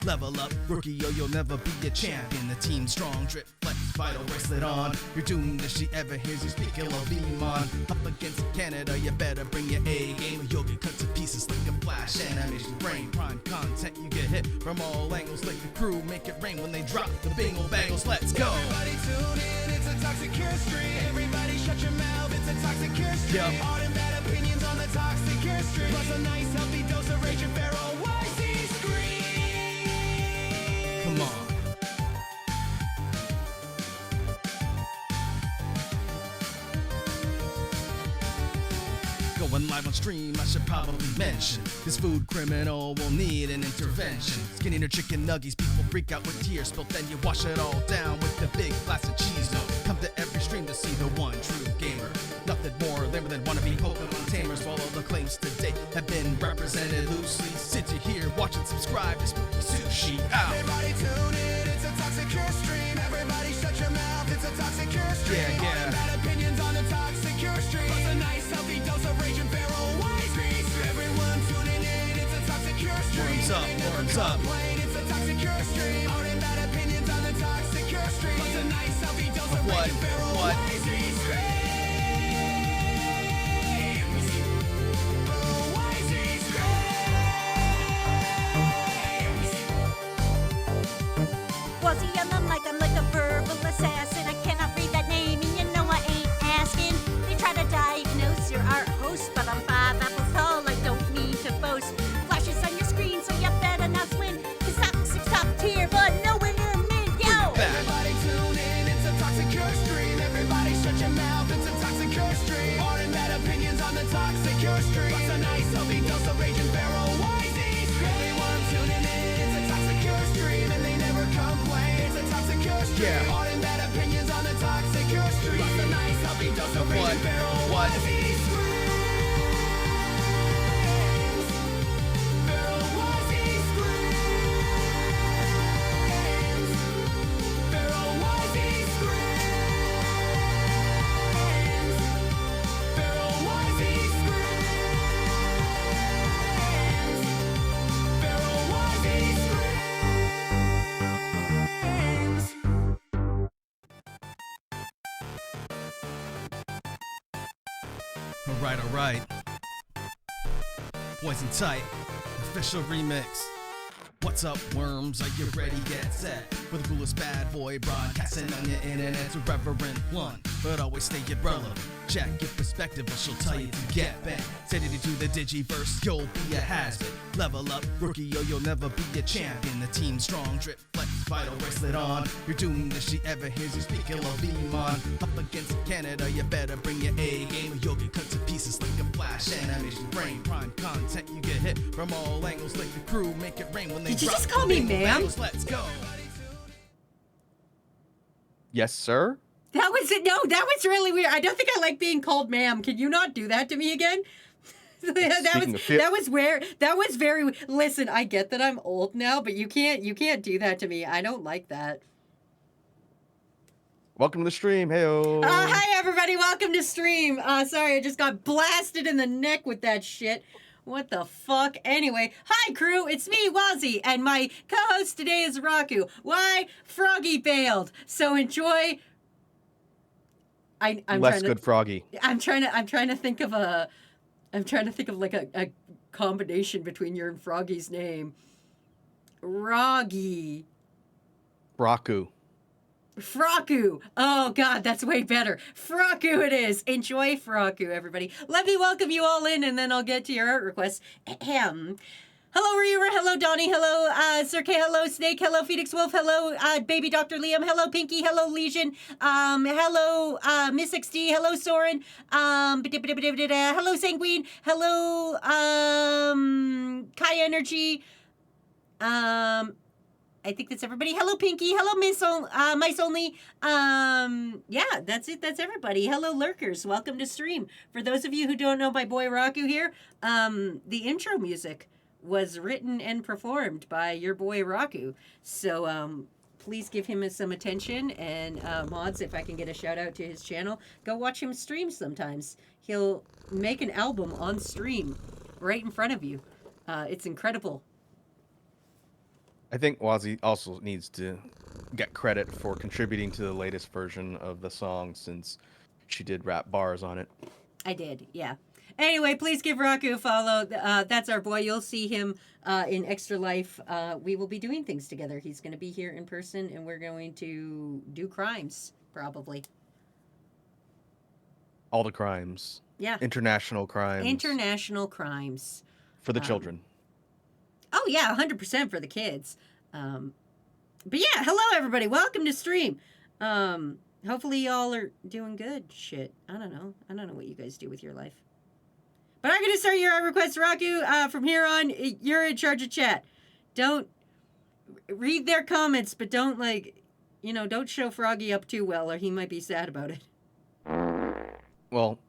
Level up, rookie, yo, you'll never be a champion. The team strong, drip, flex, vital bracelet on. You're doomed if she ever hears you speak ill of Beamon. Up against Canada, you better bring your A game. You'll get cut to pieces like a flash animation frame. Prime content, you get hit from all angles. Like the crew, make it rain when they drop the bingle bangles. Let's go. Everybody tune in, it's a toxic cure stream. Everybody shut your mouth, it's a toxic cure stream. Yep. All them bad opinions on the toxic cure stream. Plus a nice healthy dose of rage and feral YC scream. Come on. Going live on stream, I should probably mention this food criminal will need an intervention. Skinny or chicken nuggies, people freak out with tears spilled. Then you wash it all down with the big glass of cheese. No, come to every stream to see the one true gamer. Nothing more lame than wannabe Pokemon tamers. While all the claims to date have been represented loosely. Sit you here, watch and subscribe to Spooky Sushi out. Everybody tune in, it's a toxic cure stream. Everybody shut your mouth, it's a toxic cure stream. Yeah, All them bad opinions on the toxic cure stream. Plus a nice healthy dose of rage and feral YC scream. Everyone tuning in, it's a toxic cure stream. Warms up, warms up. It's a toxic cure stream. All them bad opinions on the toxic cure stream. Plus a nice healthy dose of What? rage and feral What? YC screams. Feral YC screams. Was he on the mic? I'm like a verbal assassin. I cannot read that name, and you know I ain't asking. They try to diagnose your art host, but I'm 5 apples tall. I don't need to boast. Flashes on your screen, so you better not swim. 'Cause toxic's top tier, but nowhere near me. Yo! Everybody tune in, it's a toxic cure stream. Everybody shut your mouth, it's a toxic cure stream. All them bad opinions on the toxic cure stream. Plus a nice healthy dose of rage and feral YZ scream. Everyone tuning in, it's a toxic cure stream, and they never complain. It's a toxic cure stream. Yeah. All them bad opinions on the toxic cure stream. Plus a nice healthy dose of rage What? and feral What? YZ screams. Feral YZ screams. Feral YZ screams. Feral YZ screams. Feral YZ screams. All right. Poison Tight, official remix. What's up, worms? Are you ready? Get set for the coolest bad boy broadcasting on your internet's irreverent one, but always stay irrelevant. Check your perspective, or she'll tell you to get back. Set it into the digiverse, you'll be a has-been. Level up, rookie, yo, you'll never be a champion. The team strong, drip, flex, vital bracelet on. You're doomed if she ever hears you speak ill of Beamon. Up against Canada, you better bring your A game. You'll get cut to pieces like a flash animation frame. Prime content, you get hit from all angles. Like the crew, make it rain when they Did you drop just call the me bingle ma'am? bangles. Let's go. Yes, sir. That was it. No, that was really weird. I don't think I like being called ma'am. Can you not do that to me again? that was very. Listen, I get that I'm old now, but you can't do that to me. I don't like that. Welcome to the stream. Heyo. Hi everybody, welcome to stream. Sorry, I just got blasted in the neck with that shit. What the fuck? Anyway, hi crew, it's me, Wazzy, and my co-host today is Raku. Why? Froggy bailed. So enjoy. I'm Less good Froggy. I'm trying to think of like a combination between your and Froggy's name. Froggy. Raku. Fraku. Oh, God, that's way better. Fraku it is. Enjoy Fraku, everybody. Let me welcome you all in, and then I'll get to your art requests. Ahem. Hello, Reaver. Hello, Donnie. Hello, Sir K. Hello, Snake. Hello, Phoenix Wolf. Hello, Baby Dr. Liam. Hello, Pinky. Hello, Legion. Hello, Miss XD. Hello, Soren. Hello, Sanguine. Hello, Kai Energy. I think that's everybody. Hello, Pinky. Hello, Mice Only. Yeah, that's it. That's everybody. Hello, lurkers. Welcome to stream. For those of you who don't know my boy Raku here, the intro music was written and performed by your boy Raku. So, please give him some attention. And mods, if I can get a shout out to his channel, go watch him stream sometimes. He'll make an album on stream right in front of you. It's incredible. I think Wazzy also needs to get credit for contributing to the latest version of the song since she did rap bars on it. I did, yeah. Anyway, please give Raku a follow. That's our boy. You'll see him in Extra Life. We will be doing things together. He's going to be here in person, and we're going to do crimes, probably. All the crimes. Yeah. International crimes. International crimes. For the children. Oh, yeah, 100% for the kids. But yeah, hello, everybody. Welcome to stream. Hopefully y'all are doing good. Shit. I don't know. I don't know what you guys do with your life. But I'm going to start your request, Raku. From here on, you're in charge of chat. Don't read their comments, but don't, don't show Froggy up too well, or he might be sad about it. Well,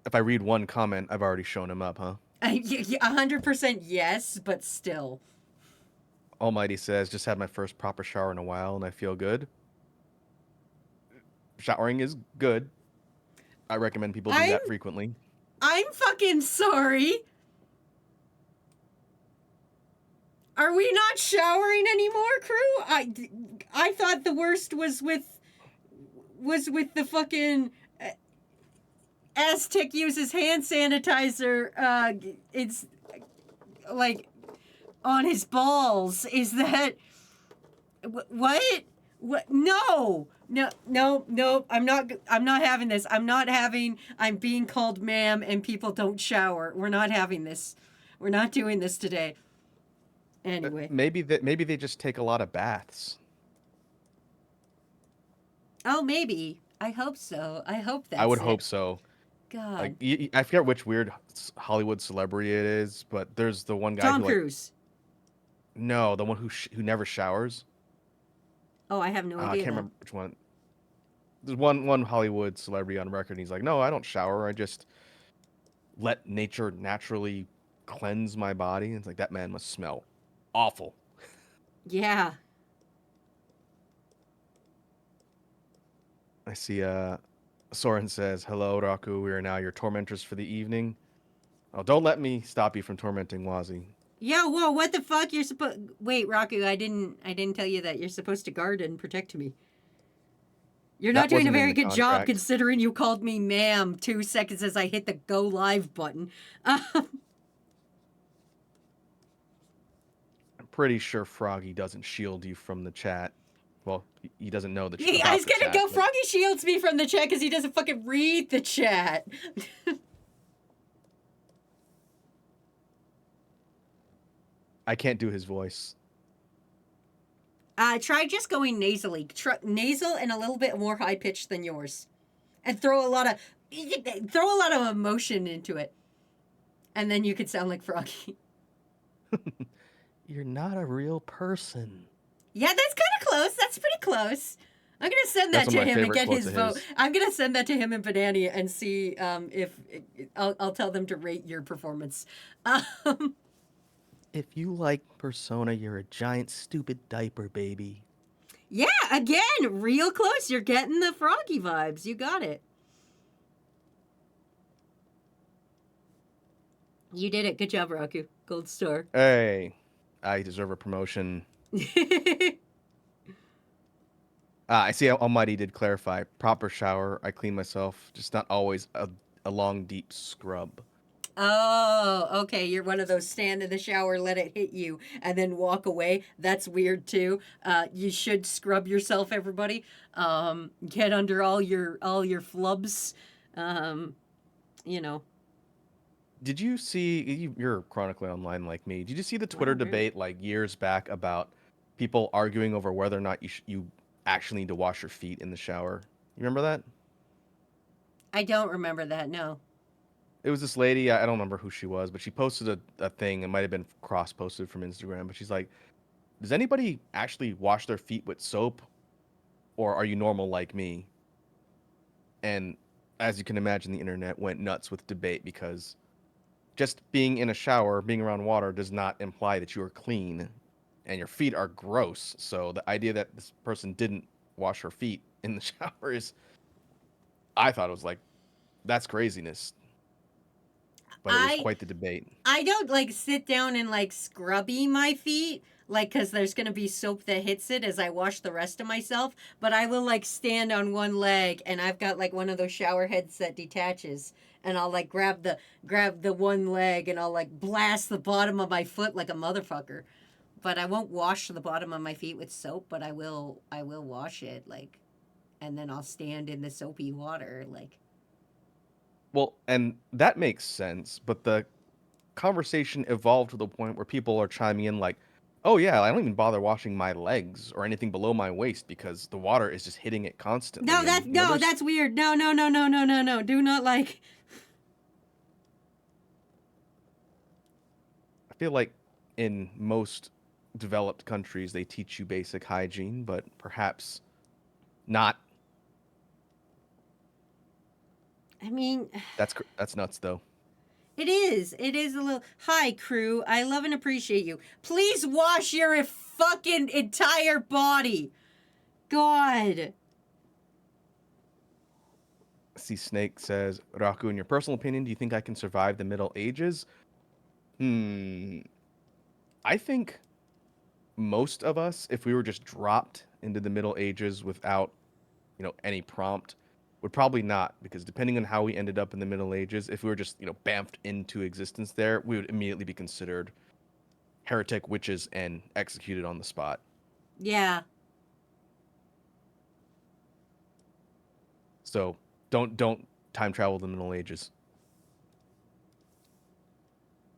if I read one comment, I've already shown him up, huh? 100% yes, but still. Almighty says, just had my first proper shower in a while, and I feel good. Showering is good. I recommend people do that frequently. I'm fucking sorry. Are we not showering anymore, crew? I thought the worst was with the fucking Aztec uses hand sanitizer. It's like on his balls. Is that what? What? No. I'm not having this. I'm being called ma'am and people don't shower. We're not having this. We're not doing this today. Anyway. Maybe they just take a lot of baths. Oh, maybe. I hope so. I hope that's I would it. hope so. God. I forget which weird Hollywood celebrity it is, but there's the one guy Tom who, Cruise. No, the one who never showers. Oh, I have no idea. I can't remember which one. There's one Hollywood celebrity on record, and he's like, no, I don't shower. I just let nature naturally cleanse my body. And it's like, that man must smell awful. Yeah. I see Soren says, hello, Raku. We are now your tormentors for the evening. Oh, don't let me stop you from tormenting Wazzy. Yeah, whoa, what the fuck? You're supposed... Wait, Raku, I didn't tell you that. You're supposed to guard and protect me. You're not doing a very good job considering you called me ma'am 2 seconds as I hit the go live button. I'm pretty sure Froggy doesn't shield you from the chat. Well, he doesn't know the chat. Yeah, I was gonna go, Froggy shields me from the chat because he doesn't fucking read the chat. I can't do his voice. Try just going nasally. Nasal and a little bit more high pitched than yours. And throw a lot of emotion into it. And then you could sound like Froggy. You're not a real person. Yeah, that's kind of close. That's pretty close. I'm going to send that to him and get his vote. I'm going to send that to him and Banania and see if I'll tell them to rate your performance. If you like Persona, you're a giant stupid diaper baby. Yeah, again, real close. You're getting the Froggy vibes. You got it. You did it. Good job, Raku. Gold star. Hey, I deserve a promotion. I see Almighty did clarify. Proper shower. I clean myself. Just not always a long, deep scrub. Oh, okay. You're one of those stand in the shower, let it hit you, and then walk away. That's weird too. You should scrub yourself, everybody. Get under all your flubs. You know. Did you see? You're chronically online like me. Did you see the Twitter debate like years back about people arguing over whether or not you actually need to wash your feet in the shower? You remember that? I don't remember that. No. It was this lady, I don't remember who she was, but she posted a thing. It might have been cross-posted from Instagram, but she's like, does anybody actually wash their feet with soap? Or are you normal like me? And as you can imagine, the internet went nuts with debate because just being in a shower, being around water, does not imply that you are clean. And your feet are gross. So the idea that this person didn't wash her feet in the shower is... I thought it was like, that's craziness. But it was quite the debate. I don't sit down and scrubby my feet. like, because there's going to be soap that hits it as I wash the rest of myself, but I will, like, stand on one leg, and I've got, like, one of those shower heads that detaches, and I'll, like, grab the one leg, and I'll, like, blast the bottom of my foot like a motherfucker. But I won't wash the bottom of my feet with soap, but I will wash it, like, and then I'll stand in the soapy water, like. Well, and that makes sense, but the conversation evolved to the point where people are chiming in like, "Oh yeah, I don't even bother washing my legs or anything below my waist because the water is just hitting it constantly." No, And, you know, there's- that's weird. No, no, no, no, no, no, no. Do not, like. I feel like in most developed countries they teach you basic hygiene, but perhaps not. I mean, That's nuts though. it is. It is a little. Hi, crew. I love and appreciate you. Please wash your fucking entire body. God. See, Snake says, Raku, in your personal opinion, do you think I can survive the Middle Ages? I think most of us, if we were just dropped into the Middle Ages without, any prompt, would probably not, because depending on how we ended up in the Middle Ages, if we were just, bamfed into existence there, we would immediately be considered heretic witches and executed on the spot. Yeah. So don't time travel the Middle Ages.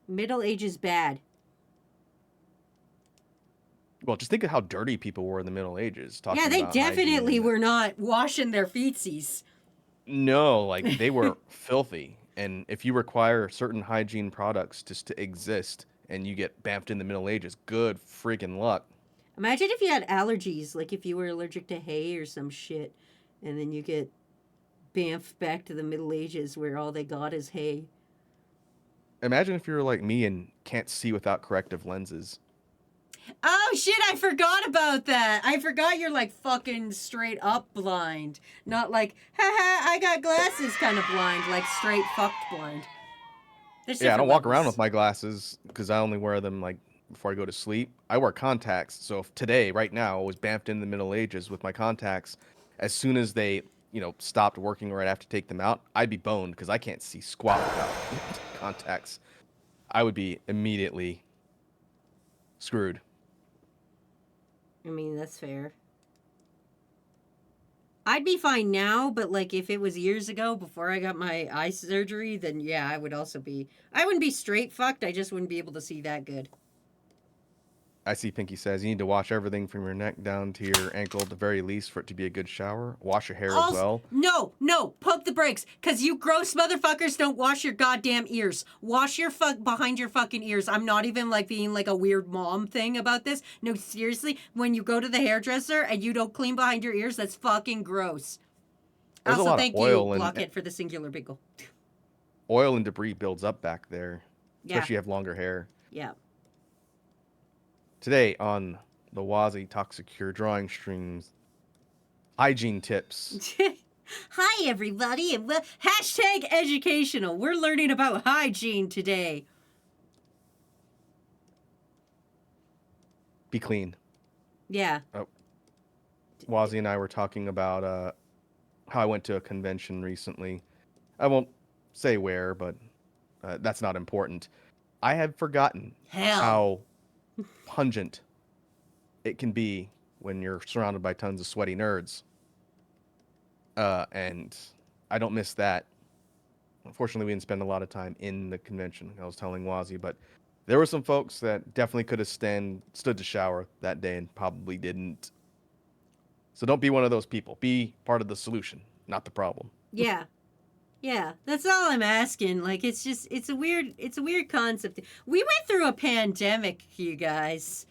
Middle Age is bad. Well, just think of how dirty people were in the Middle Ages. Yeah, they about definitely hygiene. were not washing their feetsies. No, like they were filthy. And if you require certain hygiene products just to exist and you get bamfed in the Middle Ages, good freaking luck. Imagine if you had allergies, like if you were allergic to hay or some shit, and then you get bamfed back to the Middle Ages where all they got is hay. Imagine if you're like me and can't see without corrective lenses. Oh shit, I forgot about that. I forgot you're like fucking straight up blind. Not like, haha, I got glasses kind of blind, like straight fucked blind. There's Yeah, I don't different walk around levels. with my glasses because I only wear them like before I go to sleep. I wear contacts. So if today, right now, I was bamfed in the Middle Ages with my contacts, as soon as they, stopped working or I'd have to take them out, I'd be boned because I can't see squat without contacts. I would be immediately screwed. I mean, that's fair. I'd be fine now, but like if it was years ago before I got my eye surgery, then yeah, I would also be. I wouldn't be straight fucked. I just wouldn't be able to see that good. I see Pinky says you need to wash everything from your neck down to your ankle at the very least for it to be a good shower. Wash your hair as well. No, pump the brakes, cause you gross motherfuckers don't wash your goddamn ears. Wash your behind your fucking ears. I'm not even like being like a weird mom thing about this. No, seriously, when you go to the hairdresser and you don't clean behind your ears, that's fucking gross. There's Also, a lot thank of you, oil Blockhead, for the singular biggle. oil and debris builds up back there, Yeah, especially if you have longer hair. yeah. Today on the Wazi Toxic Cure drawing streams, hygiene tips. Hi, everybody, and hashtag educational. We're learning about hygiene today. Be clean. Yeah. Wazi and I were talking about how I went to a convention recently. I won't say where, but that's not important. I had forgotten Hell. how pungent it can be when you're surrounded by tons of sweaty nerds. And I don't miss that. Unfortunately, we didn't spend a lot of time in the convention. I was telling Wazi, but there were some folks that definitely could have stood to shower that day and probably didn't. So don't be one of those people. Be part of the solution, not the problem. Yeah. Yeah, that's all I'm asking. Like it's a weird concept. We went through a pandemic, you guys.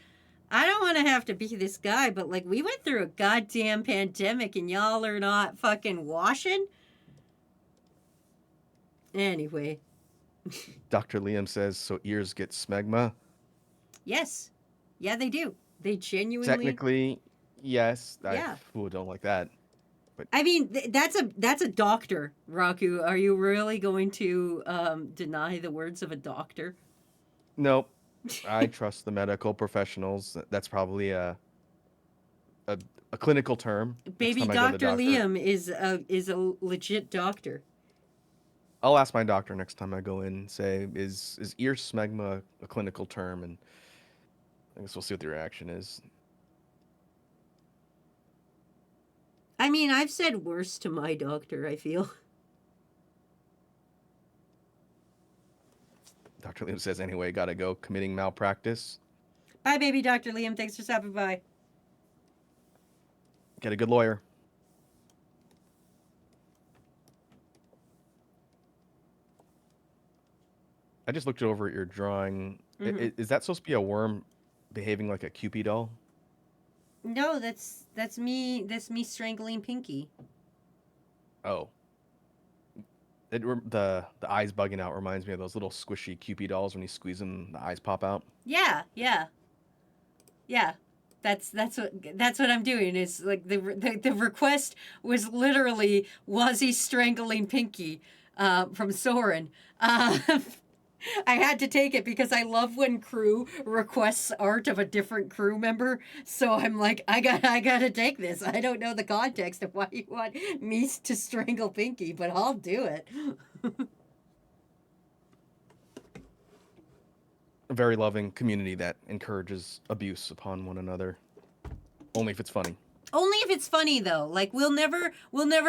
I don't want to have to be this guy, but like we went through a goddamn pandemic and y'all are not fucking washing? Anyway. Dr. Liam says, so ears get smegma. Yes. Yeah, they do. They genuinely Technically, yes. Yeah. I don't like that. I mean, that's a doctor, Raku. Are you really going to deny the words of a doctor? Nope. I trust the medical professionals. That's probably a, a clinical term. Next Baby time I go to the Dr. doctor, Liam is a legit doctor. I'll ask my doctor next time I go in and say, is ear smegma a clinical term? And I guess we'll see what the reaction is. I mean, I've said worse to my doctor, I feel. Dr. Liam says, anyway, gotta go. Committing malpractice. Bye, baby Dr. Liam. Thanks for stopping by. Get a good lawyer. I just looked over at your drawing. Is that supposed to be a worm behaving like a Cupid doll? No, that's me. That's me strangling Pinky. Oh. The eyes bugging out reminds me of those little squishy Cupid dolls. When you squeeze them, the eyes pop out. Yeah. That's what I'm doing. Is like the request was literally Wazzy strangling Pinky, from Soren. I had to take it because I love when crew requests art of a different crew member. So I'm like, I gotta take this. I don't know the context of why you want me to strangle Pinky, but I'll do it. A very loving community that encourages abuse upon one another. Only if it's funny. Only if it's funny though. Like we'll never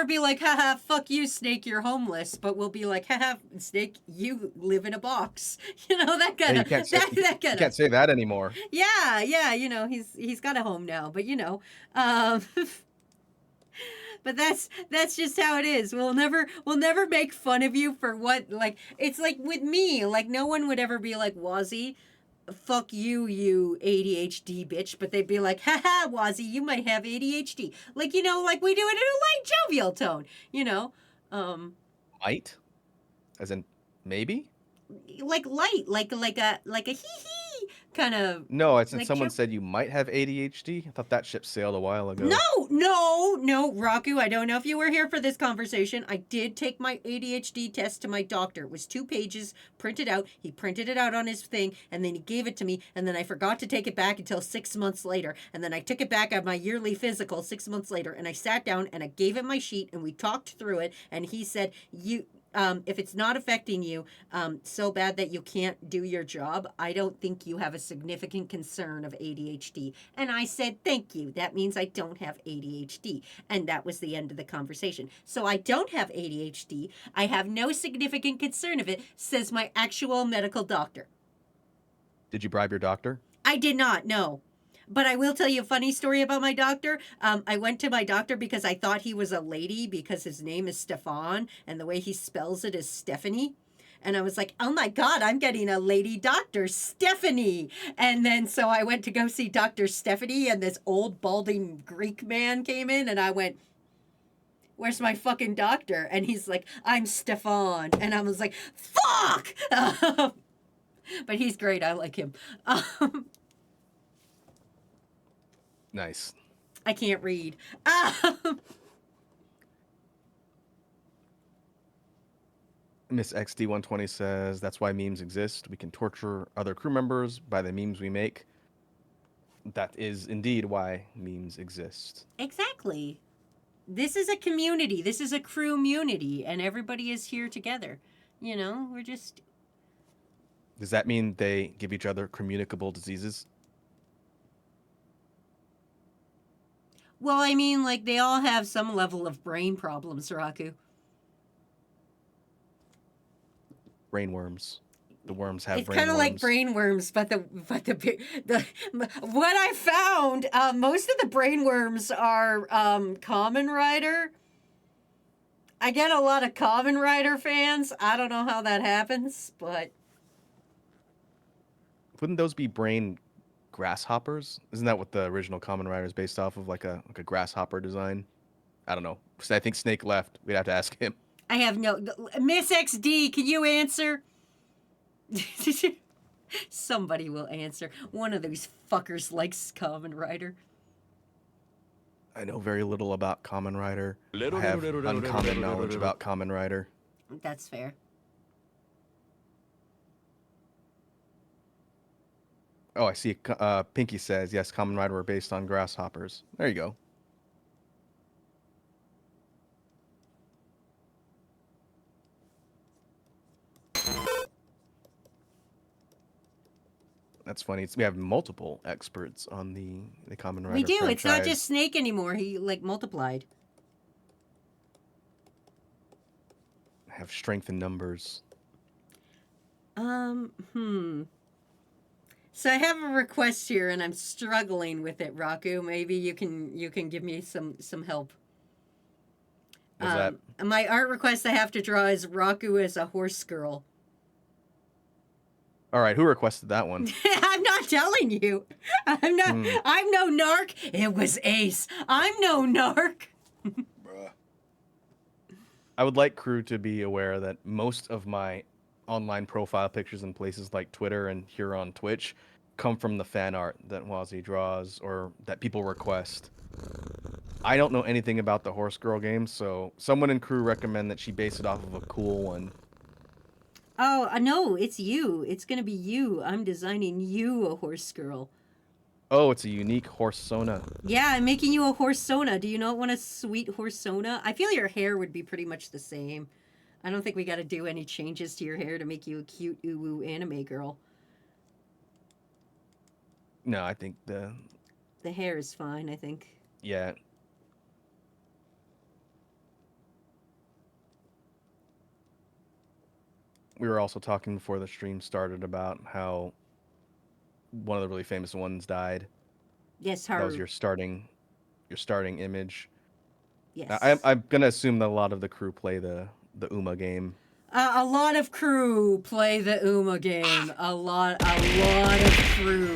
be like, haha, fuck you, Snake, you're homeless. But we'll be like, haha, Snake, you live in a box. You know, that kind of that kind You of. can't say that anymore. Yeah. You know, he's got a home now. But you know, but that's just how it is. We'll never make fun of you for what, like, it's like with me, like no one would ever be like, Wazzy, fuck you, you ADHD bitch, but they'd be like, haha, Wazzy, you might have ADHD. Like, you know, like we do it in a light jovial tone, you know? Might? As in maybe? Like light, like a hee hee kind of. No, it's like someone joke. said you might have ADHD. I thought that ship sailed a while ago. No, Raku, I don't know if you were here for this conversation. I did take my ADHD test to my doctor. It was 2 pages printed out. He printed it out on his thing, and then he gave it to me, and then I forgot to take it back until 6 months later. And then I took it back at my yearly physical 6 months later, and I sat down and I gave him my sheet, and we talked through it, and he said, if it's not affecting you so bad that you can't do your job, I don't think you have a significant concern of ADHD. And I said, thank you. That means I don't have ADHD. And that was the end of the conversation. So I don't have ADHD. I have no significant concern of it, says my actual medical doctor. Did you bribe your doctor? I did not, no. But I will tell you a funny story about my doctor. I went to my doctor because I thought he was a lady because his name is Stefan and the way he spells it is Stephanie. And I was like, oh my God, I'm getting a lady doctor, Stephanie. And then so I went to go see Dr. Stephanie, and this old balding Greek man came in, and I went, where's my fucking doctor? And he's like, I'm Stefan. And I was like, fuck! But he's great. I like him. Nice. I can't read. Miss XD120 says, that's why memes exist. We can torture other crew members by the memes we make. That is indeed why memes exist. Exactly. This is a community. This is a crew community, and everybody is here together. You know, we're just... Does that mean they give each other communicable diseases? Well, I mean, like, they all have some level of brain problems, Raku. Brainworms. The worms have It's brainworms. kind of like brainworms, but the what I found, most of the brainworms are Kamen Rider. I get a lot of Kamen Rider fans. I don't know how that happens, but Wouldn't those be brain grasshoppers? Isn't that what the original Kamen Rider is based off of, like a grasshopper design? I don't know. I think Snake left. We'd have to ask him. I have no... Miss XD, can you answer? Somebody will answer. One of those fuckers likes Kamen Rider. I know very little about Kamen Rider. I have uncommon knowledge about Kamen Rider. That's fair. Oh, I see. Pinky says yes. Common Rider were based on grasshoppers. There you go. That's funny. We have multiple experts on the Common Rider We do. It's not franchise. just Snake anymore. He like multiplied. Have strength in numbers. So I have a request here, and I'm struggling with it, Raku. Maybe you can give me some help. What's that? My art request I have to draw is Raku as a horse girl. All right, who requested that one? I'm not telling you. I'm not. I'm no narc. It was Ace. I'm no narc. I would like crew to be aware that most of my online profile pictures in places like Twitter and here on Twitch come from the fan art that Wazzy draws or that people request. I don't know anything about the Horse Girl game, so someone in crew recommend that she base it off of a cool one. Oh no, it's you. It's gonna be you. I'm designing you a horse girl. Oh, it's a unique horsona. Yeah, I'm making you a horsona. Do you not want a sweet horsona? I feel your hair would be pretty much the same. I don't think we got to do any changes to your hair to make you a cute uwu anime girl. No, I think the hair is fine, I think. yeah. We were also talking before the stream started about how one of the really famous ones died. Yes, That Haru. was your starting image. Yes. I'm gonna assume that a lot of the crew play the Uma game. A lot of crew play the Uma game. A lot of crew.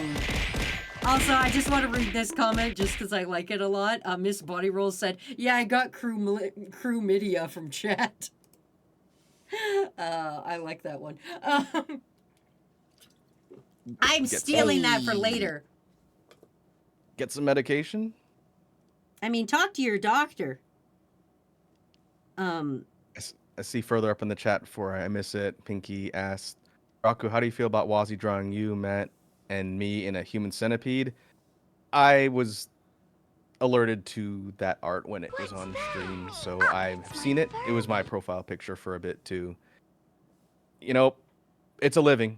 Also, I just want to read this comment just because I like it a lot. Miss Body Roll said, "Yeah, I got crew media from chat." I like that one. I'm stealing that for later. Get some medication. I mean, talk to your doctor. I see further up in the chat before I miss it. Pinky asked, Raku, how do you feel about Wazzy drawing you, Matt, and me in a human centipede? I was alerted to that art when it was on stream, so I've seen it. It was my profile picture for a bit too. You know, it's a living.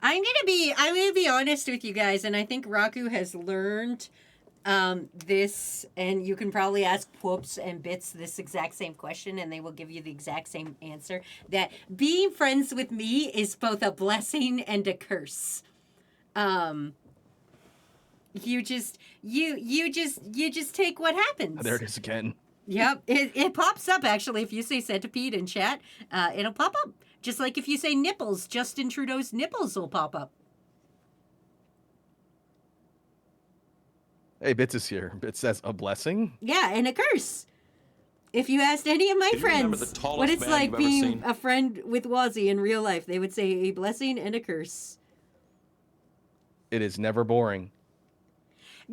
I'm gonna be honest with you guys, and I think Raku has learned this, and you can probably ask Whoops and Bits this exact same question, and they will give you the exact same answer. That being friends with me is both a blessing and a curse. You just take what happens. There it is again. Yep, it pops up actually if you say centipede in chat. It'll pop up. Just like if you say nipples, Justin Trudeau's nipples will pop up. Hey, Bits is here. Bits says a blessing. Yeah, and a curse. If you asked any of my friends what it's like being a friend with Wazzy in real life, they would say a blessing and a curse. It is never boring.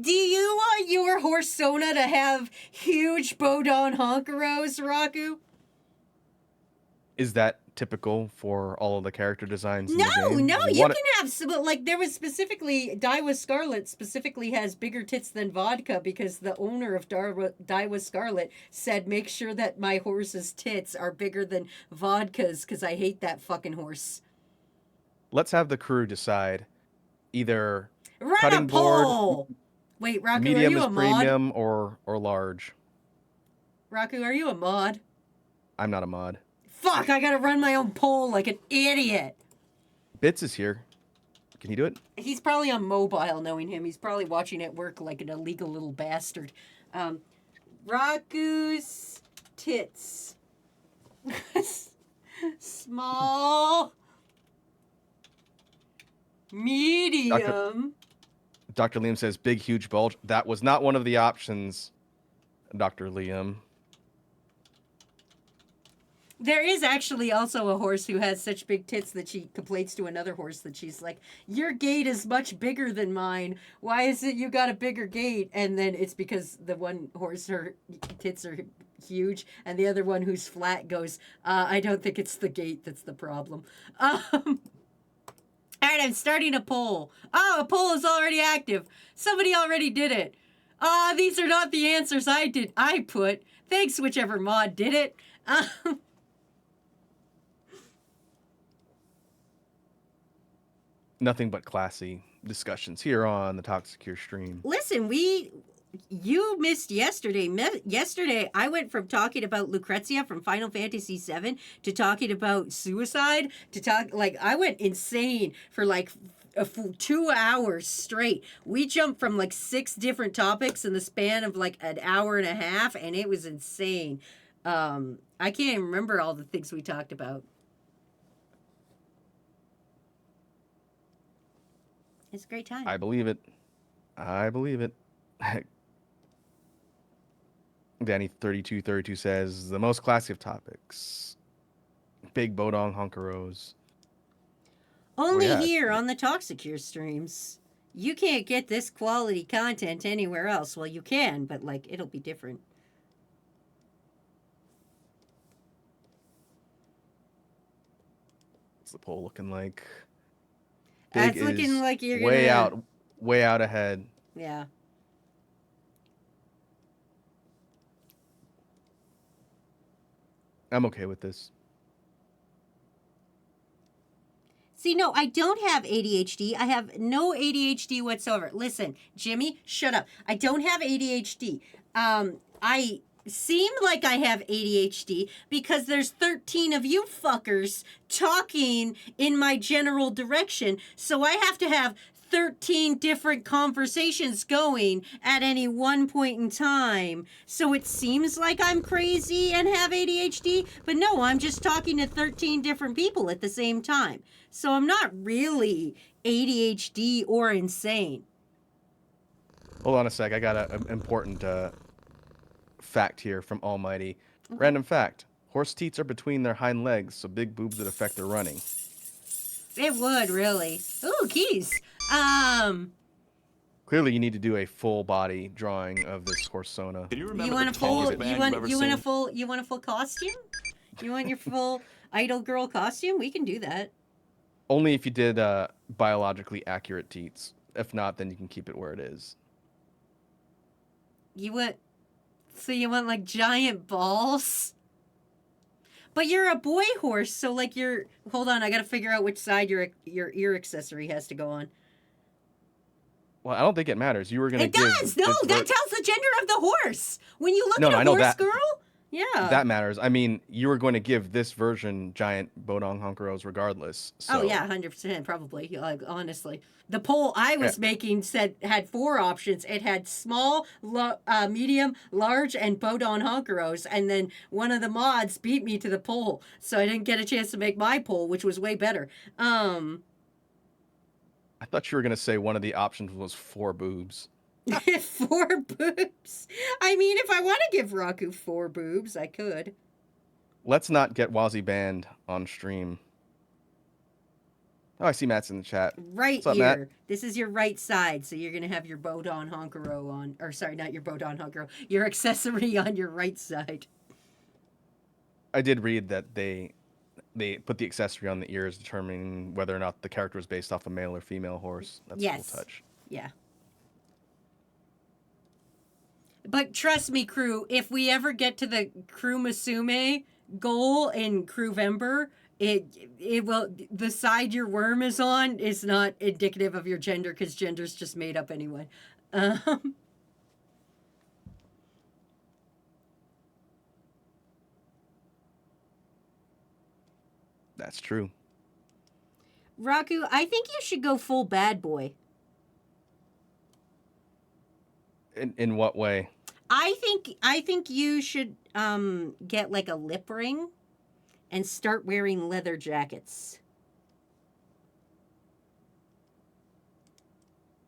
Do you want your horsona to have huge Bodon honkeros, Raku? Is that typical for all of the character designs in No, the game? no, you can have like there was specifically Daiwa Scarlet specifically has bigger tits than vodka because the owner of Daiwa Scarlet said make sure that my horse's tits are bigger than vodka's because I hate that fucking horse. Let's have the crew decide either Run cutting a poll. board, Wait, Raku, are medium you is a mod? premium or large. Raku, are you a mod? I'm not a mod. Fuck, I gotta run my own poll like an idiot. Bits is here. Can he do it? He's probably on mobile, knowing him. He's probably watching at work like an illegal little bastard. Raku's tits. Small. Medium. Dr. Liam says big, huge bulge. That was not one of the options, Dr. Liam. There is actually also a horse who has such big tits that she complains to another horse that she's like, your gait is much bigger than mine. Why is it you got a bigger gait? And then it's because the one horse, her tits are huge, and the other one who's flat goes, I don't think it's the gait that's the problem. right, I'm starting a poll. Oh, a poll is already active. Somebody already did it. These are not the answers I put. Thanks, whichever mod did it. Nothing but classy discussions here on the Toxic Cure stream. Listen, you missed yesterday. Yesterday, I went from talking about Lucrezia from Final Fantasy VII to talking about suicide I went insane for like a full 2 hours straight. We jumped from like 6 different topics in the span of like an hour and a half, and it was insane. I can't even remember all the things we talked about. It's a great time. I believe it. I believe it. Danny3232 says the most classy of topics. Big Bodong Honkaros. Only yeah. here on the Toxicure streams. You can't get this quality content anywhere else. Well, you can, but like it'll be different. What's the poll looking like? It's Big looking is like you're way gonna... way out ahead. Yeah. I'm okay with this. See, no, I don't have ADHD. I have no ADHD whatsoever. Listen, Jimmy, shut up. I don't have ADHD. I seem like I have ADHD because there's 13 of you fuckers talking in my general direction. So I have to have 13 different conversations going at any one point in time. So it seems like I'm crazy and have ADHD, but no, I'm just talking to 13 different people at the same time. So I'm not really ADHD or insane. Hold on a sec. I got an important fact here from Almighty. Okay. Random fact. Horse teats are between their hind legs, so big boobs would affect their running. It would, really. Ooh, keys. Clearly, you need to do a full body drawing of this horsona. Can you remember You want a the full tallest man you've ever seen? you want a full costume? You want your full idol girl costume? We can do that. Only if you did biologically accurate teats. If not, then you can keep it where it is. You want like giant balls? But you're a boy horse, so like hold on, I gotta figure out which side your ear accessory has to go on. Well, I don't think it matters. You were gonna It give does! No, that tells the gender of the horse. When you look No, at I a know horse that. girl, yeah. That matters. I mean, you were going to give this version giant Bodong Honkaros regardless. So. Oh yeah, 100% probably. Like honestly, the poll I was making had 4 options. It had small, medium, large, and Bodon Honkaros, and then one of the mods beat me to the poll, so I didn't get a chance to make my poll, which was way better. I thought you were going to say one of the options was 4 boobs. 4 boobs. I mean, if I want to give Raku 4 boobs, I could. Let's not get Wazzy banned on stream. Oh, I see Matt's in the chat. Right What's up, here. Matt? This is your right side, so you're gonna have your Bodon Honkaro on, or sorry, not your Bodon Honkaro, your accessory on your right side. I did read that they put the accessory on the ears, determining whether or not the character was based off a male or female horse. That's a Yes. cool touch. Yeah. But trust me, crew, if we ever get to the Crew Masume goal in Crewvember, it will, the side your worm is on is not indicative of your gender, because gender's just made up anyway. That's true. Raku, I think you should go full bad boy. In what way? I think you should get like a lip ring and start wearing leather jackets.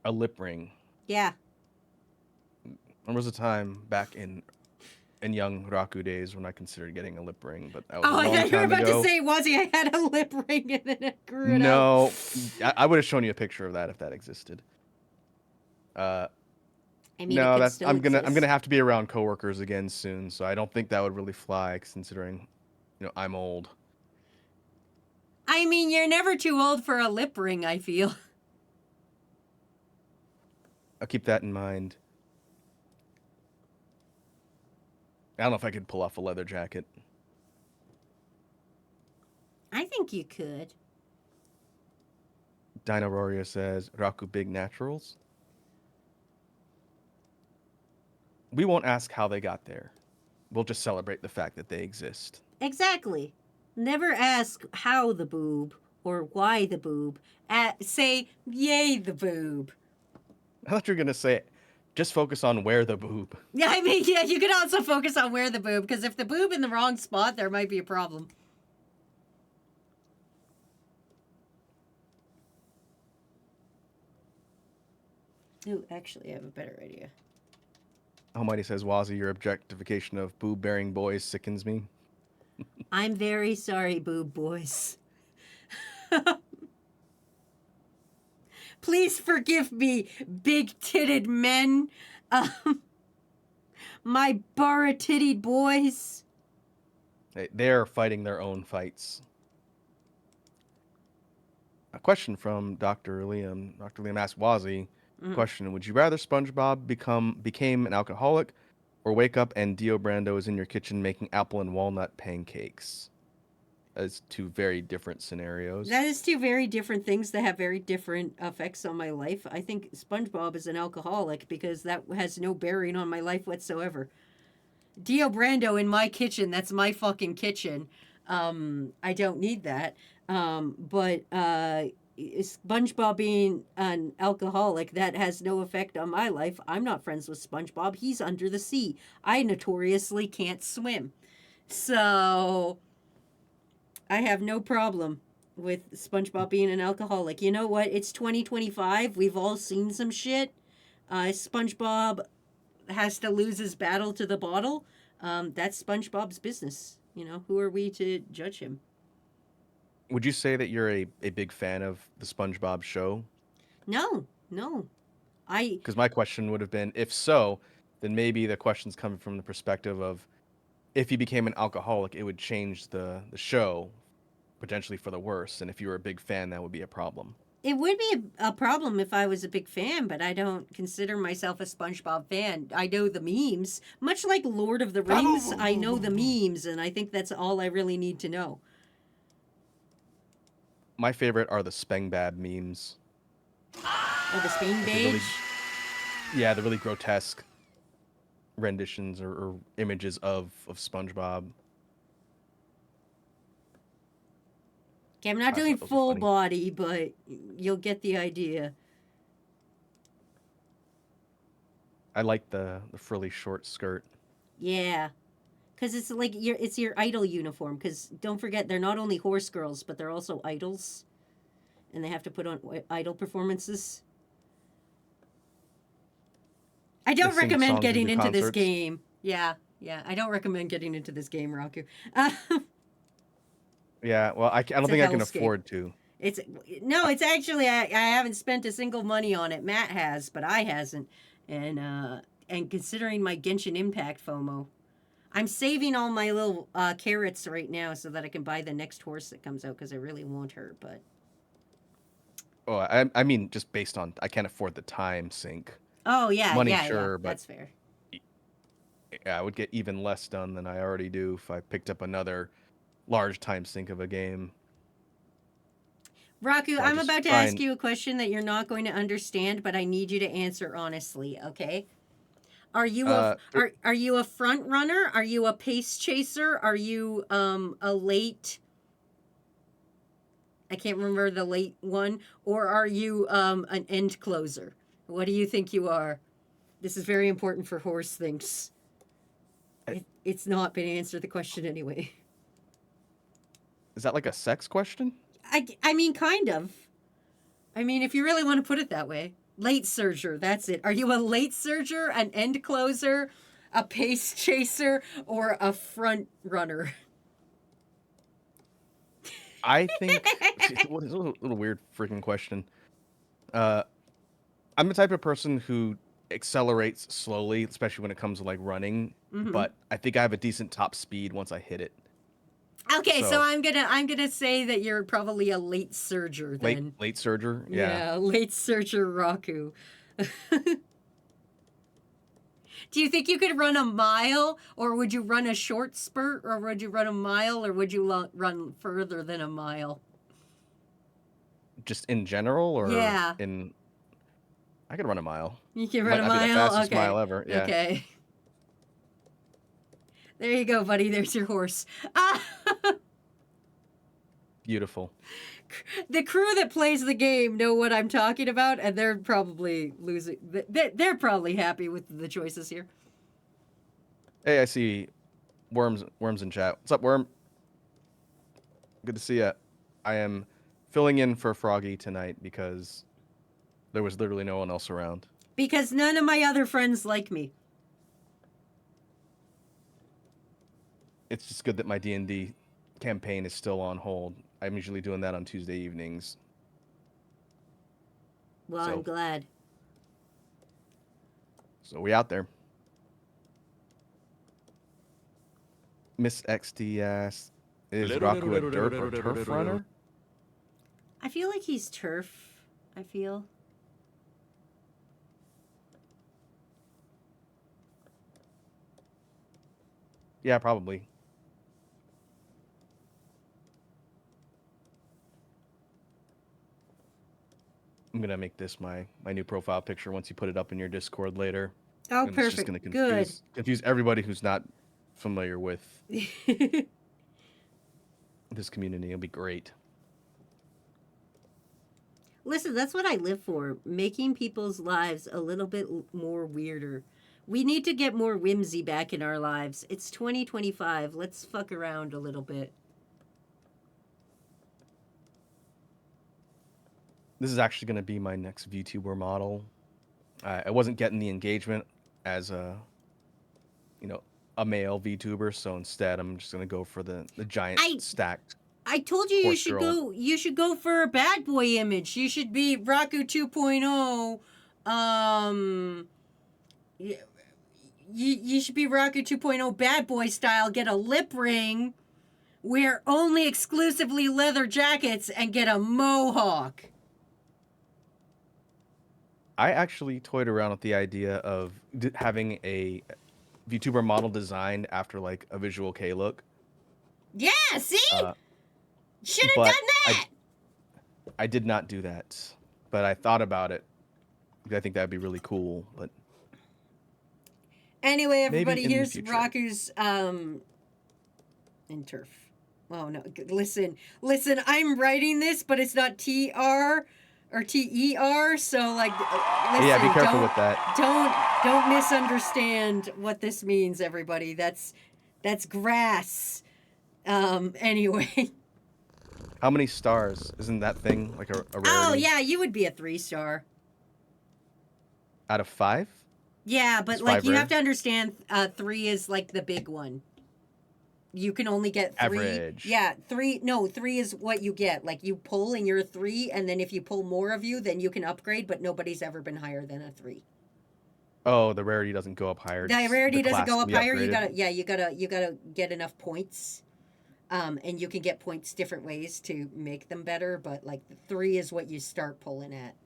A lip ring. Yeah. There was a time back in young Raku days when I considered getting a lip ring, but that was Oh, a I long thought you were time about ago. to say, Wazzy, I had a lip ring and then it grew it out. No, I would have shown you a picture of that if that existed. I mean, No, it could that's still I'm gonna exist. have to be around coworkers again soon, so I don't think that would really fly, considering, I'm old. I mean, you're never too old for a lip ring, I feel. I'll keep that in mind. I don't know if I could pull off a leather jacket. I think you could. Dino Roria says, Raku Big Naturals. We won't ask how they got there. We'll just celebrate the fact that they exist. Exactly. Never ask how the boob or why the boob. Say, yay the boob. I thought you were going to say, just focus on where the boob. Yeah, I mean, yeah, you could also focus on where the boob, because if the boob in the wrong spot, there might be a problem. Ooh, actually, I have a better idea. Almighty says, Wazzy, your objectification of boob-bearing boys sickens me. I'm very sorry, boob boys. Please forgive me, big-titted men. My burra-titted boys. They're fighting their own fights. A question from Dr. Liam. Dr. Liam asked Wazzy, question, would you rather SpongeBob became an alcoholic or wake up and Dio Brando is in your kitchen making apple and walnut pancakes? That's two very different scenarios. That is two very different things that have very different effects on my life. I think SpongeBob is an alcoholic because that has no bearing on my life whatsoever. Dio Brando in my kitchen, that's my fucking kitchen. I don't need that. But SpongeBob being an alcoholic, that has no effect on my life. I'm not friends with SpongeBob. He's under the sea. I notoriously can't swim. So I have no problem with SpongeBob being an alcoholic. You know what? It's 2025. We've all seen some shit. SpongeBob has to lose his battle to the bottle. That's SpongeBob's business. You know, who are we to judge him? Would you say that you're a big fan of the SpongeBob show? No. Because my question would have been, if so, then maybe the question's coming from the perspective of, if he became an alcoholic, it would change the show, potentially for the worse. And if you were a big fan, that would be a problem. It would be a problem if I was a big fan, but I don't consider myself a SpongeBob fan. I know the memes. Much like Lord of the Rings, I know the memes, and I think that's all I really need to know. My favorite are the Spengbab memes. Oh, the Spain Beige? Yeah, the really grotesque renditions or images of SpongeBob. Okay, I'm not I doing thought those were full funny. body, but you'll get the idea. I like the frilly short skirt. Yeah. Because it's like it's your idol uniform. Because don't forget, they're not only horse girls, but they're also idols. And they have to put on idol performances. I don't They sing recommend songs and getting do into this concerts. game. Yeah. I don't recommend getting into this game, Raku. Yeah, well, I don't It's a think I can hellscape. afford to. It's actually I haven't spent a single money on it. Matt has, but I hasn't. And considering my Genshin Impact FOMO, I'm saving all my little carrots right now so that I can buy the next horse that comes out because I really want her. But Oh, I mean, just based on, I can't afford the time sink. oh yeah, Money, yeah, sure, but that's fair. yeah, I would get even less done than I already do if I picked up another large time sink of a game. Raku, So I I'm just about to try ask and- you a question that you're not going to understand, but I need you to answer honestly, okay? Are you are you a front runner? Are you a pace chaser? Are you a late? I can't remember the late one. Or are you an end closer? What do you think you are? This is very important for horse things. It's not, but answer the question anyway. Is that like a sex question? I mean, kind of. I mean, if you really want to put it that way. Late surger, that's it. Are you a late surger, an end closer, a pace chaser, or a front runner? I think what is a little weird freaking question. I'm the type of person who accelerates slowly, especially when it comes to like running. Mhm. But I think I have a decent top speed once I hit it. Okay, so So- I'm gonna say that you're probably a late surger then. Late surger. Yeah. Late surger Raku. Do you think you could run a mile, or would you run a short spurt, or would you run a mile, or would you run further than a mile? Just in general, or Yeah. in. I could run a mile. You can run a Might not be the mile? fastest Okay. mile ever. Yeah. Okay. There you go, buddy. There's your horse. Ah! Beautiful. The crew that plays the game know what I'm talking about, and they're probably losing. They're probably happy with the choices here. Hey, I see Worms in chat. What's up, Worm? Good to see ya. I am filling in for Froggy tonight because there was literally no one else around. Because none of my other friends like me. It's just good that my D&D campaign is still on hold. I'm usually doing that on Tuesday evenings. Well, So- I'm glad. So we out there. Miss XD asks, is Raku a dirt or turf runner? I feel like he's turf. I feel. Yeah, probably. I'm gonna make this my new profile picture once you put it up in your Discord later. Oh, And it's just perfect. gonna Good. confuse everybody who's not familiar with this community. It'll be great. Listen, that's what I live for. Making people's lives a little bit more weirder. We need to get more whimsy back in our lives. It's 2025. Let's fuck around a little bit. This is actually going to be my next VTuber model. I wasn't getting the engagement as a male VTuber, so instead I'm just going to go for the giant stacked. I told you Horse girl. you should go for a bad boy image. You should be Raku 2.0. You should be Raku 2.0 bad boy style. Get a lip ring, wear only exclusively leather jackets, and get a mohawk. I actually toyed around with the idea of having a VTuber model designed after like a Visual K look. Yeah, see? Should have but done that. I did not do that, but I thought about it. I think that'd be really cool, but Anyway, maybe everybody, in the here's future. Raku's in turf. Oh no, listen, I'm writing this, but it's not TR or TER, so like listen, yeah, be careful don't, with that. Don't misunderstand what this means, everybody. That's grass. Anyway. How many stars? Isn't that thing like a rarity? Oh yeah, you would be a 3-star. Out of 5? Yeah, but Is like 5 you rare? have to understand 3 is like the big one. You can only get 3. Average. Yeah, 3 is what you get. Like you pull and you're a 3, and then if you pull more of you, then you can upgrade, but nobody's ever been higher than a 3. Oh, the rarity doesn't go up higher. The just rarity doesn't class go can up be higher. upgraded. You gotta get enough points. And you can get points different ways to make them better, but like the 3 is what you start pulling at.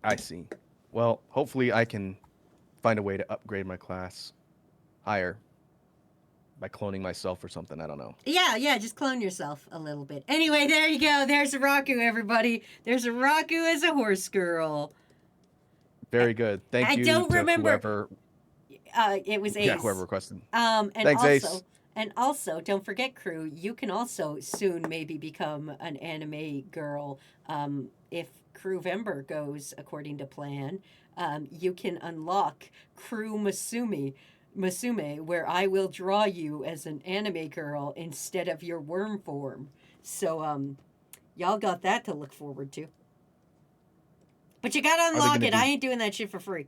I see. Well, hopefully I can find a way to upgrade my class higher by cloning myself or something. I don't know. Yeah, just clone yourself a little bit. Anyway, there you go. There's a Raku, everybody. There's a Raku as a horse girl. Very good. Thank I you don't to remember- whoever. It was Ace. Yeah, whoever requested. And Thanks, also, Ace. And also, don't forget, crew, you can also soon maybe become an anime girl. If Crewvember goes according to plan, you can unlock Crew Masume, where I will draw you as an anime girl instead of your worm form. So, y'all got that to look forward to. But you gotta unlock gonna it. be- I ain't doing that shit for free.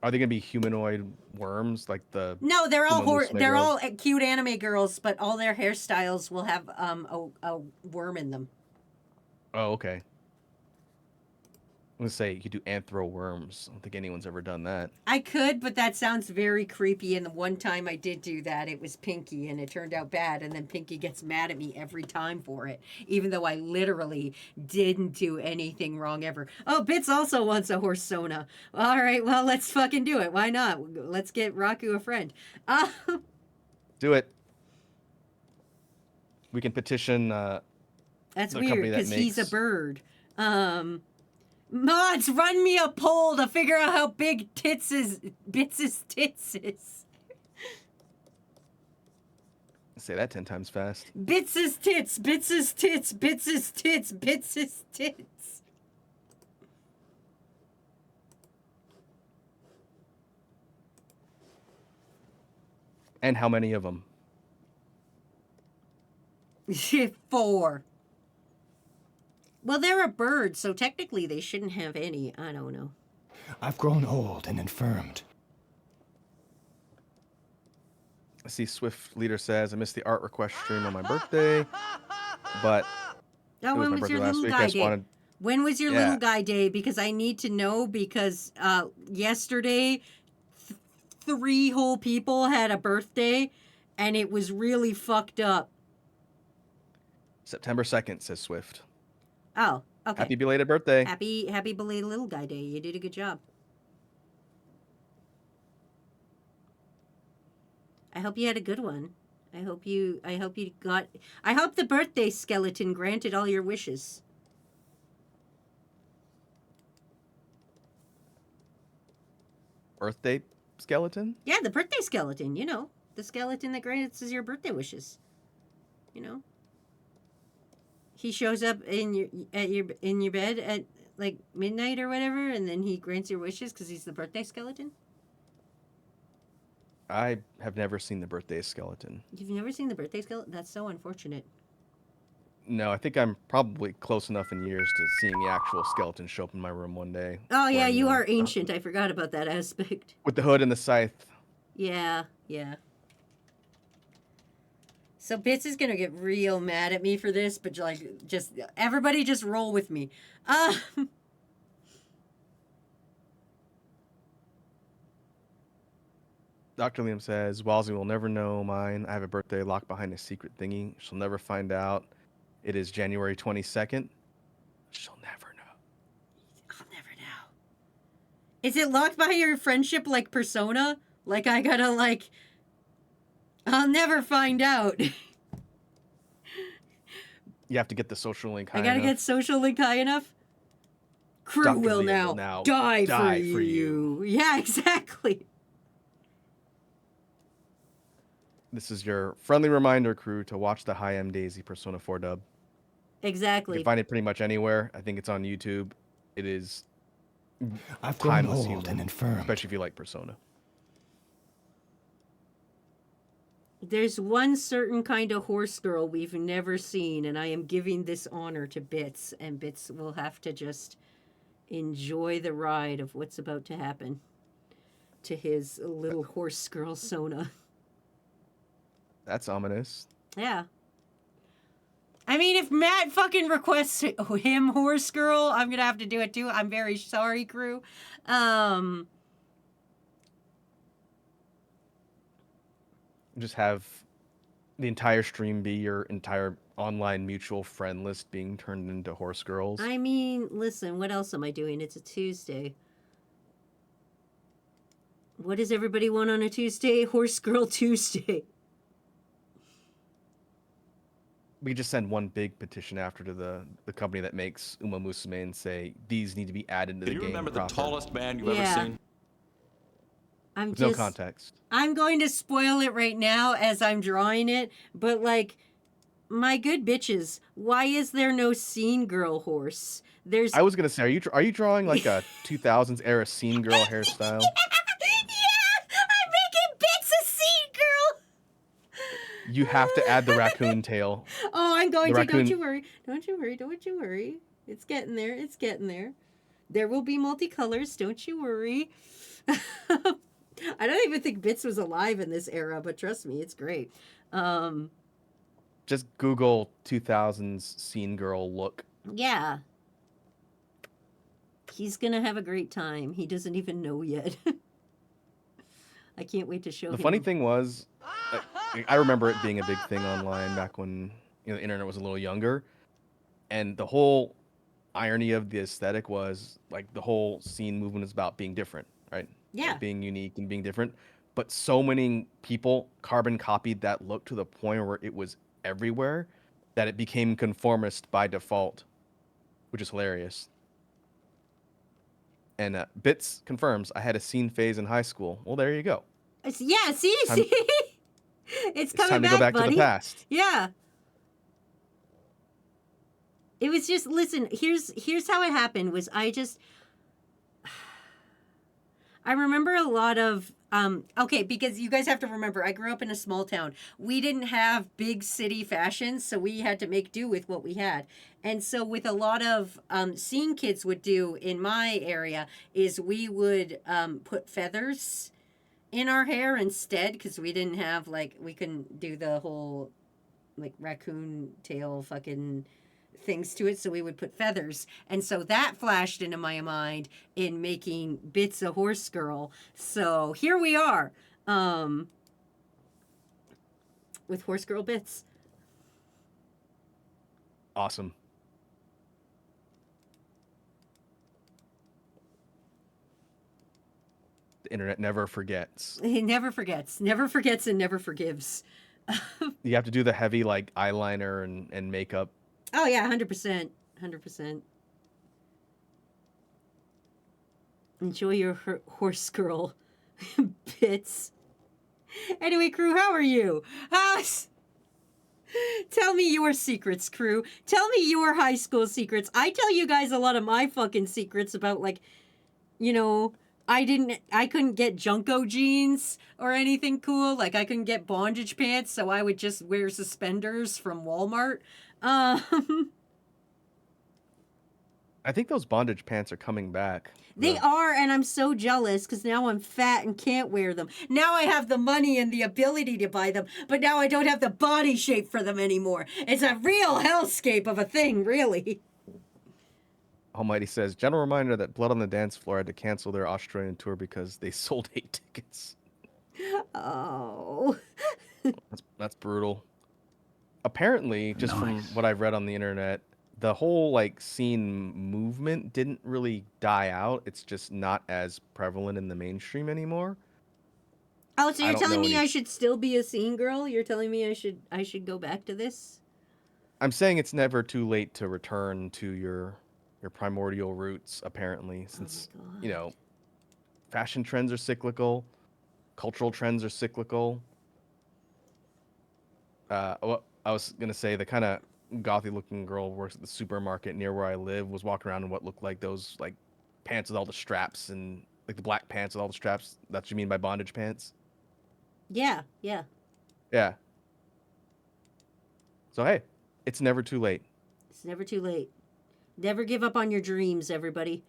Are they gonna be humanoid worms like the? No, they're all Uma Musume they're all girls? cute anime girls, but all their hairstyles will have a worm in them. Oh, okay. I'm gonna say you could do anthro worms. I don't think anyone's ever done that. I could, but that sounds very creepy. And the one time I did do that, it was Pinky, and it turned out bad. And then Pinky gets mad at me every time for it, even though I literally didn't do anything wrong ever. Oh, Bits also wants a horse sona. All right, well, let's fucking do it. Why not? Let's get Raku a friend. Do it. We can petition. That's The weird company that because he's a makes- bird. Mods, run me a poll to figure out how big Bits' tits is. Say that 10 times fast. Bits' tits, Bits' tits, Bits' tits, Bits' tits. And how many of them? 4. Well, they're a bird, so technically they shouldn't have any. I don't know. I've grown old and infirmed. I see Swift Leader says I missed the art request stream on my birthday, but Oh, it was when my was birthday your last little week. guy I just day? wanted. When was your Yeah. little guy day? Because I need to know because yesterday, 3 whole people had a birthday, and it was really fucked up. September 2nd, says Swift. Oh, okay. Happy belated birthday. Happy belated little guy day. You did a good job. I hope you had a good one. I hope the birthday skeleton granted all your wishes. Birthday skeleton? Yeah, the birthday skeleton, you know. The skeleton that grants your birthday wishes. You know? He shows up in your bed at like midnight or whatever, and then he grants your wishes because he's the birthday skeleton. I have never seen the birthday skeleton. You've never seen the birthday skeleton? That's so unfortunate. No, I think I'm probably close enough in years to seeing the actual skeleton show up in my room one day. Oh yeah, wearing you the- are ancient. I forgot about that aspect. With the hood and the scythe. Yeah. So Bits is gonna get real mad at me for this, but like, just everybody just roll with me. Dr. Liam says, Walsey will never know mine. I have a birthday locked behind a secret thingy. She'll never find out. It is January 22nd. She'll never know. I'll never know. Is it locked by your friendship like Persona? Like I gotta like, I'll never find out. You have to get the social link high I gotta enough. get social link high enough. Crew Dr. will Liam now die die for for you. Yeah, exactly. This is your friendly reminder, crew, to watch the High M Daisy Persona 4 dub. You Exactly. can find it pretty much anywhere. I think it's on YouTube. It is I've grown timeless old humor, and infirmed. especially if you like Persona. There's one certain kind of horse girl we've never seen, and I am giving this honor to Bits, and Bits will have to just enjoy the ride of what's about to happen to his little horse girl Sona. That's ominous. Yeah. I mean, if Matt fucking requests him horse girl, I'm gonna have to do it too. I'm very sorry, crew. Just have the entire stream be your entire online mutual friend list being turned into horse girls. I mean, listen, what else am I doing? It's a Tuesday. What does everybody want on a Tuesday? Horse girl Tuesday. We could just send one big petition after to the company that makes Uma Musume and say these need to be added to Do the you game. remember the proper. tallest man you've Yeah. ever seen? I'm With just no context. I'm going to spoil it right now as I'm drawing it, but like, my good bitches, why is there no scene girl horse? There's I was gonna say, are you drawing like a 2000s era scene girl hairstyle? Yeah, I'm making Bits a scene girl. You have to add the raccoon tail. Oh, I'm going The to. Don't raccoon- you worry. Don't you worry. Don't you worry. It's getting there. It's getting there. There will be multicolors. Don't you worry. I don't even think Bits was alive in this era, but trust me, it's great. Just Google 2000s scene girl look. Yeah. He's gonna have a great time. He doesn't even know yet. I can't wait to show him. The funny thing was, I remember it being a big thing online back when the internet was a little younger, and the whole irony of the aesthetic was like the whole scene movement is about being different, right? Yeah. Like, being unique and being different. But so many people carbon copied that look to the point where it was everywhere that it became conformist by default, which is hilarious. And Bits confirms I had a scene phase in high school. Well, there you go. Yeah, see? It's coming time to back, go back buddy. to the past. Yeah. It was just, listen, here's how it happened was I remember a lot of, okay, because you guys have to remember, I grew up in a small town. We didn't have big city fashions, so we had to make do with what we had. And so with a lot of scene kids would do in my area is we would put feathers in our hair instead, because we didn't have, like, we couldn't do the whole, like, raccoon tail fucking things to it, so we would put feathers. And so that flashed into my mind in making Bits a horse girl. So here we are with horse girl Bits. Awesome. The internet never forgets. He never forgets, and never forgives. You have to do the heavy like eyeliner and makeup. Oh yeah, 100%. 100%. Enjoy your horse girl Bits. Anyway, crew, how are you? Tell me your secrets, crew. Tell me your high school secrets. I tell you guys a lot of my fucking secrets about, like, I couldn't get Junko jeans or anything cool. Like, I couldn't get bondage pants, so I would just wear suspenders from Walmart. I think those bondage pants are coming back. They are, and I'm so jealous because now I'm fat and can't wear them. Now I have the money and the ability to buy them, but now I don't have the body shape for them anymore. It's a real hellscape of a thing, really. Almighty says, general reminder that Blood on the Dance Floor had to cancel their Australian tour because they sold 8 tickets. Oh. That's brutal. Apparently, just from what I've read on the internet, the whole like scene movement didn't really die out. It's just not as prevalent in the mainstream anymore. Oh, so you're telling me I should still be a scene girl? You're telling me I should go back to this? I'm saying it's never too late to return to your primordial roots, apparently, since fashion trends are cyclical, cultural trends are cyclical. What I was gonna say, the kind of gothy looking girl who works at the supermarket near where I live was walking around in what looked like those like pants with all the straps and like the black pants with all the straps. That's what you mean by bondage pants? Yeah. Yeah. So hey, it's never too late. It's never too late. Never give up on your dreams, everybody.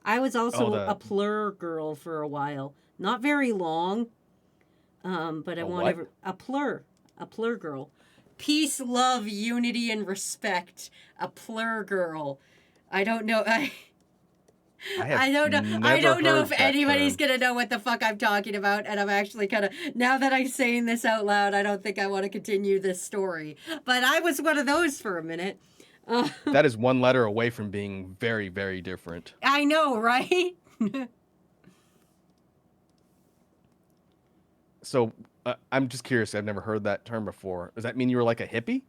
I was also a plur girl for a while. Not very long, but I wanted a plur girl. Peace, love, unity, and respect. A plur girl. I don't know. I don't know if anybody's gonna know what the fuck I'm talking about, and I'm actually kind of, now that I'm saying this out loud, I don't think I want to continue this story. But I was one of those for a minute. That is one letter away from being very, very different. I know, right? So I'm just curious. I've never heard that term before. Does that mean you were like a hippie?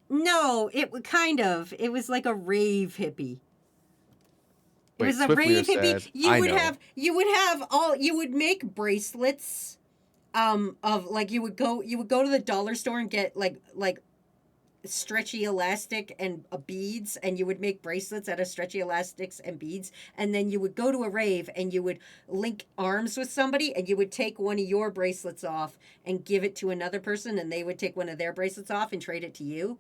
No, it was like a rave hippie. It Wait, was a Swift Lear rave hippie. said, You would make bracelets of, like, you would go to the dollar store and get like stretchy elastic and beads, and you would make bracelets out of stretchy elastics and beads, and then you would go to a rave and you would link arms with somebody, and you would take one of your bracelets off and give it to another person, and they would take one of their bracelets off and trade it to you.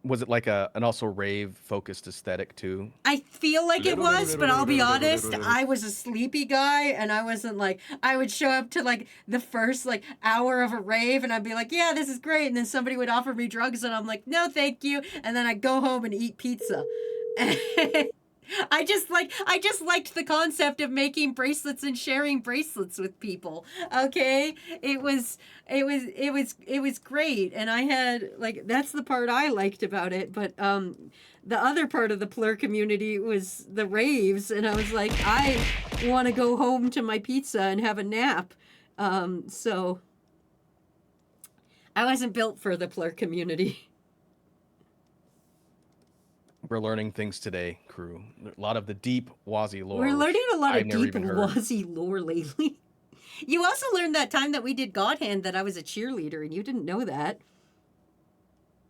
Was it like an also rave focused aesthetic too? I feel like it was, but I'll be honest, I was a sleepy guy and I wasn't like, I would show up to like the first like hour of a rave and I'd be like, yeah, this is great. And then somebody would offer me drugs and I'm like, no, thank you. And then I'd go home and eat pizza. I just liked the concept of making bracelets and sharing bracelets with people. Okay? It was great. And I had like that's the part I liked about it, but the other part of the plur community was the raves and I was like I want to go home to my pizza and have a nap. So I wasn't built for the plur community. We're learning things today, crew. A lot of the deep Wazzy lore. We're learning a lot I'd of never deep even heard. Wazzy lore lately. You also learned that time that we did God Hand that I was a cheerleader, and you didn't know that.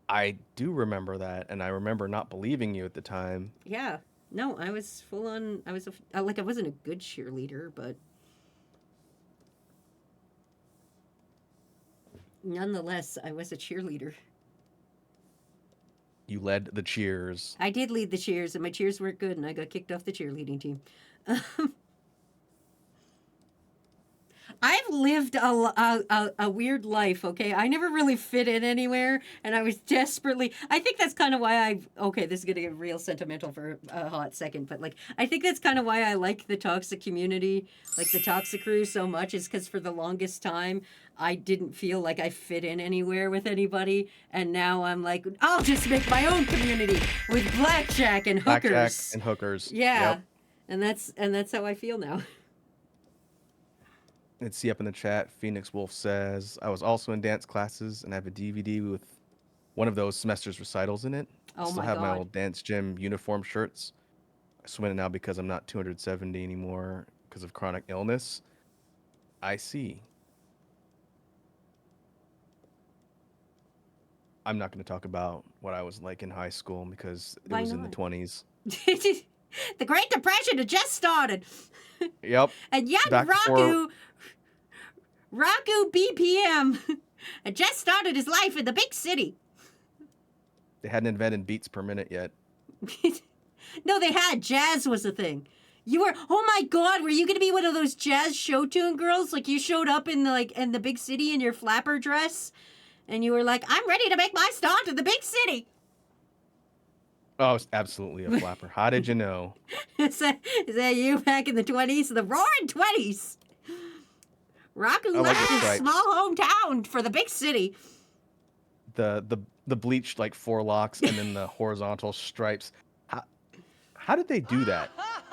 I do remember that, and I remember not believing you at the time. Yeah. No, I was full on. I wasn't a good cheerleader, but nonetheless, I was a cheerleader. You led the cheers. I did lead the cheers, and my cheers weren't good, and I got kicked off the cheerleading team. I've lived a weird life, okay? I never really fit in anywhere, and I was desperately... I think that's kind of why okay, this is going to get real sentimental for a hot second, but, like, I think that's kind of why I like the toxic community, like the toxic crew so much, is because for the longest time, I didn't feel like I fit in anywhere with anybody, and now I'm like, I'll just make my own community with blackjack and hookers. Blackjack and hookers. Yeah, Yep. and that's how I feel now. Let's see up in the chat. Phoenix Wolf says, I was also in dance classes and I have a DVD with one of those semester's recitals in it. I Oh still my have my God. old dance gym uniform shirts. I swim it now because I'm not 270 anymore because of chronic illness. I see. I'm not going to talk about what I was like in high school because it Why was in the not? 20s. The Great Depression had just started. Yep. And young Back before- Raku BPM had just started his life in the big city. They hadn't invented beats per minute yet. No, they had. Jazz was a thing. You were, oh my God, were you going to be one of those jazz show tune girls? Like you showed up in the big city in your flapper dress and you were like, I'm ready to make my start in the big city. Oh, it's absolutely a flapper. How did you know? Is that you back in the 20s? The roaring 20s. Raku I like left the his stripes. small hometown for the big city. The bleached like four locks and then the horizontal stripes. How did they do that?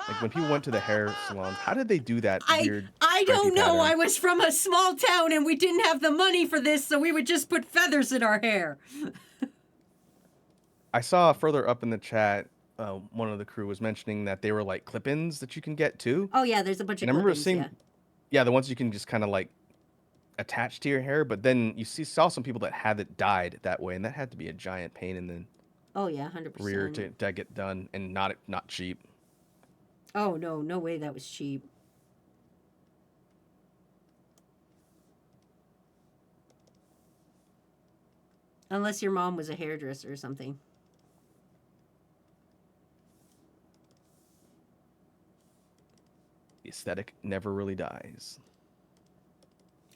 Like when people went to the hair salons, how did they do that weird? I don't stripey know. I pattern? was from a small town and we didn't have the money for this, so we would just put feathers in our hair. I saw further up in the chat, one of the crew was mentioning that they were like clip-ins that you can get too. Oh yeah, there's a bunch of And I remember clip-ins, seeing, yeah. yeah, the ones you can just kind of like attach to your hair. But then you saw some people that had it dyed that way, and that had to be a giant pain in the Oh yeah, 100%. rear to get done, and not cheap. Oh no way that was cheap. Unless your mom was a hairdresser or something. The aesthetic never really dies.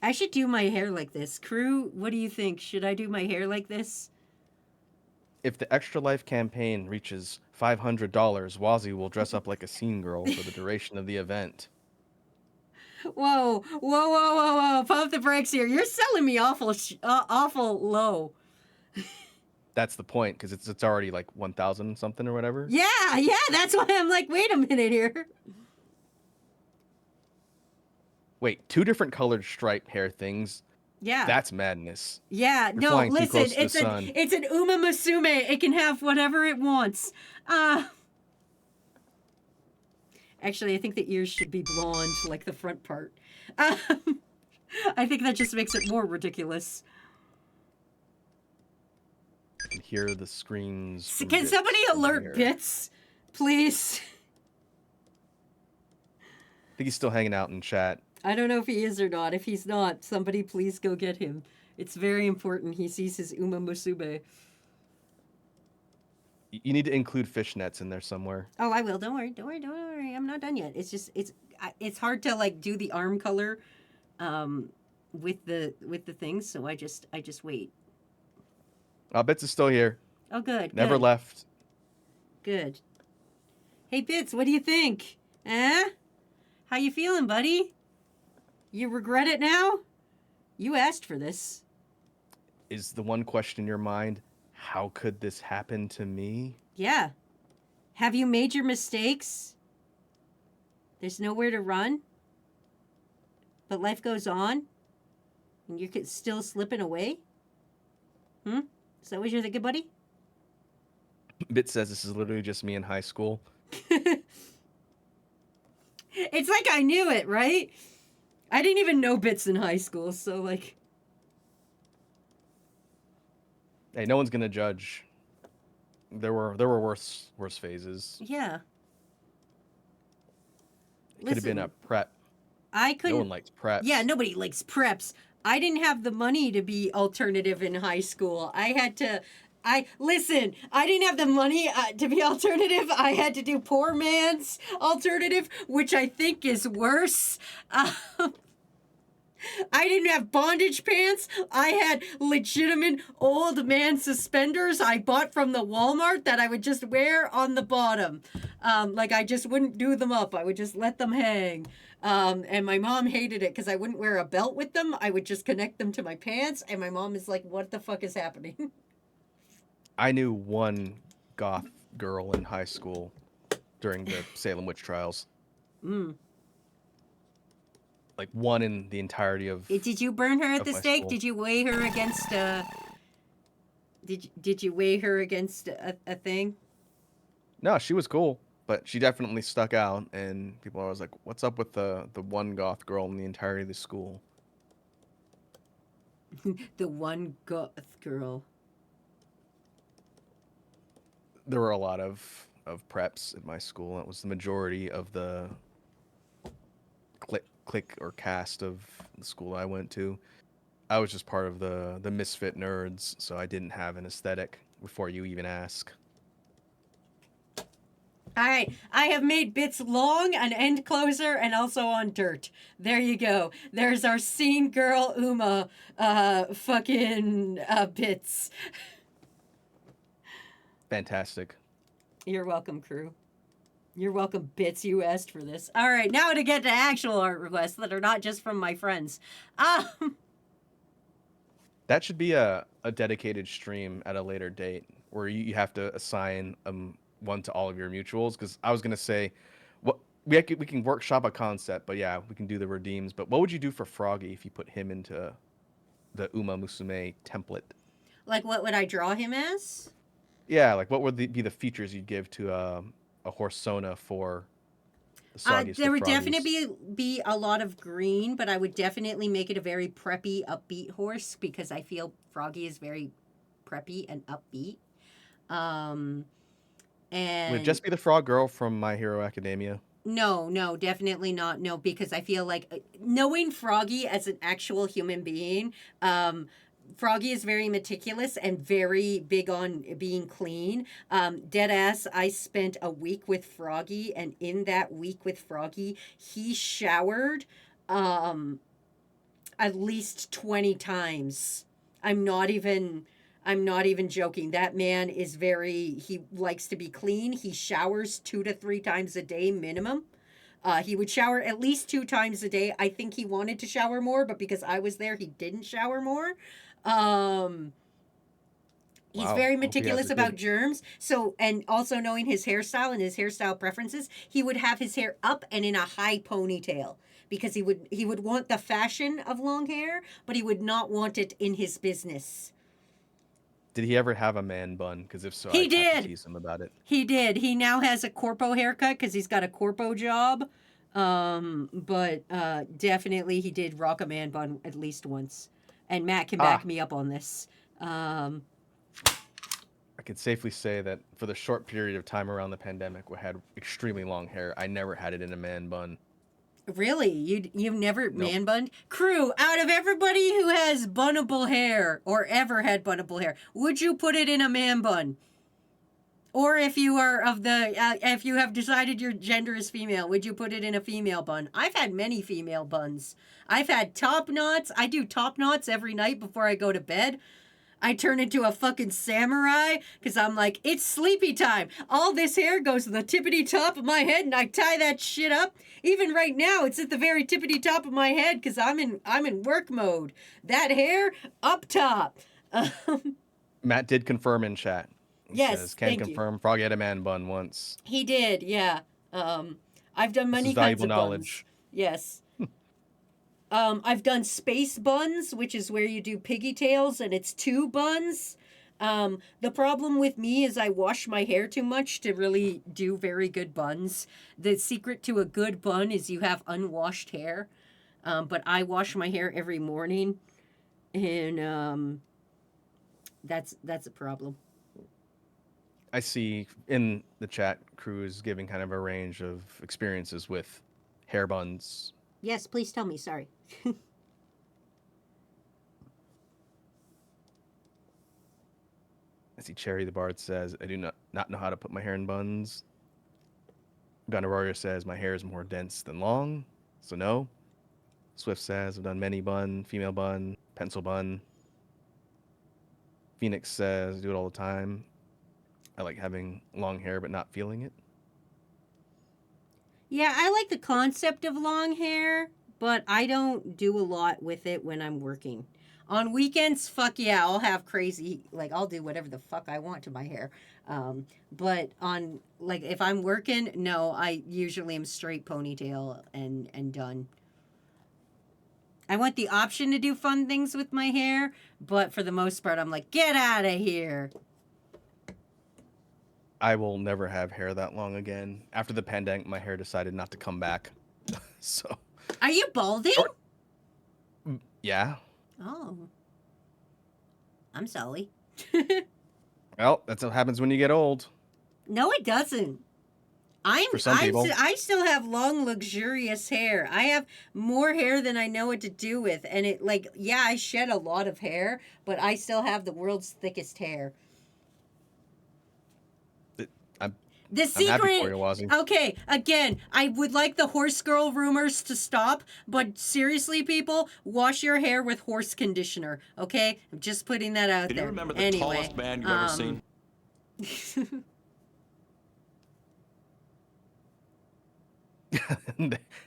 I should do my hair like this. Crew, what do you think? Should I do my hair like this? If the Extra Life campaign reaches $500, Wazzy will dress up like a scene girl for the duration of the event. Whoa. Pump the brakes here. You're selling me awful low. That's the point, because it's already like 1,000 something or whatever. Yeah, that's why I'm like, wait a minute here. Wait, 2 different colored stripe hair things. Yeah. That's madness. Yeah, You're no, flying too listen, close to the sun. it's an Uma Musume. It can have whatever it wants. Actually, I think the ears should be blonde, like the front part. I think that just makes it more ridiculous. I can hear the screams. from Can Bits somebody from alert here. Bits, please? I think he's still hanging out in chat. I don't know if he is or not. If he's not, somebody please go get him. It's very important he sees his Uma Musume. You need to include fishnets in there somewhere. Oh, I will. Don't worry. Don't worry. Don't worry. I'm not done yet. It's just it's hard to like do the arm color, with the things. So I just wait. Bits is still here. Oh, good. Never good, left. Good. Hey, Bits, what do you think? Eh? How you feeling, buddy? You regret it now? You asked for this. Is the one question in your mind, how could this happen to me? Yeah. Have you made your mistakes? There's nowhere to run. But life goes on. And you're still slipping away? Is that what you're thinking, buddy? Bit says this is literally just me in high school. It's like I knew it, right? I didn't even know Bits in high school, so like... Hey, no one's gonna judge. There were worse phases. Yeah. It could have been a prep. I couldn't... No one likes preps. Yeah, nobody likes preps. I didn't have the money to be alternative in high school. I had to... Listen, I didn't have the money to be alternative. I had to do poor man's alternative, which I think is worse. I didn't have bondage pants. I had legitimate old man suspenders I bought from the Walmart that I would just wear on the bottom. Like I just wouldn't do them up. I would just let them hang. And my mom hated it because I wouldn't wear a belt with them. I would just connect them to my pants. And my mom is like, what the fuck is happening? I knew one goth girl in high school during the Salem witch trials. Like one in the entirety of. Did you burn her at the my stake? school. Did you weigh her against Did you weigh her against a thing? No, she was cool, but she definitely stuck out, and people are always like, "What's up with the one goth girl in the entirety of the school?" The one goth girl. There were a lot of preps at my school. That was the majority of the clique or cast of the school I went to. I was just part of the misfit nerds, so I didn't have an aesthetic before you even ask. All right, I have made Bits long, an end closer, and also on dirt. There you go. There's our scene girl Uma, Bits. Fantastic. You're welcome, crew. You're welcome, Bits. You asked for this. All right, now to get to actual art requests that are not just from my friends. That should be a dedicated stream at a later date where you have to assign one to all of your mutuals. Because I was gonna say, what we can workshop a concept, but yeah, we can do the redeems. But what would you do for Froggy if you put him into the Uma Musume template? Like, what would I draw him as? Yeah, like what would be the features you'd give to a Horsona for the Soggiest There of would Froggies? definitely be a lot of green, but I would definitely make it a very preppy, upbeat horse because I feel Froggy is very preppy and upbeat. And Would it just be the frog girl from My Hero Academia? No, definitely not. No, because I feel like knowing Froggy as an actual human being, Froggy is very meticulous and very big on being clean. Deadass, I spent a week with Froggy, and in that week with Froggy, he showered at least 20 times. I'm not even joking. That man is he likes to be clean. He showers 2 to 3 times a day minimum. He would shower at least 2 times a day. I think he wanted to shower more, but because I was there, he didn't shower more. He's Wow. very Hope he has meticulous a about good- germs. So, and also knowing his hairstyle and his hairstyle preferences, he would have his hair up and in a high ponytail because he would want the fashion of long hair, but he would not want it in his business. Did he ever have a man bun? Because if so, He I'd have to did. tease him about it. He did. He now has a corpo haircut because he's got a corpo job. But definitely he did rock a man bun at least once. And Matt can back me up on this. I could safely say that for the short period of time around the pandemic, we had extremely long hair. I never had it in a man bun. Really? You've never man bunned? Crew, out of everybody who has bunnable hair or ever had bunnable hair, would you put it in a man bun? Or if you are of the, if you have decided your gender is female, would you put it in a female bun? I've had many female buns. I've had top knots. I do top knots every night before I go to bed. I turn into a fucking samurai because I'm like, it's sleepy time. All this hair goes to the tippity top of my head and I tie that shit up. Even right now, it's at the very tippity top of my head because I'm in work mode. That hair up top. Matt did confirm in chat. He Yes, says, can thank you. confirm Froggy had a man bun once. He did, yeah. I've done many is kinds valuable of knowledge. buns. Yes. I've done space buns, which is where you do piggy tails, and it's 2 buns. The problem with me is I wash my hair too much to really do very good buns. The secret to a good bun is you have unwashed hair. But I wash my hair every morning, and that's a problem. I see in the chat, crew is giving kind of a range of experiences with hair buns. Yes, please tell me. Sorry. I see Cherry the Bard says, I do not know how to put my hair in buns. Gunnar Warrior says, my hair is more dense than long, so no. Swift says, I've done many bun, female bun, pencil bun. Phoenix says, I do it all the time. I like having long hair but not feeling it. Yeah, I like the concept of long hair, but I don't do a lot with it when I'm working. On weekends, fuck yeah, I'll have crazy, like, I'll do whatever the fuck I want to my hair. But on, like, if I'm working, no, I usually am straight ponytail and done. I want the option to do fun things with my hair, but for the most part, I'm like, get out of here. I will never have hair that long again. After the pandemic, my hair decided not to come back. So. Are you balding? Yeah. Oh. I'm sorry. Well, that's what happens when you get old. No, it doesn't. For some people. I still have long, luxurious hair. I have more hair than I know what to do with. And it, like, yeah, I shed a lot of hair, but I still have the world's thickest hair. The secret. I'm happy for you, Wazzy. Okay, again, I would like the horse girl rumors to stop, but seriously, people, wash your hair with horse conditioner. Okay, I'm just putting that out there. Do you remember the anyway, tallest man you've ever seen?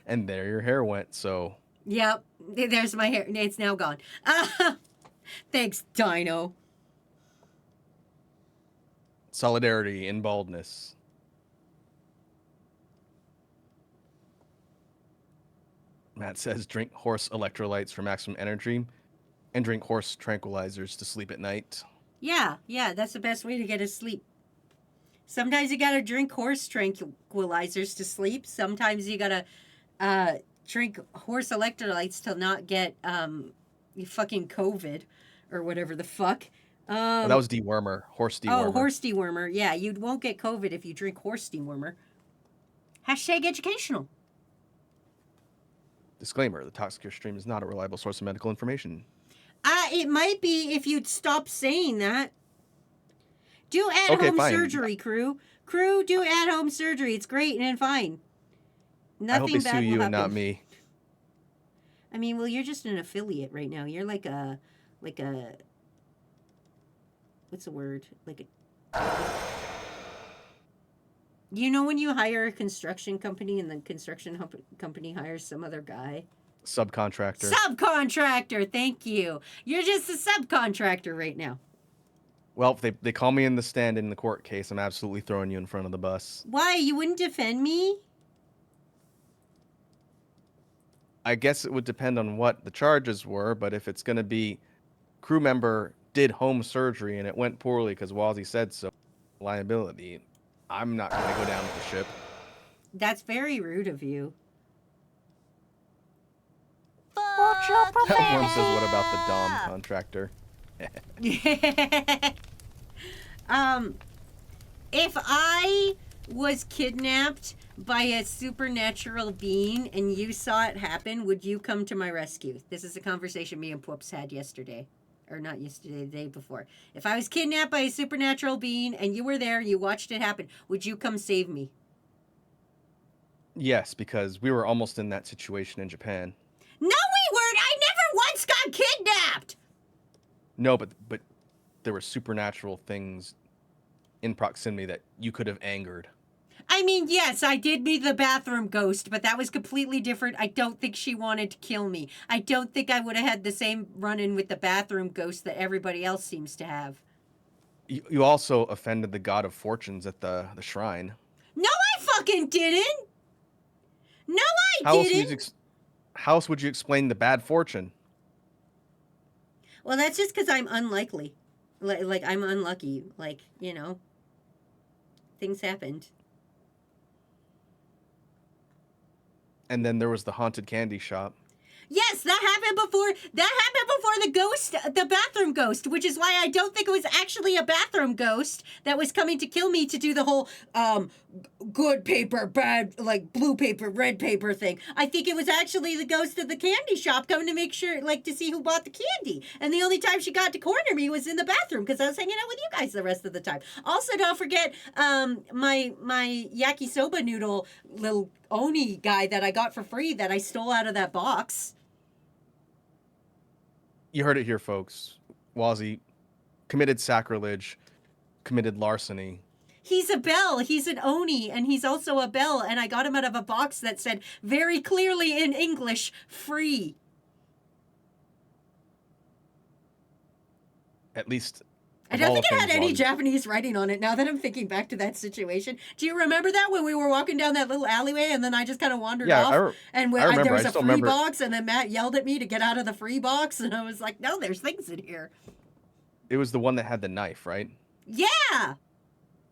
And there your hair went, so. Yep, there's my hair. It's now gone. Thanks, Dino. Solidarity in baldness. Matt says, drink horse electrolytes for maximum energy and drink horse tranquilizers to sleep at night. Yeah, that's the best way to get to sleep. Sometimes you gotta drink horse tranquilizers to sleep. Sometimes you gotta drink horse electrolytes to not get fucking COVID or whatever the fuck. Oh, that was dewormer. Horse dewormer. Oh, horse dewormer. Yeah, you won't get COVID if you drink horse dewormer. Hashtag educational. Disclaimer, the Toxic Cure stream is not a reliable source of medical information. It might be if you'd stop saying that. Do at-home surgery, crew. Crew, do at-home surgery. It's great and fine. Nothing I hope they bad sue will you happen. and not me. I mean, well, you're just an affiliate right now. You're like a, what's the word? Like a, you know when you hire a construction company and the construction company hires some other guy? Subcontractor. Subcontractor, thank you. You're just a subcontractor right now. Well, if they call me in the stand in the court case, I'm absolutely throwing you in front of the bus. Why? You wouldn't defend me? I guess it would depend on what the charges were, but if it's going to be crew member did home surgery and it went poorly because Wazzy said so, liability, I'm not going to go down with the ship. That's very rude of you. That one says, what about the Dom contractor? If I was kidnapped by a supernatural being and you saw it happen, would you come to my rescue? This is a conversation me and Poops had yesterday. or not yesterday, the day before. If I was kidnapped by a supernatural being and you were there, you watched it happen, would you come save me? Yes, because we were almost in that situation in Japan. No, we weren't. I never once got kidnapped. No, but there were supernatural things in proximity that you could have angered. I mean, yes, I did meet the bathroom ghost, but that was completely different. I don't think she wanted to kill me. I don't think I would have had the same run-in with the bathroom ghost that everybody else seems to have. You also offended the god of fortunes at the shrine. No, I fucking didn't. No, I How else would didn't. you how else would you explain the bad fortune? Well, that's just because I'm unlikely. Like, I'm unlucky. Like, you know, things happened. And then there was the haunted candy shop. Yes, that happened before. That happened before the ghost, the bathroom ghost, which is why I don't think it was actually a bathroom ghost that was coming to kill me to do the whole good paper, bad, like blue paper, red paper thing. I think it was actually the ghost of the candy shop coming to make sure, like, to see who bought the candy. And the only time she got to corner me was in the bathroom because I was hanging out with you guys the rest of the time. Also, don't forget my yakisoba noodle little oni guy that I got for free that I stole out of that box. You heard it here, folks. Wazzy committed sacrilege, committed larceny. He's a bell. He's an oni, and he's also a bell. And I got him out of a box that said very clearly in English, free. At least. I don't think it had any Japanese writing on it now that I'm thinking back to that situation. Do you remember that when we were walking down that little alleyway and then I just kind of wandered off? And I remember. There was I a just free don't remember. box and then Matt yelled at me to get out of the free box. And I was like, no, there's things in here. It was the one that had the knife, right? Yeah.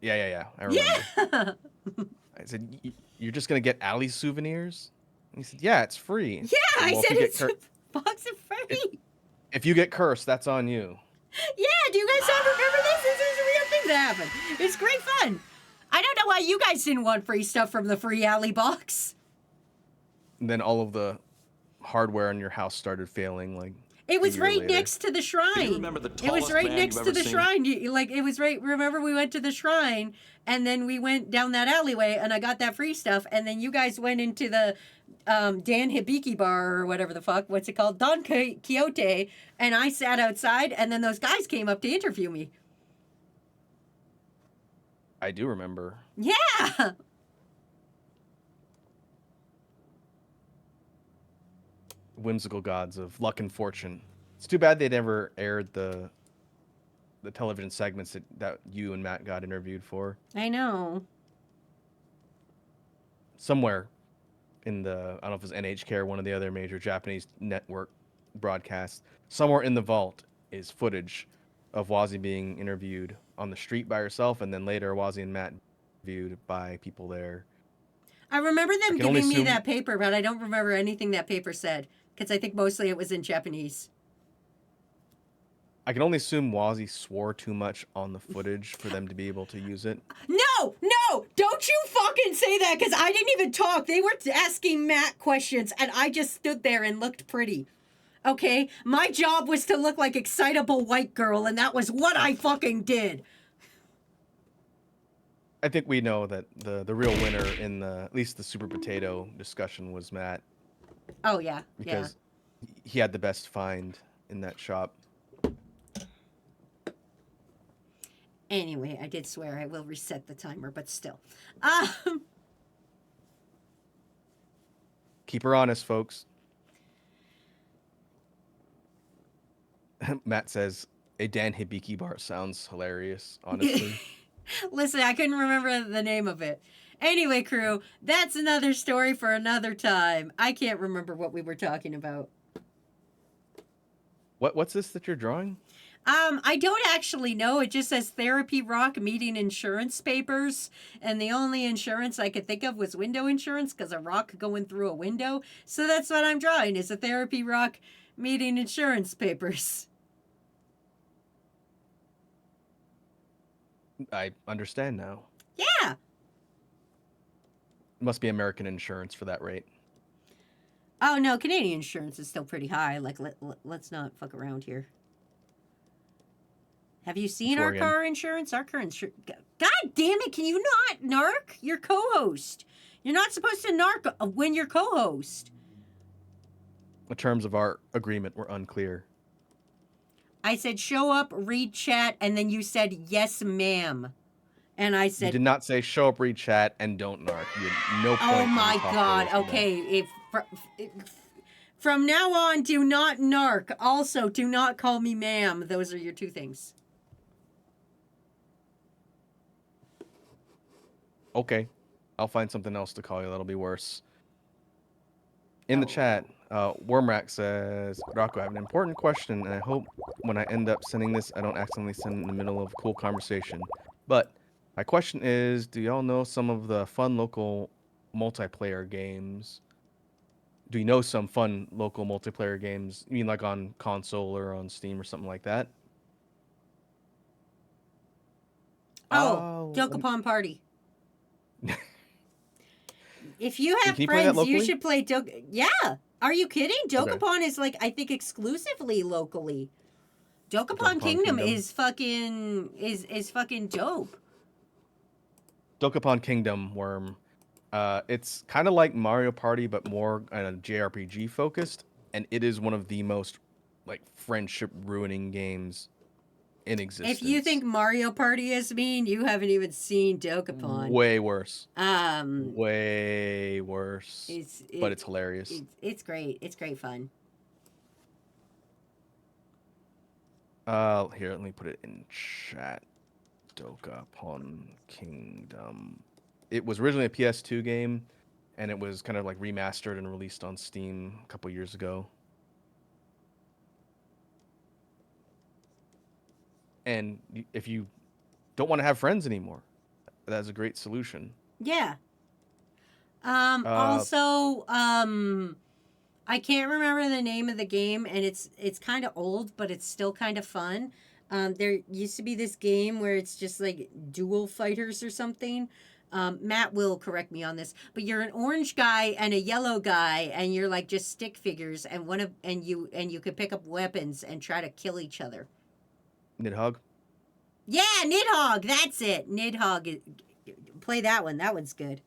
Yeah. I remember. Yeah. I said, "You're just gonna get alley souvenirs?" And he said, "Yeah, it's free." Yeah, I Well, said it's a box of free. If you get cursed, that's on you. Yeah, do you guys all remember this? This is a real thing that happened. It's great fun. I don't know why you guys didn't want free stuff from the free alley box. And then all of the hardware in your house started failing. Like it was a year right later. next to the shrine. Do you remember the It was tallest right man next you've to ever the seen? shrine. It was right. Remember, we went to the shrine, and then we went down that alleyway, and I got that free stuff, and then you guys went into the Dan Hibiki bar or whatever the fuck. What's it called? Don Quixote. And I sat outside, and then those guys came up to interview me. I do remember. Yeah. Whimsical gods of luck and fortune. It's too bad they never aired the television segments that you and Matt got interviewed for. I know. Somewhere in the, I don't know if it was NHK or one of the other major Japanese network broadcasts, somewhere in the vault is footage of Wazzy being interviewed on the street by herself, and then later Wazzy and Matt interviewed by people there. I remember them can only giving me assume- that paper, but I don't remember anything that paper said, because I think mostly it was in Japanese. I can only assume Wazzy swore too much on the footage for them to be able to use it. No, don't you fucking say that, because I didn't even talk. They were asking Matt questions, and I just stood there and looked pretty. Okay? My job was to look like excitable white girl, and that was what I fucking did. I think we know that the real winner in at least the Super Potato discussion was Matt, Oh, yeah. because he had the best find in that shop. Anyway, I did swear I will reset the timer, but still. Keep her honest, folks. Matt says, a Dan Hibiki bar sounds hilarious, honestly. Listen, I couldn't remember the name of it. Anyway, crew, that's another story for another time. I can't remember what we were talking about. What's this that you're drawing? I don't actually know. It just says Therapy Rock meeting insurance papers. And the only insurance I could think of was window insurance because a rock going through a window. So that's what I'm drawing, is a Therapy Rock meeting insurance papers. I understand now. Yeah. Must be American insurance for that rate. Oh, no, Canadian insurance is still pretty high. Like, let's not fuck around here. Have you seen Sure our again. car insurance? Our car insurance. God damn it! Can you not narc? You're co-host. You're not supposed to narc when you're co-host. The terms of our agreement were unclear. I said show up, read chat, and then you said yes, ma'am. And I You said, did not say show up, read chat, and don't narc. You had no point. oh when you my talked god. earlier about that. Okay, from now on, do not narc. Also, do not call me ma'am. Those are your two things. Okay, I'll find something else to call you. That'll be worse. In the chat, Wormrack says, Rocco, I have an important question, and I hope when I end up sending this, I don't accidentally send it in the middle of a cool conversation. But my question is, do y'all know some of the fun local multiplayer games? Do you know some fun local multiplayer games? You mean like on console or on Steam or something like that? Oh, Lem- Dokapon Party. If you Can have you play that friends, you locally? should play Yeah. Are you kidding? Okay. Dokapon is like I think exclusively locally. Dokapon Dokapon Kingdom Kingdom. is fucking dope. Dokapon Kingdom, Worm. It's kind of like Mario Party, but more JRPG focused, and it is one of the most like friendship ruining games in existence. If you think Mario Party is mean, you haven't even seen Dokapon. way worse, Um, way worse, but it's hilarious. It's great. It's great fun. Here, let me put it in chat. Dokapon Kingdom. It was originally a PS2 game, and it was kind of like remastered and released on Steam a couple years ago. And if you don't want to have friends anymore, that's a great solution. Yeah. Also, I can't remember the name of the game, and it's kind of old, but it's still kind of fun. There used to be this game where it's just like dual fighters or something. Matt will correct me on this, but you're an orange guy and a yellow guy, and you're like just stick figures, and you could pick up weapons and try to kill each other. Nidhogg? Yeah, Nidhogg, that's it. Nidhogg, play that one. That one's good.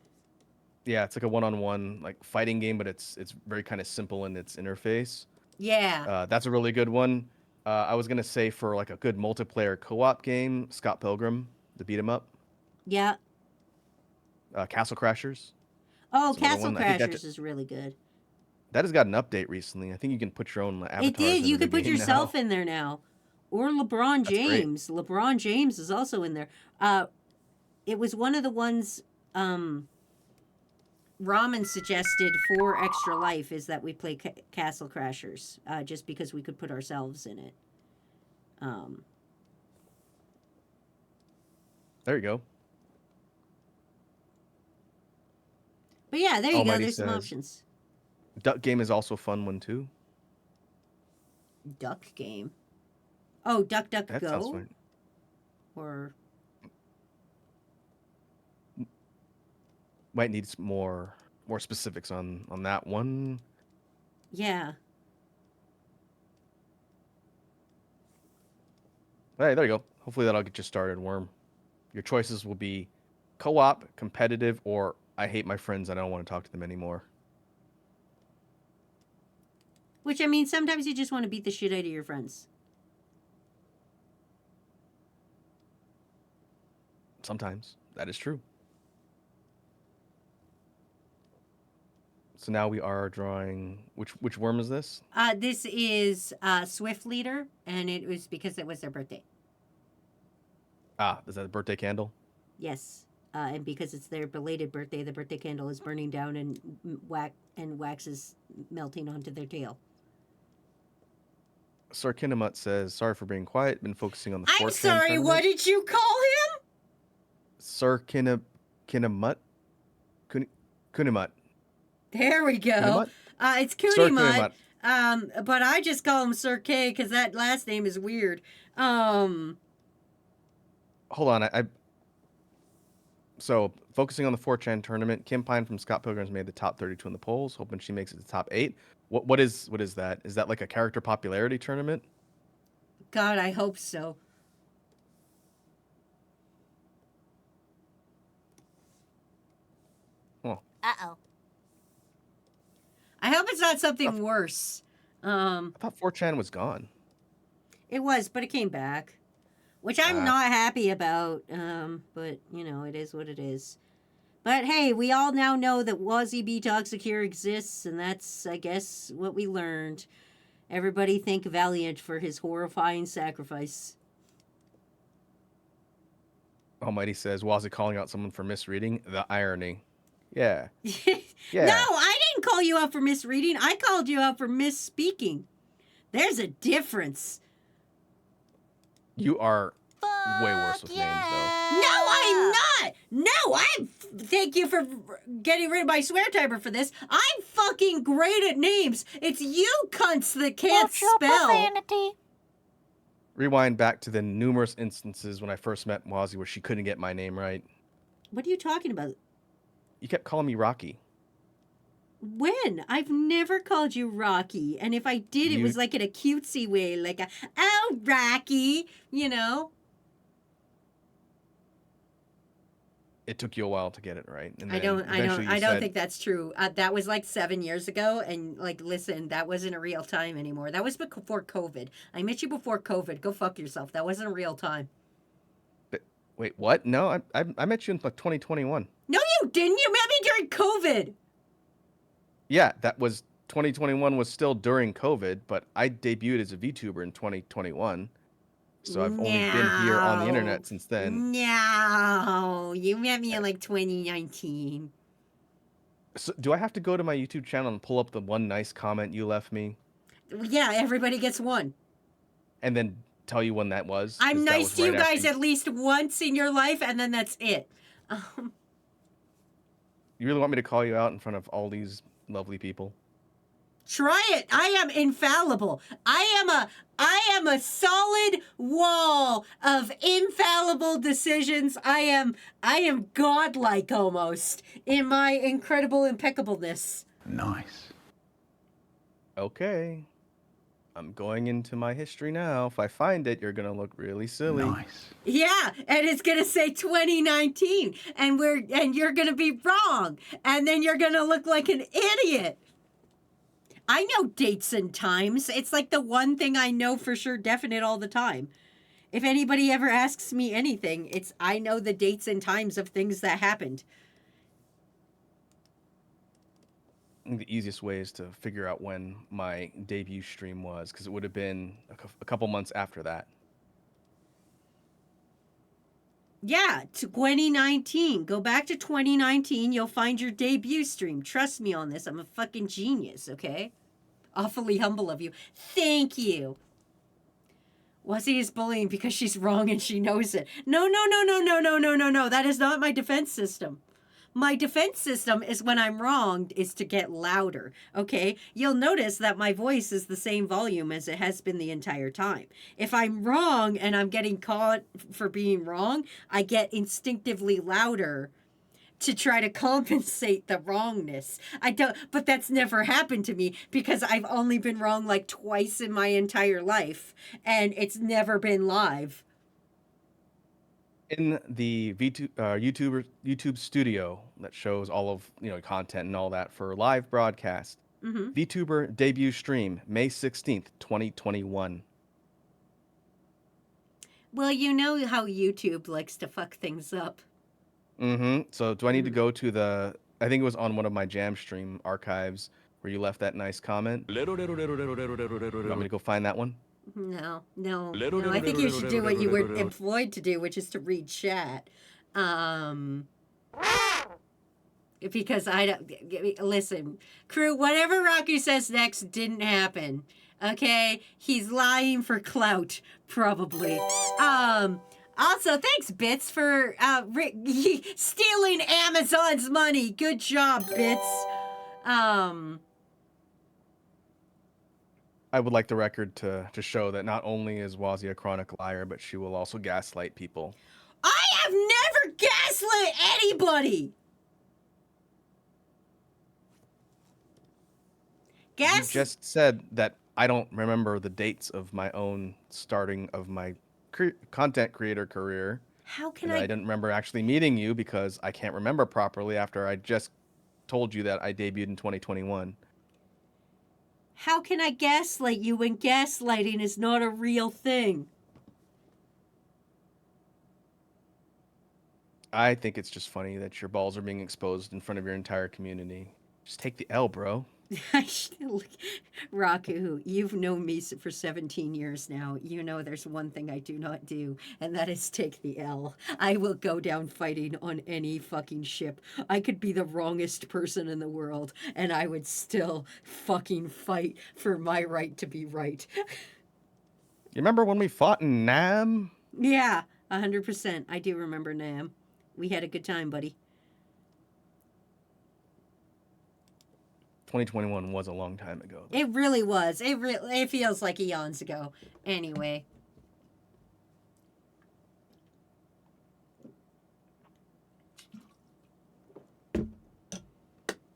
Yeah, it's like a one-on-one like fighting game, but it's very kind of simple in its interface. Yeah. That's a really good one. I was gonna say for like a good multiplayer co-op game, Scott Pilgrim, the beat 'em up. Yeah. Castle Crashers. Oh, That's another Castle one. I think that Crashers is really good. That has got an update recently. I think you can put your own avatars. It did. You into could the put game yourself now. in there now. Or LeBron That's great. James. LeBron James is also in there. It was one of the ones Ramen suggested for Extra Life is that we play Castle Crashers, just because we could put ourselves in it. There you go. But yeah, there you go. Almighty There's some says- options. Duck Game is also a fun one too. Duck game. Oh, Duck That sounds Go? fun. Or Might need some more specifics on that one. yeah. Hey, there you go. Hopefully that'll get you started, Worm. Your choices will be co-op, competitive, or I hate my friends and I don't want to talk to them anymore. Which, I mean, sometimes you just want to beat the shit out of your friends. Sometimes that is true. So now we are drawing which worm is this? This is Swift Leader, and it was because it was their birthday. Is that a birthday candle? Yes. And because it's their belated birthday, the birthday candle is burning down and wax is melting onto their tail. Sir Kinemut says, sorry for being quiet, been focusing on the I'm 4chan sorry, tournament." what did you call him? Sir Kinemut? Kunimut. There we go. Kunimut? It's Sir Kunimut. Kunimut. But I just call him Sir K because that last name is weird. Hold on, So, focusing on the 4chan tournament, Kim Pine from Scott Pilgrim's made the top 32 in the polls, hoping she makes it to the top 8. What is that? Is that like a character popularity tournament? God, I hope so. Uh-oh. I hope it's not something worse. I thought 4chan was gone. It was, but it came back, which I'm not happy about. But you know, it is what it is. But hey, we all now know that Wazzy B Toxicure exists, and that's, I guess, what we learned. Everybody thank Valiant for his horrifying sacrifice. Almighty says, was it calling out someone for misreading? The irony. Yeah. No, I didn't call you out for misreading. I called you out for misspeaking. There's a difference. You are way worse with names, though. No, I'm not. No, thank you for getting rid of my swear timer for this. I'm fucking great at names. It's you cunts that can't Watch your spell. profanity. Rewind back to the numerous instances when I first met Wazzy where she couldn't get my name right. What are you talking about? You kept calling me Rocky. When? I've never called you Rocky. And if I did, it was like in a cutesy way, like a, oh, Rocky, you know? It took you a while to get it right. And I then eventually you don't said- think that's true. That was like 7 years ago. And like, listen, that wasn't a real time anymore. That was before COVID. I met you before COVID. Go fuck yourself. That wasn't a real time. Wait, what? No, I met you in like 2021. No, you didn't. You met me during COVID. Yeah, that was 2021 was still during COVID, but I debuted as a VTuber in 2021. So I've only been here on the internet since then. No, you met me in like 2019. So do I have to go to my YouTube channel and pull up the one nice comment you left me Yeah, everybody gets one. and then tell you when that was? I'm 'Cause that nice was to you right guys after at least once in your life, and then that's it. You really want me to call you out in front of all these lovely people? Try it. I am infallible. I am a solid wall of infallible decisions. I am godlike almost in my incredible impeccableness. Nice. Okay. I'm going into my history now. If I find it, you're gonna look really silly. Nice. Yeah, and it's gonna say 2019, and you're gonna be wrong, and then you're gonna look like an idiot. I know dates and times. It's like the one thing I know for sure definite all the time. If anybody ever asks me anything, it's I know the dates and times of things that happened. I think the easiest way is to figure out when my debut stream was, because it would have been a couple months after that. Yeah, to 2019. Go back to 2019. You'll find your debut stream. Trust me on this. I'm a fucking genius, okay? Awfully humble of you. Thank you. Wazzy is bullying because she's wrong and she knows it. No. That is not my defense system. My defense system is when I'm wronged is to get louder, okay? You'll notice that my voice is the same volume as it has been the entire time. If I'm wrong and I'm getting caught for being wrong, I get instinctively louder to try to compensate the wrongness. But that's never happened to me because I've only been wrong like twice in my entire life, and it's never been live. In the YouTube studio that shows all of content and all that for live broadcast, VTuber debut stream May 16th, 2021. Well, you know how YouTube likes to fuck things up. So do I need to go to I think it was on one of my Jam stream archives where you left that nice comment. You want me to go find that one? No. I think you should do what you were employed to do, which is to read chat. Because I don't listen, crew. Whatever Rocky says next didn't happen. Okay, he's lying for clout, probably. Also, thanks, Bits, for stealing Amazon's money. Good job, Bits. I would like the record to show that not only is Wazzy a chronic liar, but she will also gaslight people. I have never gaslit anybody. You just said that I don't remember the dates of my own starting of my content creator career. How can I didn't remember actually meeting you because I can't remember properly after I just told you that I debuted in 2021. How can I gaslight you when gaslighting is not a real thing? I think it's just funny that your balls are being exposed in front of your entire community. Just take the L, bro. Raku, you've known me for 17 years now. You know there's one thing I do not do, and that is take the L. I will go down fighting on any fucking ship. I could be the wrongest person in the world, and I would still fucking fight for my right to be right. You remember when we fought in Nam? Yeah, 100%. I do remember Nam. We had a good time, buddy. 2021 was a long time ago. Though. It really was. It feels like eons ago. Anyway.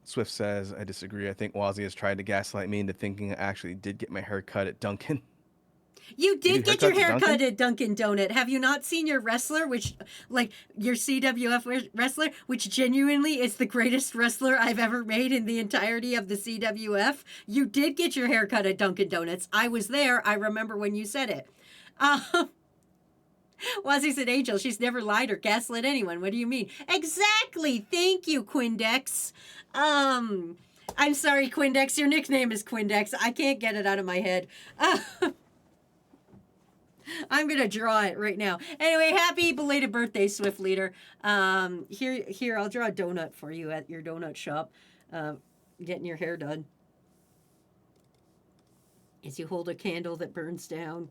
Swift says, I disagree. I think Wazzy has tried to gaslight me into thinking I actually did get my hair cut at Dunkin'. You did get your hair cut Dunkin'? at Dunkin' Donut. Have you not seen your wrestler, your CWF wrestler, which genuinely is the greatest wrestler I've ever made in the entirety of the CWF? You did get your hair cut at Dunkin' Donuts. I was there. I remember when you said it. Wazzy's an angel. She's never lied or gaslit anyone. What do you mean? Exactly. Thank you, Quindex. I'm sorry, Quindex. Your nickname is Quindex. I can't get it out of my head. I'm gonna draw it right now. Anyway, happy belated birthday, Swift Leader. Here, I'll draw a donut for you at your donut shop. Getting your hair done. As you hold a candle that burns down.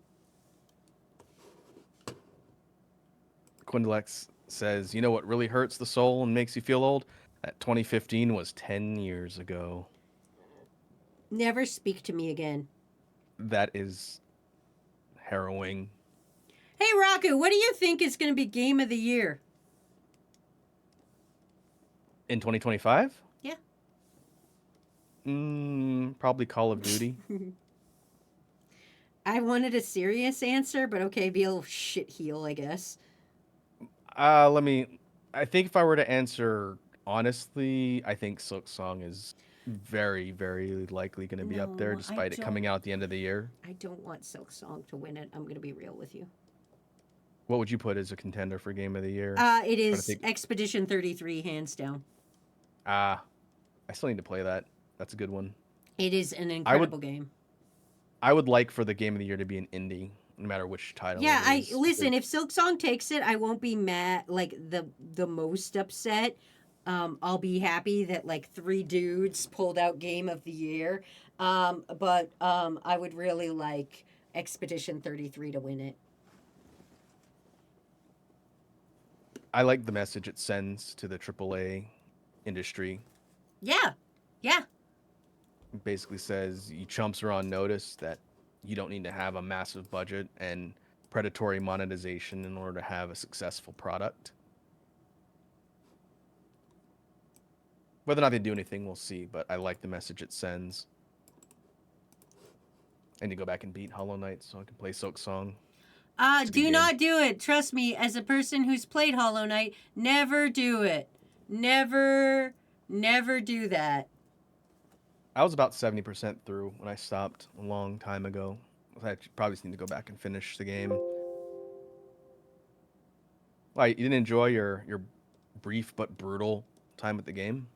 Quindlex says, you know what really hurts the soul and makes you feel old? That 2015 was 10 years ago. Never speak to me again. That is harrowing. Hey, Raku, what do you think is going to be game of the year? In 2025? Yeah. Probably Call of Duty. I wanted a serious answer, but okay, be a little shit heel, I guess. I think if I were to answer honestly, I think Silk Song is very, very likely going to be up there No, despite it coming out at the end of the year. I don't want Silk Song to win it. I'm going to be real with you. What would you put as a contender for Game of the Year? It is Expedition 33, hands down. I still need to play that. That's a good one. It is an incredible game. I would like for the Game of the Year to be an indie, no matter which title. Yeah, it is. listen. If Silk Song takes it, I won't be mad. Like the most upset. I'll be happy that like 3 dudes pulled out Game of the Year. But I would really like Expedition 33 to win it. I like the message it sends to the AAA industry. Yeah. It basically says you chumps are on notice that you don't need to have a massive budget and predatory monetization in order to have a successful product. Whether or not they do anything, we'll see, but I like the message it sends. I need to go back and beat Hollow Knight so I can play Silk Song. Do not do it. Trust me, as a person who's played Hollow Knight, never do it. Never do that. I was about 70% through when I stopped a long time ago. I probably just need to go back and finish the game. Why, you didn't enjoy your brief but brutal time with the game?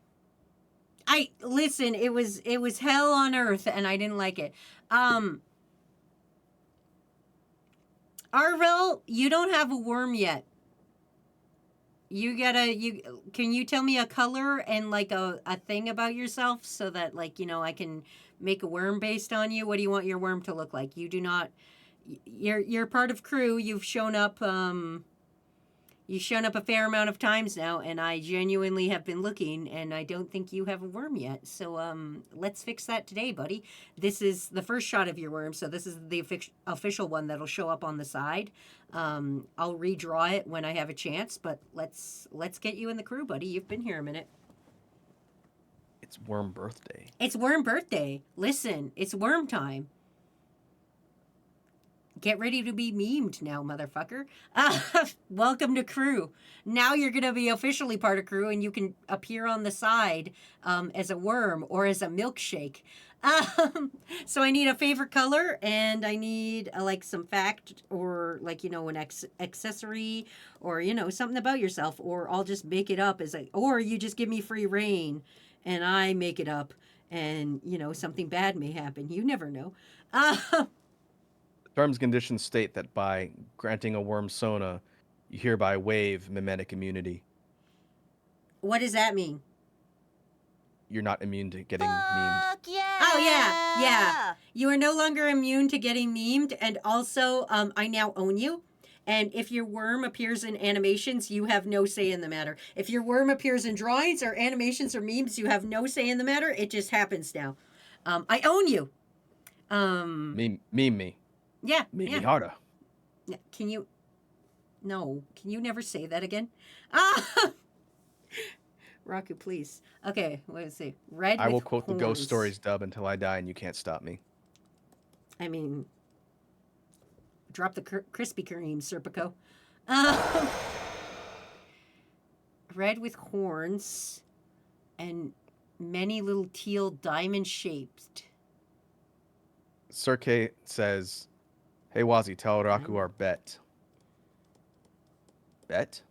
Listen, it was hell on earth and I didn't like it. Arvel, you don't have a worm yet. Can you tell me a color and like a thing about yourself so that like, I can make a worm based on you? What do you want your worm to look like? You do not, you're part of crew. You've shown up a fair amount of times now, and I genuinely have been looking, and I don't think you have a worm yet. So let's fix that today, buddy. This is the first shot of your worm, so this is the official one that'll show up on the side. I'll redraw it when I have a chance, but let's get you in the crew, buddy. You've been here a minute. It's Worm Birthday. It's worm birthday. Listen, it's worm time. Get ready to be memed now, motherfucker. Welcome to crew. Now you're going to be officially part of crew, and you can appear on the side as a worm or as a milkshake. So I need a favorite color, and I need like some fact or like, you know, an accessory or, you know, something about yourself, or I'll just make it up or you just give me free reign and I make it up, and, you know, something bad may happen. You never know. Terms and conditions state that by granting a worm sona, you hereby waive mimetic immunity. What does that mean? You're not immune to getting memed. Fuck yeah. Oh, yeah. You are no longer immune to getting memed, and also, I now own you. And if your worm appears in animations, you have no say in the matter. If your worm appears in drawings or animations or memes, you have no say in the matter. It just happens now. I own you. Meme me. Yeah. Meme yeah. me harder. Can you? No. Can you never say that again? Raku, please. Okay, let's see. Red. I will with quote the horns. Ghost Stories dub until I die, and you can't stop me. I mean, drop the Krispy Kreme, Serpico. Red with horns and many little teal diamond shaped. Sirke says, "Hey Wazi, tell Raku our bet." Bet?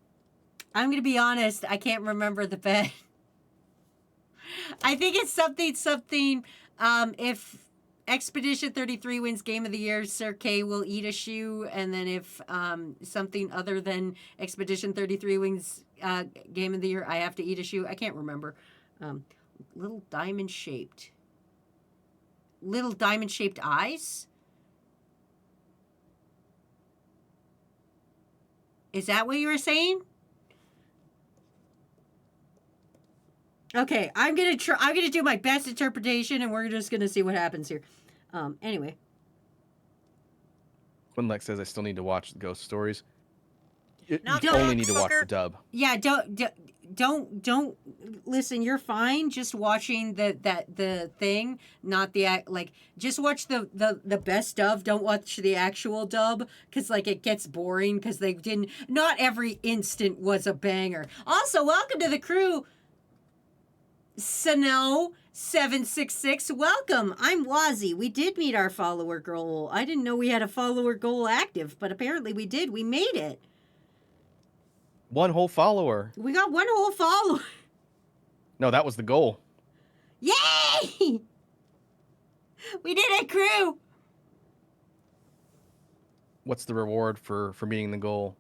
I'm gonna be honest. I can't remember the bet. I think it's something. If Expedition 33 wins Game of the Year, Sir K will eat a shoe, and then if something other than Expedition 33 wins Game of the Year, I have to eat a shoe. I can't remember. Little diamond shaped eyes. Is that what you were saying? Okay, I'm gonna do my best interpretation, and we're just gonna see what happens here. Anyway. Quinlex says I still need to watch the Ghost Stories. You Knock only knock, need to watch the fucker. dub. Yeah, don't listen. You're fine. Just watching the thing, not the like. Just watch the best of. Don't watch the actual dub, because like it gets boring because they didn't. Not every instant was a banger. Also, welcome to the crew. Sano 766, welcome. I'm Wazi. We did meet our follower goal. I didn't know we had a follower goal active, but apparently we did. We made it. One whole follower. We got one whole follower. No, that was the goal. Yay! We did it, crew. What's the reward for meeting the goal?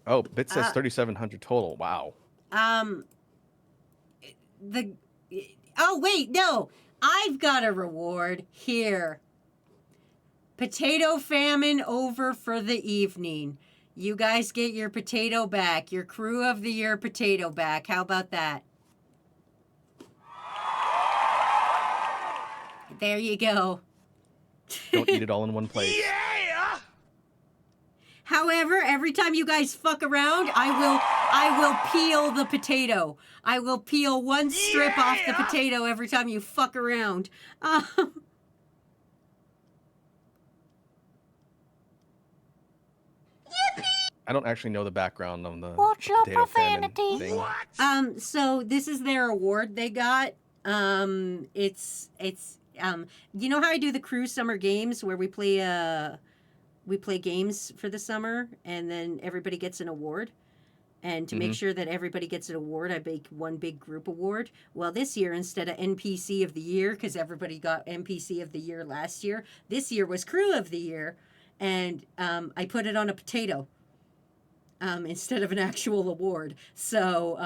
Oh, Bit says 3,700 total. Wow. Oh wait, no. I've got a reward here. Potato famine over for the evening. You guys get your potato back. Your crew of the year potato back. How about that? There you go. Don't eat it all in one place. However, every time you guys fuck around, I will peel the potato. I will peel one strip off the potato every time you fuck around. I don't actually know the background on the Watch your potato famine profanity. thing. So this is their award they got. It's you know how I do the crew summer games where we play games for the summer and then everybody gets an award? And to make sure that everybody gets an award, I make one big group award. Well, this year, instead of NPC of the year, because everybody got NPC of the year last year, this year was crew of the year. And I put it on a potato instead of an actual award. So,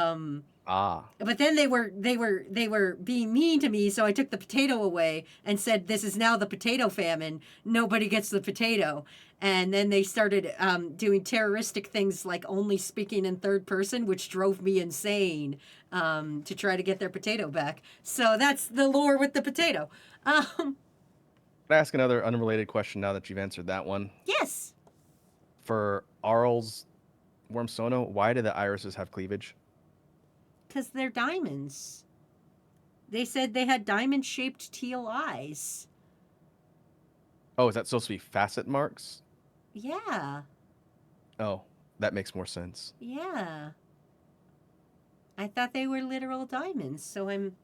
but then they were being mean to me, so I took the potato away and said, "This is now the potato famine. Nobody gets the potato." And then they started doing terroristic things like only speaking in third person, which drove me insane to try to get their potato back. So that's the lore with the potato. Can I ask another unrelated question now that you've answered that one? Yes. For Arl's Worm Sono, why do the irises have cleavage? Because they're diamonds. They said they had diamond-shaped teal eyes. Oh, is that supposed to be facet marks? Yeah. Oh, that makes more sense. Yeah. I thought they were literal diamonds, so I'm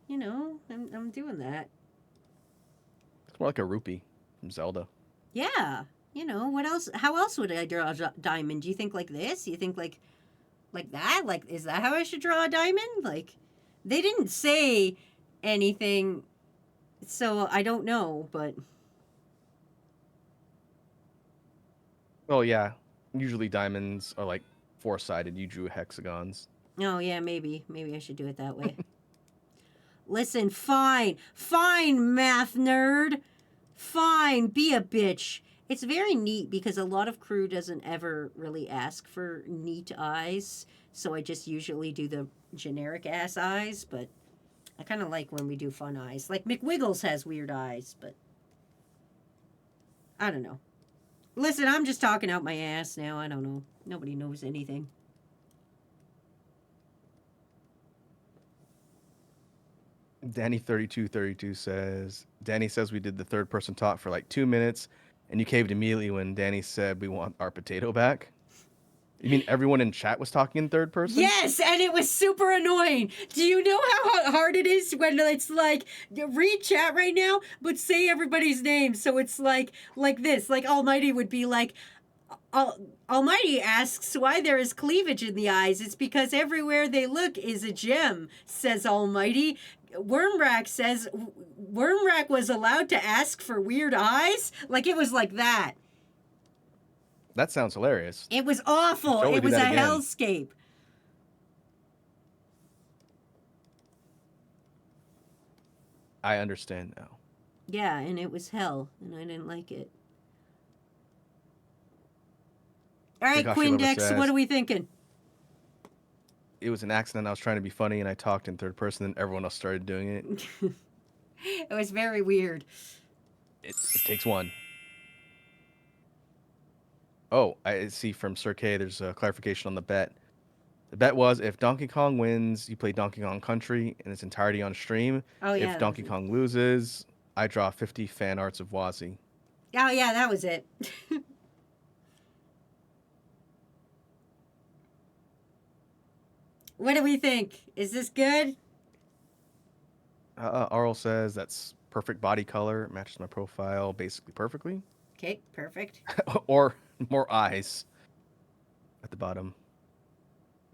doing that. It's more like a rupee from Zelda. Yeah. What else? How else would I draw a diamond? Do you think like this? You think like that? Like, is that how I should draw a diamond? Like, they didn't say anything, so I don't know, but... Oh, yeah. Usually diamonds are like four-sided. You drew hexagons. Oh, yeah, maybe. Maybe I should do it that way. Listen, fine, math nerd. Fine, be a bitch. It's very neat because a lot of crew doesn't ever really ask for neat eyes, so I just usually do the generic ass eyes, but I kind of like when we do fun eyes. Like McWiggles has weird eyes, but I don't know. Listen, I'm just talking out my ass now. I don't know. Nobody knows anything. Danny3232 says, Danny says we did the third person talk for like 2 minutes and you caved immediately when Danny said we want our potato back. You mean everyone in chat was talking in third person? Yes, and it was super annoying. Do you know how hard it is when it's like, read chat right now, but say everybody's name. So it's like this. Like Almighty would be like, Almighty asks why there is cleavage in the eyes. It's because everywhere they look is a gem, says Almighty. Wormrack says Wormrack was allowed to ask for weird eyes. Like it was like that. That sounds hilarious. It was awful. Totally It do was a that again. hellscape. I understand now. Yeah, and it was hell, and I didn't like it. All right, Takashi Lover Quindex, says- what are we thinking? It was an accident. I was trying to be funny and I talked in third person and everyone else started doing it. It was very weird. It takes one. Oh, I see from Sir K, there's a clarification on the bet. The bet was if Donkey Kong wins, you play Donkey Kong Country in its entirety on stream. Oh, yeah. If Donkey Kong loses, I draw 50 fan arts of Wazzy. Oh, yeah, that was it. What do we think? Is this good? Arl says that's perfect body color, matches my profile basically perfectly. Okay, perfect. Or more eyes at the bottom.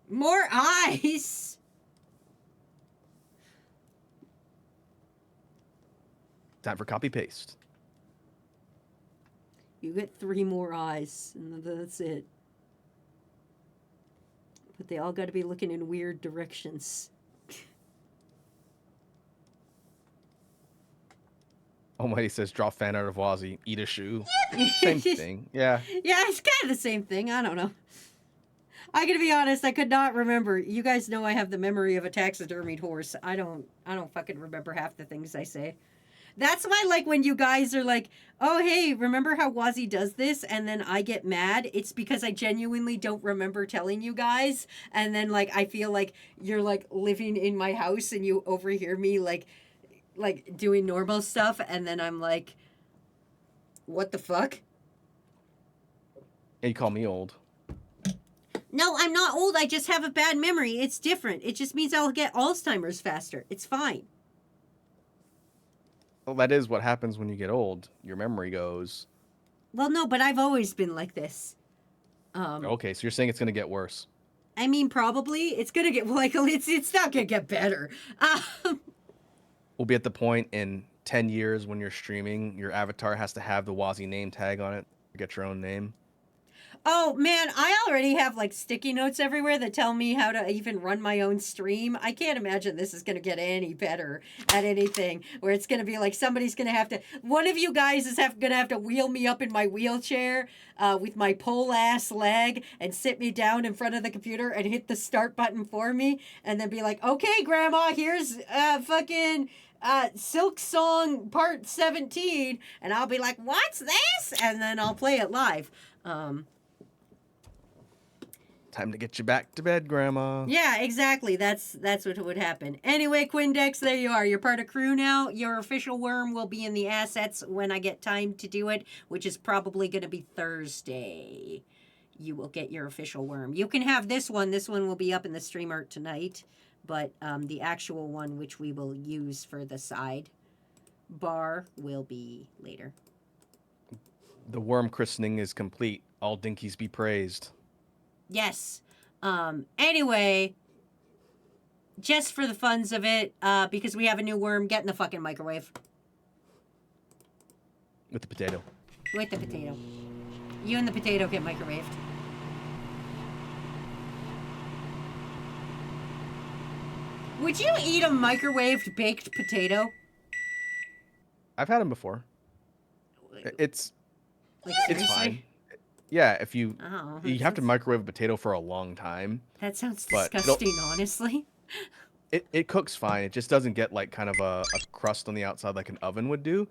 More eyes! Time for copy paste. You get 3 more eyes, and that's it. But they all got to be looking in weird directions. Almighty says draw fan art of Wazzy, eat a shoe. Same thing. Yeah. Yeah, it's kind of the same thing. I don't know. I gotta be honest, I could not remember. You guys know I have the memory of a taxidermied horse. I don't fucking remember half the things I say. That's why, like, when you guys are like, oh, hey, remember how Wazzy does this? And then I get mad. It's because I genuinely don't remember telling you guys. And then, like, I feel like you're, like, living in my house and you overhear me, like doing normal stuff. And then I'm like, what the fuck? And you call me old. No, I'm not old. I just have a bad memory. It's different. It just means I'll get Alzheimer's faster. It's fine. Well, that is what happens when you get old. Your memory goes. Well, no, but I've always been like this. Okay, so you're saying it's going to get worse. I mean, probably. It's going to get, like, it's not going to get better. We'll be at the point in 10 years when you're streaming, your avatar has to have the Wazzy name tag on it. Get your own name. Oh, man, I already have, like, sticky notes everywhere that tell me how to even run my own stream. I can't imagine this is going to get any better at anything, where it's going to be like somebody's going to have to... One of you guys is going to have to wheel me up in my wheelchair with my pole-ass leg and sit me down in front of the computer and hit the start button for me and then be like, okay, Grandma, here's fucking... Silk Song Part 17, and I'll be like, what's this? And then I'll play it live. Time to get you back to bed, Grandma. Yeah, exactly. That's what would happen. Anyway, Quindex, there you are. You're part of crew now. Your official worm will be in the assets when I get time to do it, which is probably going to be Thursday. You will get your official worm. You can have this one. This one will be up in the stream art tonight, but the actual one, which we will use for the side bar, will be later. The worm christening is complete. All dinkies be praised. Yes. Anyway, just for the funs of it, because we have a new worm, get in the fucking microwave. With the potato. With the potato. You and the potato get microwaved. Would you eat a microwaved baked potato? I've had them before. It's Like, it's seriously? fine. Yeah, if you Oh, you have to microwave a potato for a long time. That sounds but it'll- disgusting, honestly. It cooks fine. It just doesn't get like kind of a crust on the outside like an oven would do.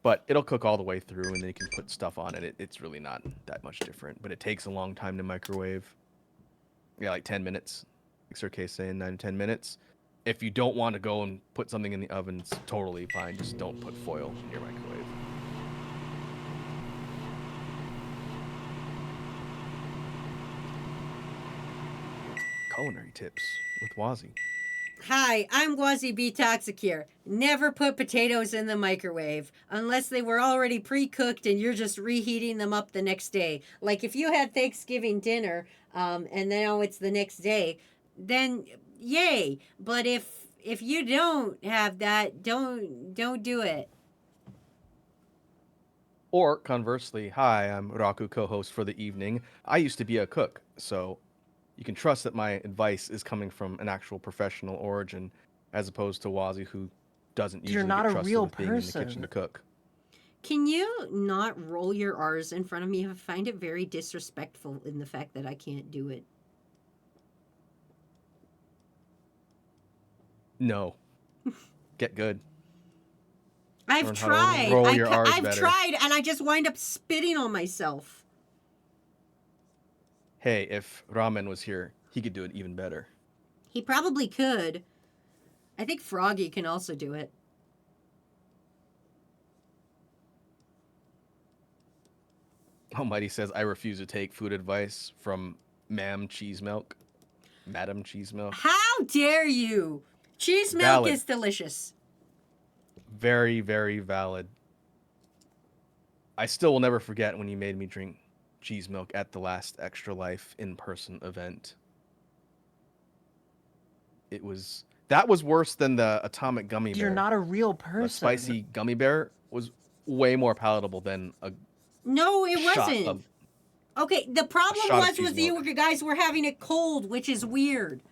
But it'll cook all the way through, and then you can put stuff on it. It's really not that much different. But it takes a long time to microwave. Yeah, like 10 minutes. Like Sir K's saying, 9 to 10 minutes. If you don't want to go and put something in the oven, it's totally fine. Just don't put foil in your microwave. Culinary tips with Wazzy. Hi, I'm Gwazi B. Toxicure. Never put potatoes in the microwave unless they were already pre-cooked and you're just reheating them up the next day. Like if you had Thanksgiving dinner and now it's the next day, then yay. But if you don't have that, don't do it. Or conversely, hi, I'm Raku, co-host for the evening. I used to be a cook, so you can trust that my advice is coming from an actual professional origin, as opposed to Wazzy, who doesn't usually You're not get a trusted real with being in the kitchen person. to cook. Can you not roll your R's in front of me? I find it very disrespectful in the fact that I can't do it. No. Get good. I've Learn how to tried. roll your R's I've better. tried, and I just wind up spitting on myself. Hey, if Ramen was here, he could do it even better. He probably could. I think Froggy can also do it. Almighty says, I refuse to take food advice from Ma'am Cheese Milk. Madam Cheese Milk. How dare you? Cheese milk Valid. is delicious. Very, very valid. I still will never forget when you made me drink cheese milk at the last Extra Life in-person event. That was worse than the atomic gummy bear. You're not a real The person. spicy gummy bear was way more palatable than a No, it shot wasn't. of. Okay, the problem shot of was cheese you milk. guys were having it cold, which is weird.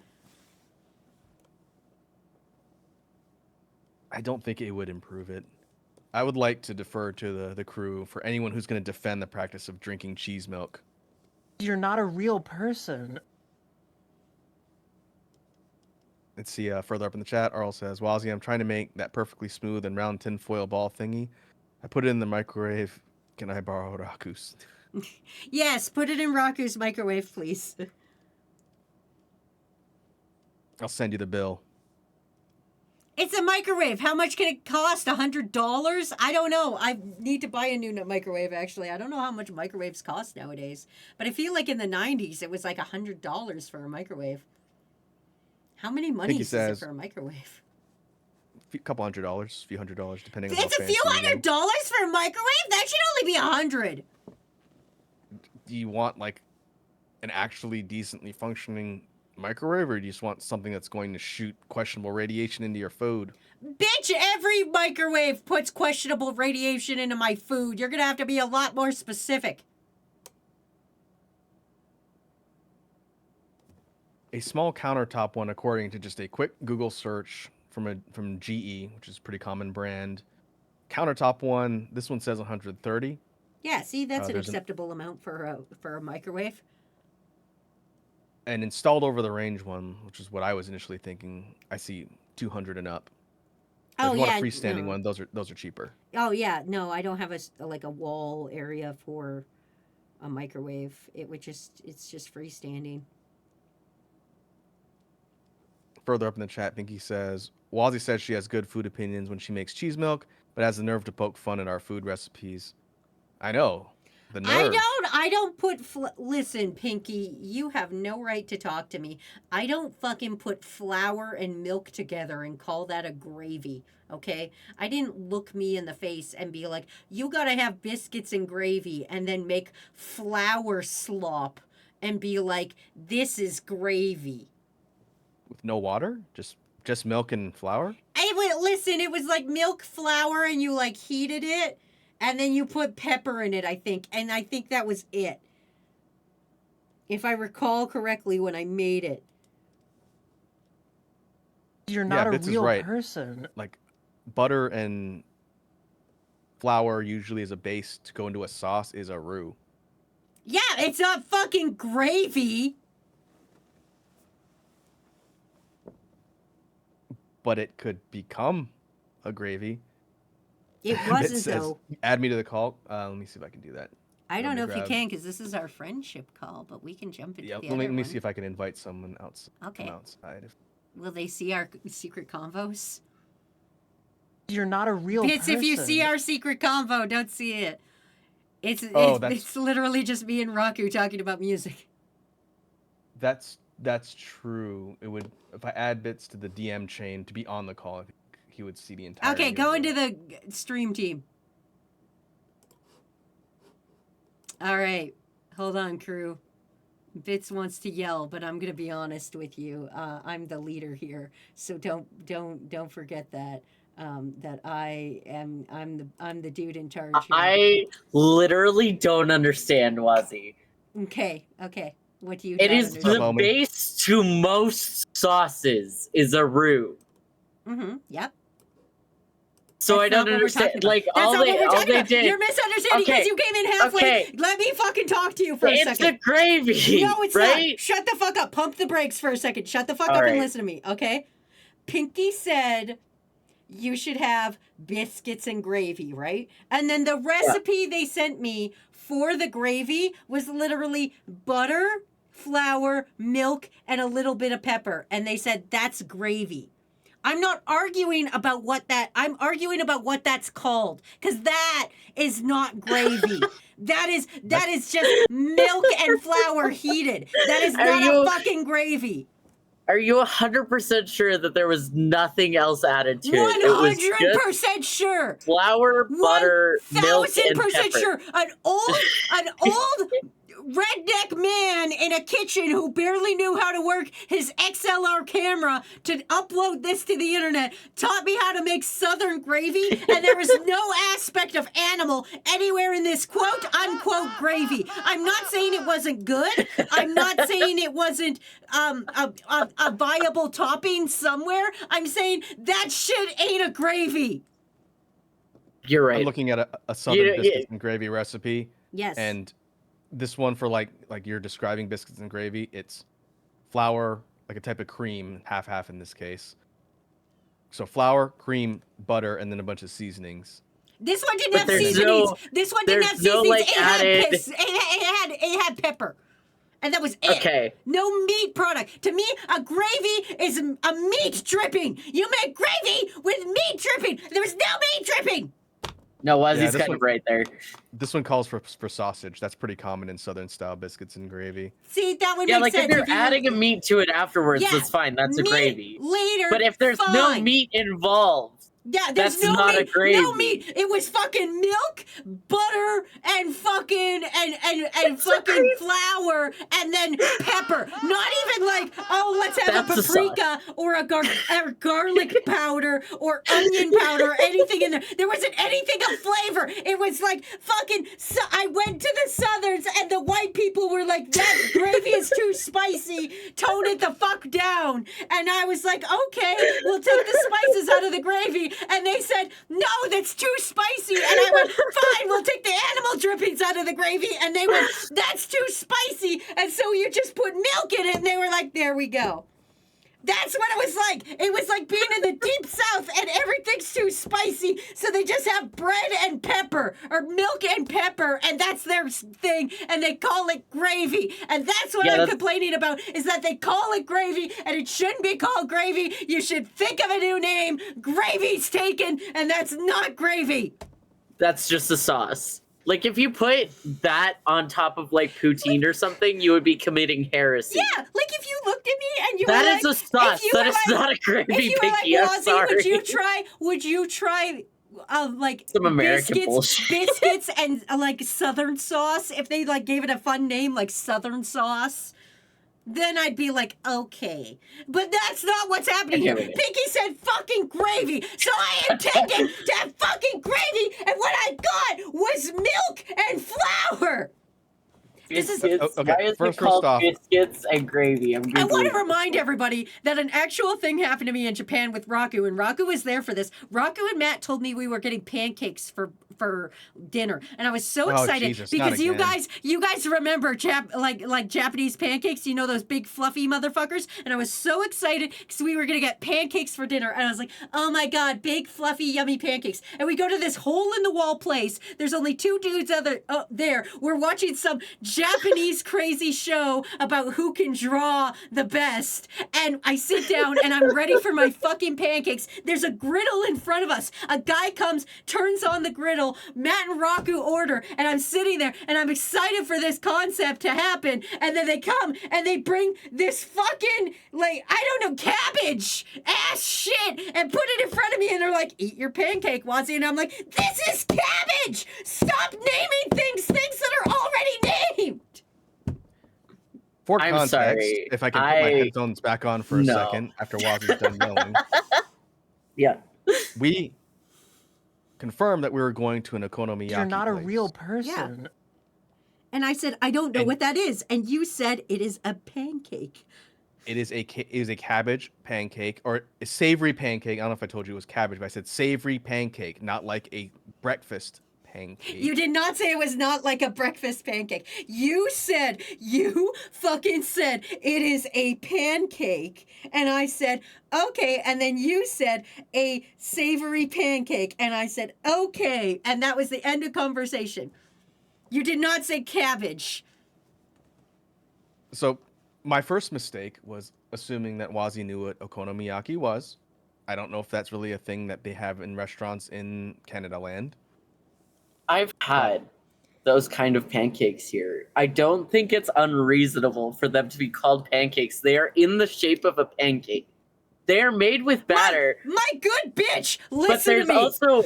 I don't think it would improve it. I would like to defer to the crew for anyone who's going to defend the practice of drinking cheese milk. You're not a real person. Let's see further up in the chat. Arl says, Wazzy, I'm trying to make that perfectly smooth and round tinfoil ball thingy. I put it in the microwave. Can I borrow Raku's? Yes, put it in Raku's microwave, please. I'll send you the bill. It's a microwave. How much can it cost? $100? I don't know. I need to buy a new microwave, actually. I don't know how much microwaves cost nowadays. But I feel like in the 90s, it was like $100 for a microwave. How many monies is it says- for a microwave? A couple $100s, a few $100s, depending on It's how a few fancy you go. $100 for a microwave? That should only be $100. Do you want like an actually decently functioning microwave, or do you just want something that's going to shoot questionable radiation into your food? Bitch, every microwave puts questionable radiation into my food. You're going to have to be a lot more specific. A small countertop one, according to just a quick Google search from GE, which is a pretty common brand. Countertop one, this one says 130. Yeah, see, that's an there's an- acceptable amount for a microwave. And installed over the range one, which is what I was initially thinking, I see 200 and up. But if you want a freestanding one, those are cheaper. Oh yeah, no, I don't have a wall area for a microwave. It's just freestanding. further up in the chat, Pinky says, Wazzy says she has good food opinions when she makes cheese milk, but has the nerve to poke fun at our food recipes. I know. The nerve. I don't put, listen, Pinky, you have no right to talk to me. I don't fucking put flour and milk together and call that a gravy, okay? I didn't look me in the face and be like, you gotta have biscuits and gravy, and then make flour slop and be like, this is gravy. With no water? Just milk and flour? Listen, it was like milk, flour, and you like heated it. And then you put pepper in it, I think. And I think that was it. If I recall correctly when I made it. You're not a Bits is real right. person. Like, butter and flour usually as a base to go into a sauce is a roux. Yeah, it's not fucking gravy. But it could become a gravy. It It wasn't, says, though. add me to the call. Let me see if I can do that. I don't know if you grab- can, because this is our friendship call, but we can jump into Yeah, the let me, other let me one. see if I can invite someone else Okay. from outside. Will they see our secret convos? You're not a real Bits, person. if you see our secret convo, don't see it. It's that's- literally just me and Raku talking about music. That's true. It would, if I add Bits to the DM chain to be on the call, I think he would see the entire. Okay, go into the stream team. All right, hold on, crew. Bits wants to yell, but I'm gonna be honest with you. I'm the leader here, so don't forget that. That I'm the dude in charge here. I literally don't understand, Wazzy. Okay. What do you? It not is understand? the Homie. base to most sauces is a roux. Mm-hmm. Yep. So I That's not don't what we're talking understand. about. Like That's all not what we're they talking about. did. You're misunderstanding because Okay, you came in halfway. okay. Let me fucking talk to you for a It's second. a gravy. No, it's right? not. Shut the fuck up. Pump the brakes for a second. Shut the fuck All up and right. listen to me, okay? Pinky said you should have biscuits and gravy, right? And then the recipe they sent me for the gravy was literally butter, flour, milk, and a little bit of pepper. And they said that's gravy. I'm not arguing about I'm arguing about what that's called, because that is not gravy. that is just milk and flour heated. That is Are not you- a fucking gravy. Are you 100% sure that there was nothing else added to it? It was just 100% sure. flour, butter, milk, and 1000% pepper. sure. An old redneck man in a kitchen who barely knew how to work his XLR camera to upload this to the internet taught me how to make southern gravy, and there was no aspect of animal anywhere in this quote unquote gravy. I'm not saying it wasn't good. I'm not saying it wasn't a viable topping somewhere. I'm saying that shit ain't a gravy. You're I'm right. looking at a southern Yeah, biscuits and gravy recipe, Yes. and this one for like you're describing biscuits and gravy, it's flour, like a type of cream, half in this case. So flour, cream, butter, and then a bunch of seasonings. This one didn't But have there's seasonings. no- This one didn't have there's no, seasonings. like, It had added- piss. It had pepper. And that was it. Okay. No meat product. To me, a gravy is a meat dripping. You make gravy with meat dripping. There was no meat dripping. No, Wazzy's Yeah, this kind one- of right there. This one calls for sausage. That's pretty common in southern style biscuits and gravy. See, that would Yeah, make like sense. if you're you- adding a meat to it afterwards, Yeah, that's fine. That's a meat gravy. Later, But if there's no fine. meat involved, Yeah, there's That's no not a meat. No gravy. meat. It was fucking milk, butter, and fucking and fucking flour, and then pepper. Not even like, oh, let's have That's a a paprika or a garlic powder or onion powder or anything in there. There wasn't anything of flavor. It was like fucking. So I went to the Southerns and the white people were like, that gravy is too spicy. Tone it the fuck down. And I was like, okay, we'll take the spices out of the gravy. And they said, no, that's too spicy. And I went, fine, we'll take the animal drippings out of the gravy. And they went, that's too spicy. And so you just put milk in it. And they were like, there we go. That's what it was like. It was like being in the deep south and everything's too spicy, so they just have bread and pepper or milk and pepper, and that's their thing, and they call it gravy. And that's what I'm complaining about, is that they call it gravy, and it shouldn't be called gravy. You should think of a new name. Gravy's taken, and that's not gravy. That's just a sauce. Like, if you put that on top of, like, poutine or something, you would be committing heresy. Yeah, like if you looked at me and you That were is like, a sauce. That is like, not a gravy if you were like, picky. I'm Wazzy, sorry. would you try like Some American bullshit. biscuits and like Southern sauce? If they like gave it a fun name like Southern sauce, then I'd be like, okay. But that's not what's happening here. Pinky said fucking gravy, so I intended to have fucking gravy, and what I got was milk and flour. Biscuits. Okay, Why is first it called off- biscuits and gravy? I want to remind everybody that an actual thing happened to me in Japan with Raku, and Raku was there for this. Raku and Matt told me we were getting pancakes for dinner, and I was so excited Jesus, not because you again. guys remember like Japanese pancakes, you know, those big fluffy motherfuckers, and I was so excited because we were gonna get pancakes for dinner, and I was like, oh my god, big fluffy yummy pancakes. And we go to this hole in the wall place. There's only two dudes there. We're watching some Japanese crazy show about who can draw the best, and I sit down and I'm ready for my fucking pancakes. There's a griddle in front of us. A guy comes, turns on the griddle, Matt and Raku order, and I'm sitting there and I'm excited for this concept to happen, and then they come and they bring this fucking, like, I don't know, cabbage ass shit and put it in front of me, and they're like, eat your pancake, Wazzy, and I'm like, this is cabbage! Stop naming things that are already named! For I'm context, sorry. if I can put my headphones back on for a second after Wazzy's done yelling. Yeah. We confirmed that we were going to an okonomiyaki You're not a place. real person. And I said, I don't know And- what that is. And you said it is a pancake. It is a cabbage pancake, or a savory pancake. I don't know if I told you it was cabbage, but I said savory pancake, not like a breakfast pancake. You did not say it was not like a breakfast pancake. You fucking said it is a pancake. And I said, okay. And then you said a savory pancake. And I said, okay. And that was the end of conversation. You did not say cabbage. So my first mistake was assuming that Wazzy knew what okonomiyaki was. I don't know if that's really a thing that they have in restaurants in Canada land. I've had those kind of pancakes here. I don't think it's unreasonable for them to be called pancakes. They are in the shape of a pancake. They are made with batter. My good bitch, but listen there's to me. also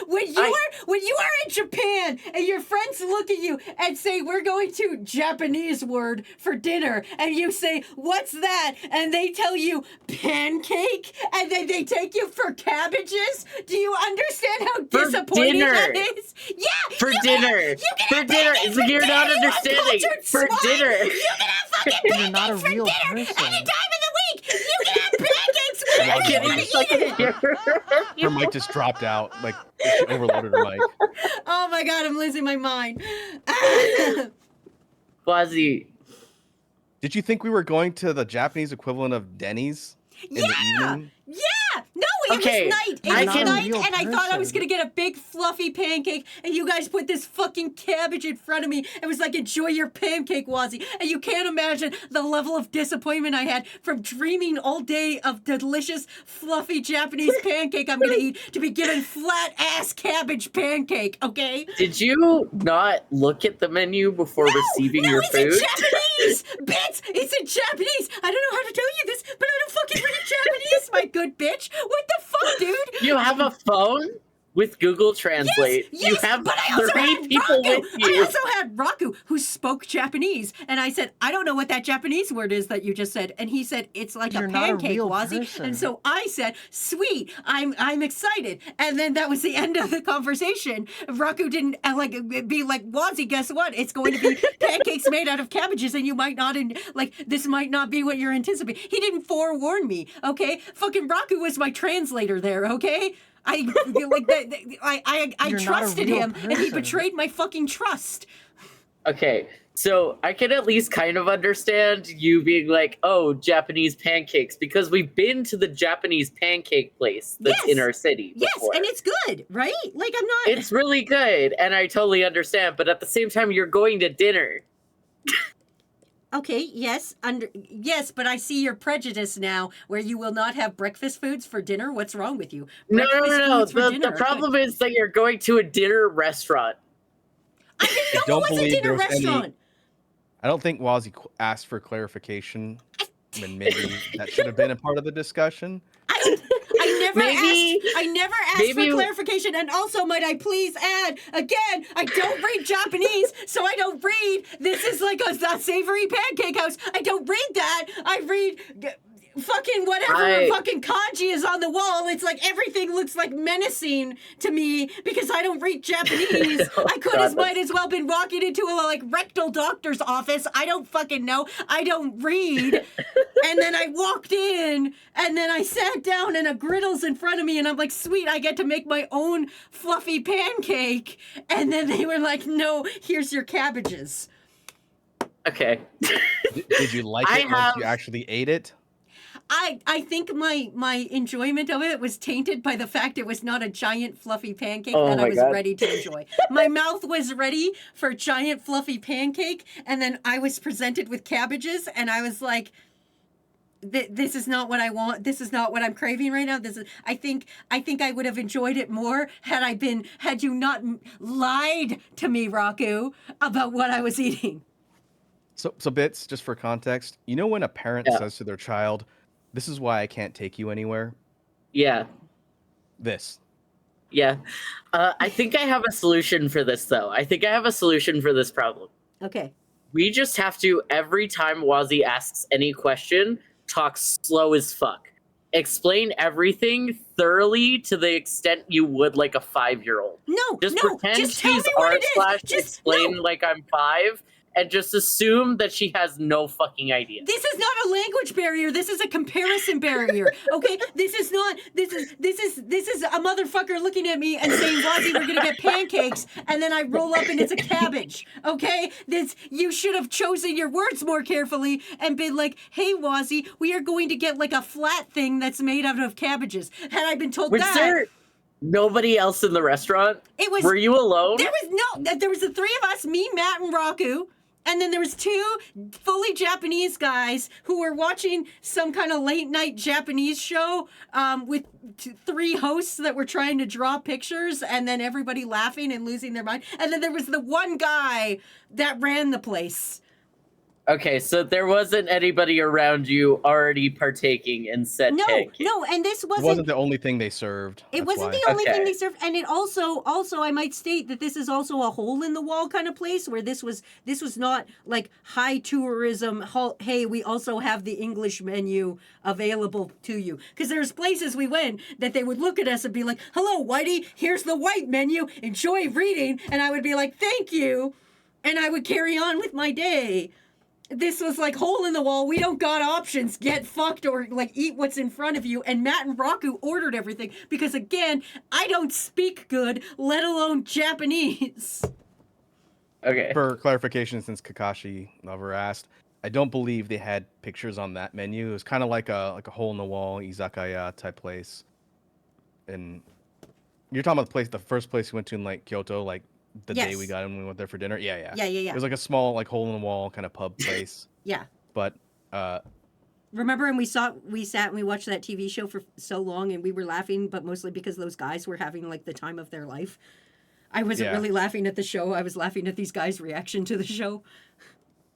When you are in Japan and your friends look at you and say, we're going to Japanese word for dinner, and you say, what's that? And they tell you pancake, and then they take you for cabbages. Do you understand how disappointing dinner. that is? Yeah, for you dinner. Can, you can For have dinner. pancakes So for you're dinner, not you understanding. uncultured For swine. dinner. You can have fucking You're not a pancakes for real dinner person. any time of the week. You can have pancakes whenever you want to eat it. Her mic just dropped out, like she overloaded her mic. Oh my god, I'm losing my mind. Wazzy, Did you think we were going to the Japanese equivalent of Denny's in the evening? Yeah! No, it Okay, was night. It I was can- night, Real and I thought I was person. gonna get a big fluffy pancake, and you guys put this fucking cabbage in front of me. It was like, enjoy your pancake, Wazzy. And you can't imagine the level of disappointment I had from dreaming all day of delicious, fluffy Japanese pancake I'm gonna eat to be given flat-ass cabbage pancake, okay? did you not look at the menu before receiving your it's food? in Japanese! Bits! It's in Japanese! I don't know how to tell you this, but I don't fucking read Japanese, my good bitch! What the fuck, dude? You have a phone with Google Translate. Yes, you have but I also 3 had people Raku. with I you. also had Raku, who spoke Japanese, and I said, I don't know what that Japanese word is that you just said, and he said, it's like You're a not a pancake, real Wazzy. person. And so I said, sweet, I'm excited, and then that was the end of the conversation. Raku didn't be like, Wazzy, guess what? It's going to be pancakes made out of cabbages, and you might not this might not be what you're anticipating. He didn't forewarn me, okay? Fucking Raku was my translator there, okay? I You're not a trusted real him, and he person. betrayed my fucking trust. Okay, so I can at least kind of understand you being like, oh, Japanese pancakes, because we've been to the Japanese pancake place that's in Yes. our city Yes, before. and it's good, right? Like I'm not. It's really good, and I totally understand, but at the same time, you're going to dinner. Okay, yes, yes, but I see your prejudice now, where you will not have breakfast foods for dinner. What's wrong with you? No. Foods for dinner The are good. problem is that you're going to a dinner restaurant. I didn't know don't it was a believe dinner there's any- restaurant. I don't think Wazzy asked for clarification, and maybe that should have been a part of the discussion. I Maybe- never asked for maybe- clarification. And also, might I please add again? I don't read Japanese, so I don't read. This is like a savory pancake house. I don't read that. I read fucking whatever fucking kanji is on the wall. It's like everything looks like menacing to me because I don't read Japanese. I could God, might as well been walking into a like rectal doctor's office. I don't fucking know. I don't read. And then I walked in and then I sat down and a griddle's in front of me and I'm like, sweet, I get to make my own fluffy pancake. And then they were like, no, here's your cabbages. Okay. Did you like it once you actually ate it? I think my enjoyment of it was tainted by the fact it was not a giant fluffy pancake Oh that I my was God. ready to enjoy. My mouth was ready for a giant fluffy pancake, and then I was presented with cabbages, and I was like, this is not what I want. This is not what I'm craving right now. I think I would have enjoyed it more had you not lied to me, Raku, about what I was eating. So Bits, just for context, you know when a parent says to their child, "This is why I can't take you anywhere." Yeah. This. Yeah. I think I have a solution for this, though. I think I have a solution for this problem. Okay. We just have to, every time Wazzy asks any question, talk slow as fuck. Explain everything thoroughly to the extent you would like a 5-year-old. Just pretend just tell she's me what it r/ is. explain like I'm 5, and just assume that she has no fucking idea. This is not a language barrier. This is a comparison barrier. Okay? This is a motherfucker looking at me and saying, Wazzy, we're gonna get pancakes, and then I roll up and it's a cabbage. Okay? You should have chosen your words more carefully and been like, hey Wazzy, we are going to get like a flat thing that's made out of cabbages. Had I been told Was that, there nobody else in the restaurant? Were you alone? There was the three of us, me, Matt, and Raku. And then there was 2 fully Japanese guys who were watching some kind of late night Japanese show with 3 hosts that were trying to draw pictures and then everybody laughing and losing their mind. And then there was the one guy that ran the place. Okay, so there wasn't anybody around you already partaking in said pancake. No, and this It wasn't the only thing they served. It That's wasn't why. the only thing Okay. they served, and it also I might state that this is also a hole in the wall kind of place where this was not like high tourism. Hey, we also have the English menu available to you, because there's places we went that they would look at us and be like, "Hello, Whitey, here's the white menu. Enjoy reading," and I would be like, "Thank you," and I would carry on with my day. This was like hole in the wall. We don't got options. Get fucked or like eat what's in front of you. And Matt and Raku ordered everything because again, I don't speak good, let alone Japanese. Okay. For clarification, since Kakashi Lover asked, I don't believe they had pictures on that menu. It was kind of like a hole in the wall izakaya type place. And you're talking about the first place we went to in like Kyoto, like the day we Yes. got in when we went there for dinner. Yeah. Yeah. It was like a small like hole in the wall kind of pub place. Yeah. But Remember when we sat and we watched that TV show for so long and we were laughing, but mostly because those guys were having like the time of their life. I wasn't really laughing at the show. I was laughing at these guys' reaction to the show.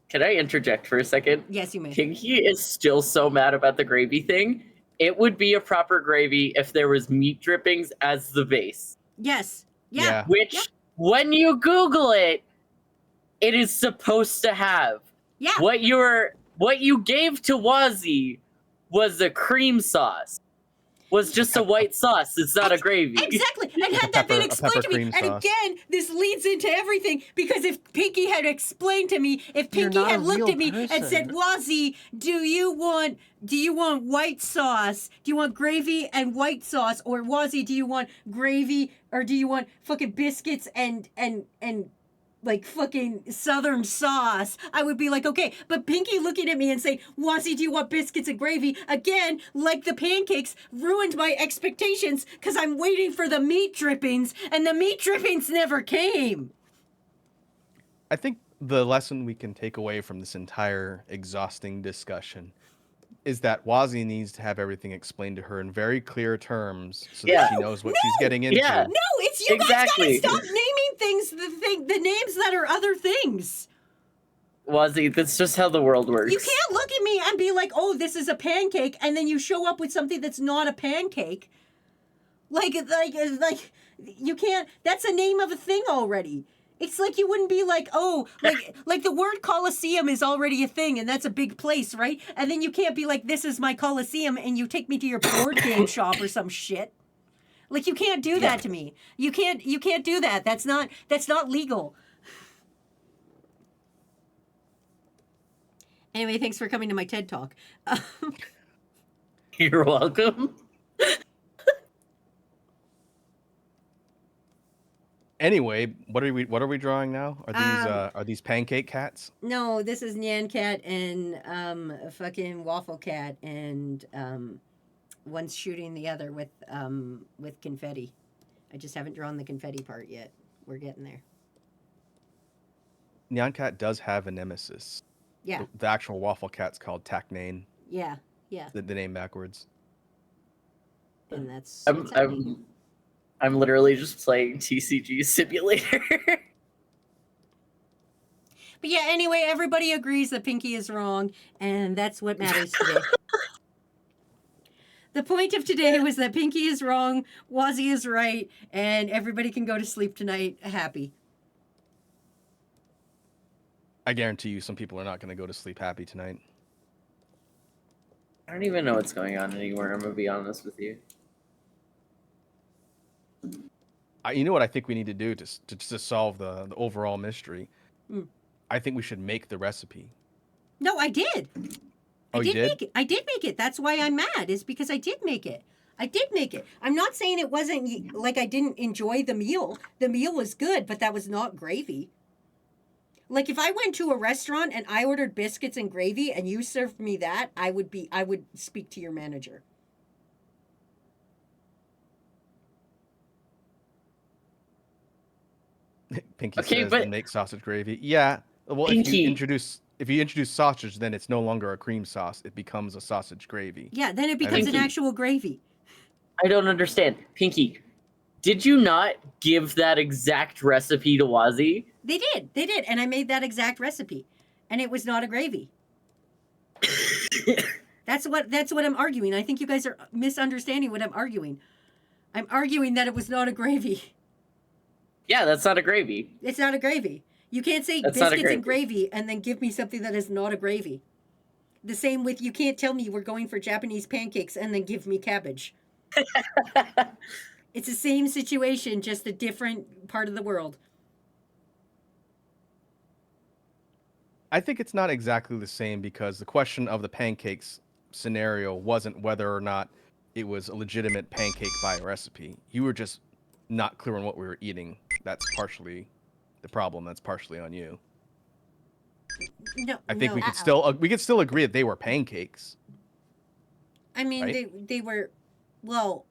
Can I interject for a second? Yes, you may. Kinky is still so mad about the gravy thing. It would be a proper gravy if there was meat drippings as the base. Yes. Yeah. Which, when you Google it, it is supposed to have. Yeah. What you gave to Wazzy was a cream sauce. Was just a white sauce. It's not a gravy. Exactly. And had that been explained to me, cream and sauce. again, this leads into everything, because if Pinky had explained to me, if You're Pinky not a had looked real at me and said, person. Wazzy, do you want white sauce? Do you want gravy and white sauce? Or Wazzy, do you want gravy, or do you want fucking biscuits and like fucking southern sauce, I would be like, okay. But Pinky looking at me and saying, Wazzy, do you want biscuits and gravy? Again, like the pancakes, ruined my expectations because I'm waiting for the meat drippings, and the meat drippings never came. I think the lesson we can take away from this entire exhausting discussion is that Wazzy needs to have everything explained to her in very clear terms so Yeah. that she knows what she's getting into. Yeah. No, it's you Exactly. guys gotta stop naming things the names that are other things. Wazzy, that's just how the world works. You can't look at me and be like, oh, this is a pancake, and then you show up with something that's not a pancake. Like you can't. That's a name of a thing already. It's like you wouldn't be like, oh, like the word Colosseum is already a thing, and that's a big place, right? And then you can't be like, this is my Colosseum, and you take me to your board game shop or some shit. Like you can't do that to me. You can't do that. That's not legal. Anyway, thanks for coming to my TED Talk. You're welcome. Anyway, what are we drawing now? Are these pancake cats? No, this is Nyan Cat and a fucking Waffle Cat, and one's shooting the other with confetti. I just haven't drawn the confetti part yet. We're getting there. Nyan Cat does have a nemesis. Yeah, The actual waffle cat's called Taknane. yeah. The name backwards. And that's I'm literally just playing TCG Simulator. But yeah, anyway, everybody agrees that Pinky is wrong, and that's what matters today. The point of today was that Pinky is wrong, Wazzy is right, and everybody can go to sleep tonight happy. I guarantee you some people are not going to go to sleep happy tonight. I don't even know what's going on anymore, I'm gonna be honest with you. You know what I think we need to do to solve the overall mystery? Mm. I think we should make the recipe. No, I did. Oh, you did? Make it. I did make it. That's why I'm mad, is because I did make it. I did make it. I'm not saying it wasn't like I didn't enjoy the meal. The meal was good, but that was not gravy. Like if I went to a restaurant and I ordered biscuits and gravy and you served me that, I would speak to your manager. Pinky Okay, says but- to make sausage gravy. Yeah. Well, if Pinky. you introduce sausage, then it's no longer a cream sauce. It becomes a sausage gravy. Yeah, then it becomes an Pinky. actual gravy. I don't understand. Pinky, did you not give that exact recipe to Wazzy? They did, and I made that exact recipe, and it was not a gravy. That's what I'm arguing. I think you guys are misunderstanding what I'm arguing. I'm arguing that it was not a gravy. Yeah, that's not a gravy. It's not a gravy. You can't say That's not a biscuits and gravy and then give me something that is not a gravy. The same with you can't tell me we're going for Japanese pancakes and then give me cabbage. It's the same situation, just a different part of the world. I think it's not exactly the same because the question of the pancakes scenario wasn't whether or not it was a legitimate pancake by recipe. You were just not clear on what we were eating. That's partially the problem. That's partially on you. No, I think no. we could still agree that they were pancakes. I mean, right? they were, well,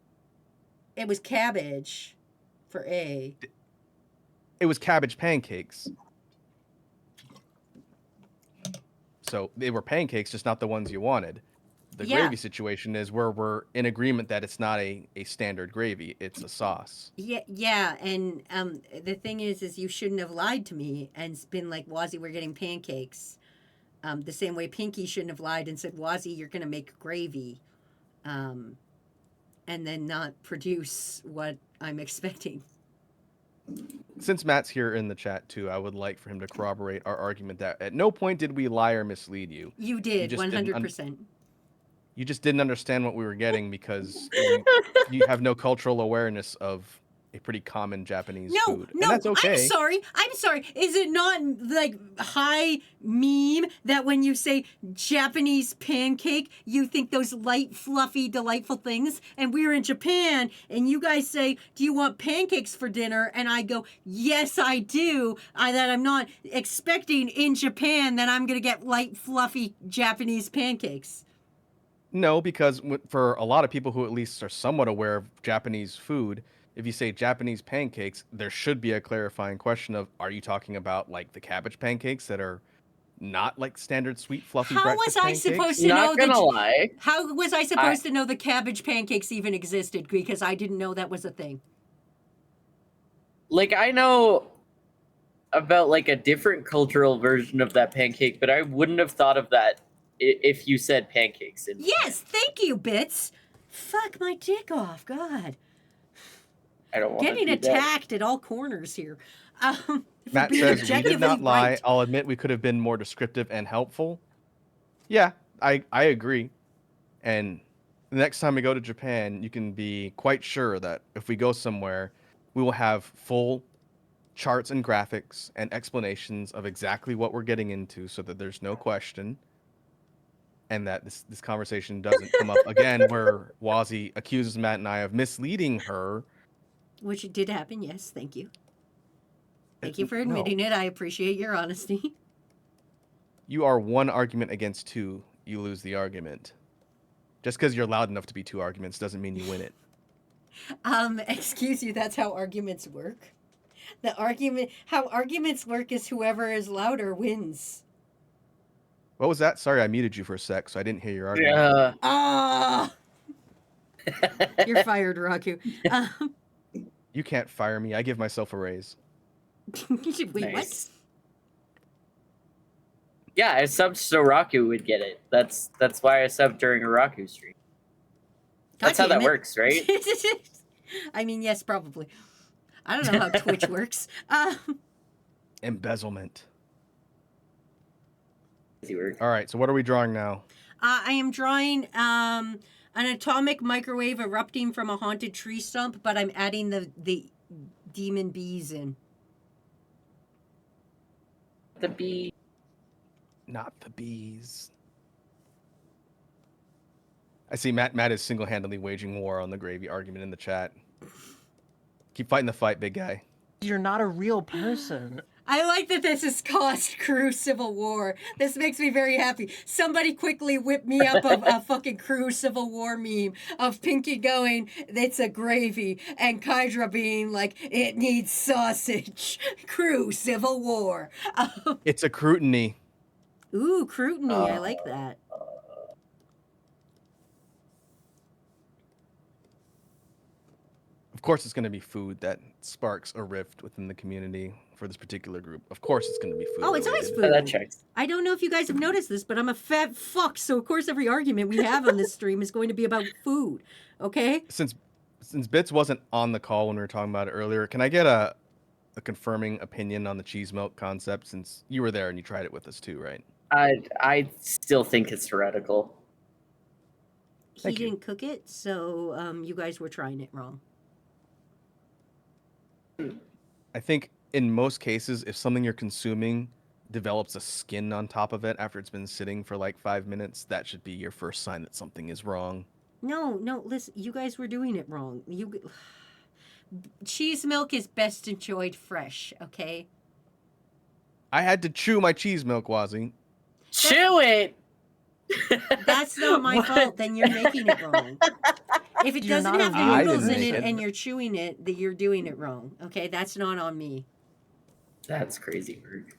it was cabbage for A. It was cabbage pancakes. So they were pancakes, just not the ones you wanted. The Yeah. gravy situation is where we're in agreement that it's not a standard gravy. It's a sauce. Yeah, and the thing is you shouldn't have lied to me and been like, Wazzy, we're getting pancakes. The same way Pinky shouldn't have lied and said, Wazzy, you're gonna make gravy, and then not produce what I'm expecting. Since Matt's here in the chat too, I would like for him to corroborate our argument that at no point did we lie or mislead you. You did, just didn't 100%. You just didn't understand what we were getting because you have no cultural awareness of a pretty common Japanese No, food. no, And that's okay. I'm sorry. Is it not like high meme that when you say Japanese pancake, you think those light, fluffy, delightful things? And we're in Japan, and you guys say, "Do you want pancakes for dinner?" And I go, "Yes, I do." That I'm not expecting in Japan that I'm gonna get light, fluffy Japanese pancakes. No, because for a lot of people who at least are somewhat aware of Japanese food, if you say Japanese pancakes, there should be a clarifying question of, are you talking about like the cabbage pancakes that are not like standard sweet fluffy How was breakfast I pancakes? supposed to know Not gonna that? lie. How was I supposed to know the cabbage pancakes even existed? Because I didn't know that was a thing. Like, I know about like a different cultural version of that pancake, but I wouldn't have thought of that if you said pancakes. Yes, thank you, Bits. Fuck my dick off, God. I don't want Getting to do attacked at all corners here. For Matt being says, we did objectively not lie. right. I'll admit we could have been more descriptive and helpful. Yeah, I agree. And the next time we go to Japan, you can be quite sure that if we go somewhere, we will have full charts and graphics and explanations of exactly what we're getting into so that there's no question. And that this conversation doesn't come up again where Wazi accuses Matt and I of misleading her. Which did happen, yes, thank you. Thank you for No. admitting it. I appreciate your honesty. You are one argument against two, you lose the argument. Just because you're loud enough to be two arguments doesn't mean you win it. Excuse you, that's how arguments work. How arguments work is whoever is louder wins. What was that? Sorry, I muted you for a sec, so I didn't hear your argument. Yeah. Ah! You're fired, Raku. You can't fire me. I give myself a raise. Wait, what? Nice. Yeah, I subbed so Raku would get it. That's why I subbed during a Raku stream. That's how that works, right? I mean, yes, probably. I don't know how Twitch works. Embezzlement. Easy work. All right, so what are we drawing now? I am drawing an atomic microwave erupting from a haunted tree stump, but I'm adding the demon bees in. The bee. Not the bees. I see Matt is single-handedly waging war on the gravy argument in the chat. Keep fighting the fight, big guy. You're not a real person. I like that this has caused crew civil war. This makes me very happy. Somebody quickly whip me up a fucking crew civil war meme of Pinky going, "It's a gravy," and Kydra being like, "It needs sausage." Crew civil war. It's a crutiny. Ooh, crutiny. I like that. Of course, it's going to be food that sparks a rift within the community for this particular group. Of course, it's going to be food. Oh, it's always related. food. That checks. I don't know if you guys have noticed this, but I'm a fat fuck, so of course every argument we have on this stream is going to be about food. Okay? Since Bits wasn't on the call when we were talking about it earlier, can I get a confirming opinion on the cheese milk concept? Since you were there and you tried it with us too, right? I still think it's heretical. He Thank you. didn't cook it, so you guys were trying it wrong. I think in most cases, if something you're consuming develops a skin on top of it after it's been sitting for like 5 minutes, that should be your first sign that something is wrong. No, listen, you guys were doing it wrong. Cheese milk is best enjoyed fresh, okay? I had to chew my cheese milk, Wazi. Chew it. That's not my What? fault. Then you're making it wrong. If it You're doesn't not a have the real noodles in person. it and you're chewing it, that you're doing it wrong. Okay, that's not on me. That's crazy work.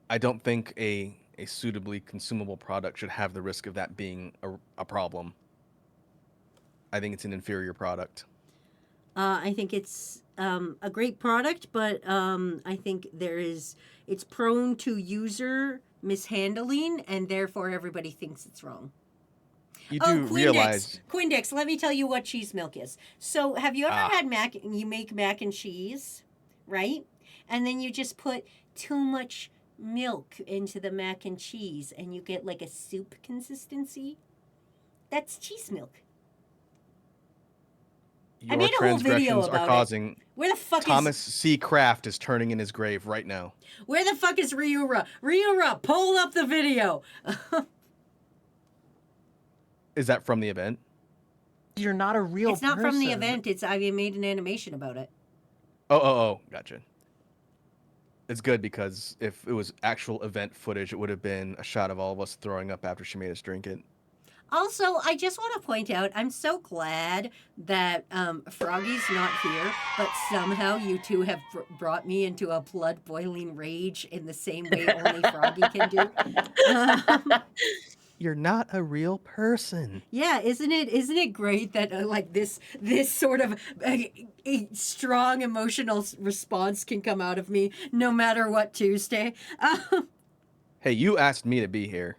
I don't think a suitably consumable product should have the risk of that being a problem. I think it's an inferior product. I think it's a great product, but I think it's prone to user mishandling, and therefore everybody thinks it's wrong. You do realize Quindex, let me tell you what cheese milk is. So have you ever Ah. had you make mac and cheese, right? And then you just put too much milk into the mac and cheese and you get like a soup consistency? That's cheese milk. I Your made a whole video transgressions are about it. causing Where the fuck Thomas C. Kraft is turning in his grave right now. Where the fuck is Ryura? Ryura, pull up the video. Is that from the event? You're not a real It's not from the person. event. It's I made an animation about it. Oh, gotcha. It's good because if it was actual event footage, it would have been a shot of all of us throwing up after she made us drink it. Also, I just want to point out, I'm so glad that Froggy's not here, but somehow you two have brought me into a blood boiling rage in the same way only Froggy can do. You're not a real person. Yeah, isn't it great that like this sort of a strong emotional response can come out of me no matter what Tuesday. Hey, you asked me to be here.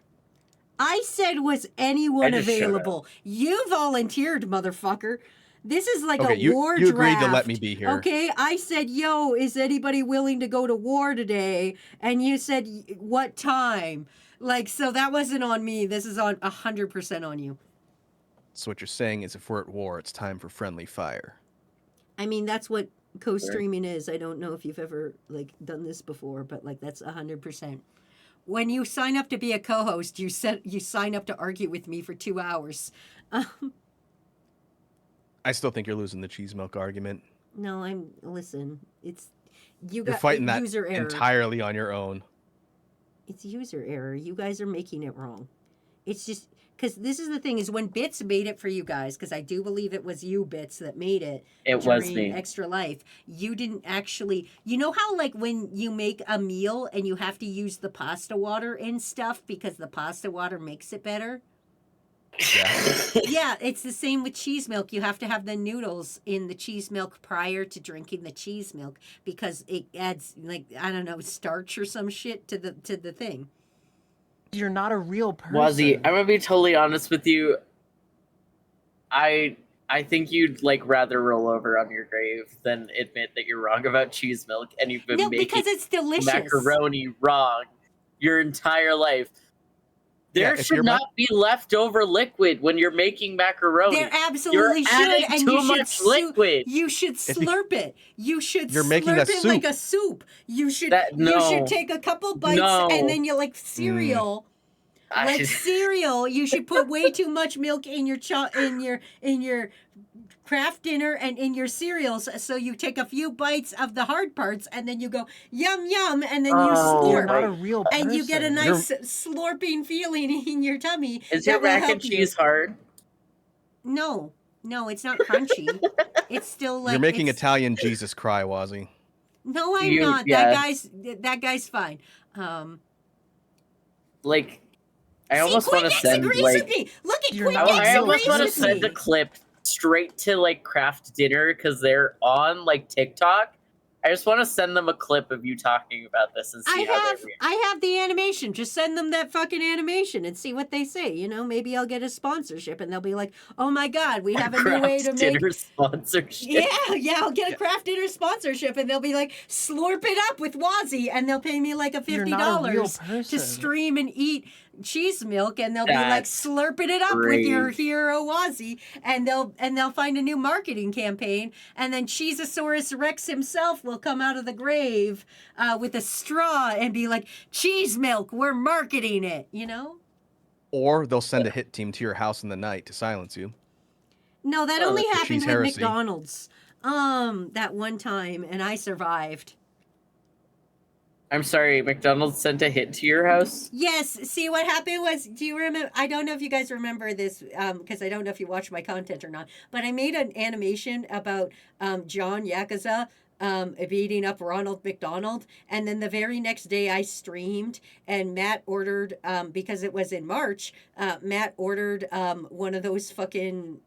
I said, was anyone I just showed available? You volunteered, motherfucker. This is like Okay, a war you draft. agreed to let me be here. Okay, I said, yo, is anybody willing to go to war today? And you said, what time? Like, so that wasn't on me. This is on 100% on you. So what you're saying is if we're at war, it's time for friendly fire. I mean, that's what co-streaming is. I don't know if you've ever like done this before, but like that's 100%. When you sign up to be a co-host, you sign up to argue with me for 2 hours. I still think you're losing the cheese milk argument. No, listen. It's You're fighting that user error. entirely on your own. It's user error. You guys are making it wrong. It's just because this is the thing is when Bits made it for you guys, because I do believe it was you, Bits, that made it. It was during me. Extra Life. You didn't actually. You know how like when you make a meal and you have to use the pasta water and stuff because the pasta water makes it better. Yeah. Yeah, it's the same with cheese milk. You have to have the noodles in the cheese milk prior to drinking the cheese milk because it adds like I don't know starch or some shit to the thing. You're not a real person. Wazzy, I'm gonna be totally honest with you. I think you'd like rather roll over on your grave than admit that you're wrong about cheese milk, and you've been No, making because it's delicious. macaroni wrong your entire life. Yeah, There if should you're not be leftover liquid when you're making macaroni. There absolutely You're should, adding and too you should much liquid. You should slurp it. You should You're slurp making a it like soup. a soup. You should That- you should no. take a couple bites No. and then you like cereal. Like cereal, you should put way too much milk in your in your craft dinner and in your cereals. So you take a few bites of the hard parts and then you go yum yum and then you Oh, You're slurp. not a real person. And you get a nice slurping feeling in your tummy. Is that your will mac help and you. cheese hard? No, it's not crunchy. It's still like You're making it's- Italian Jesus cry, Wazzy. No, I'm You- not. yeah. That guy's fine. Like, I See, almost Quinn want to send disagrees like with me. Look at You're Quinn not- I almost disagrees want to with send me. a clip straight to like Craft Dinner because they're on like TikTok. I just want to send them a clip of you talking about this and see how they react. I have the animation. Just send them that fucking animation and see what they say. You know, maybe I'll get a sponsorship and they'll be like, "Oh my god, we have a new way to Craft make." Dinner sponsorship. Yeah, I'll get a craft dinner sponsorship, and they'll be like, "Slurp it up with Wazzy," and they'll pay me like a You're $50 not a real to person. stream and eat cheese milk, and they'll be like, That's "Slurping it up with your great. hero Wazzy," and they'll find a new marketing campaign, and then Cheezosaurus Rex himself will come out of the grave with a straw and be like, "Cheese milk, we're marketing it," you know. Or they'll send a hit team to your house in the night to silence you. No, that Oh, only that's the happened cheese with heresy. McDonald's. That one time, and I survived. I'm sorry, McDonald's sent a hit to your house? Yes. See, what happened was, do you remember? I don't know if you guys remember this, because I don't know if you watch my content or not. But I made an animation about John Yakuza beating up Ronald McDonald, and then the very next day I streamed, and Matt ordered because it was in March. Matt ordered one of those fucking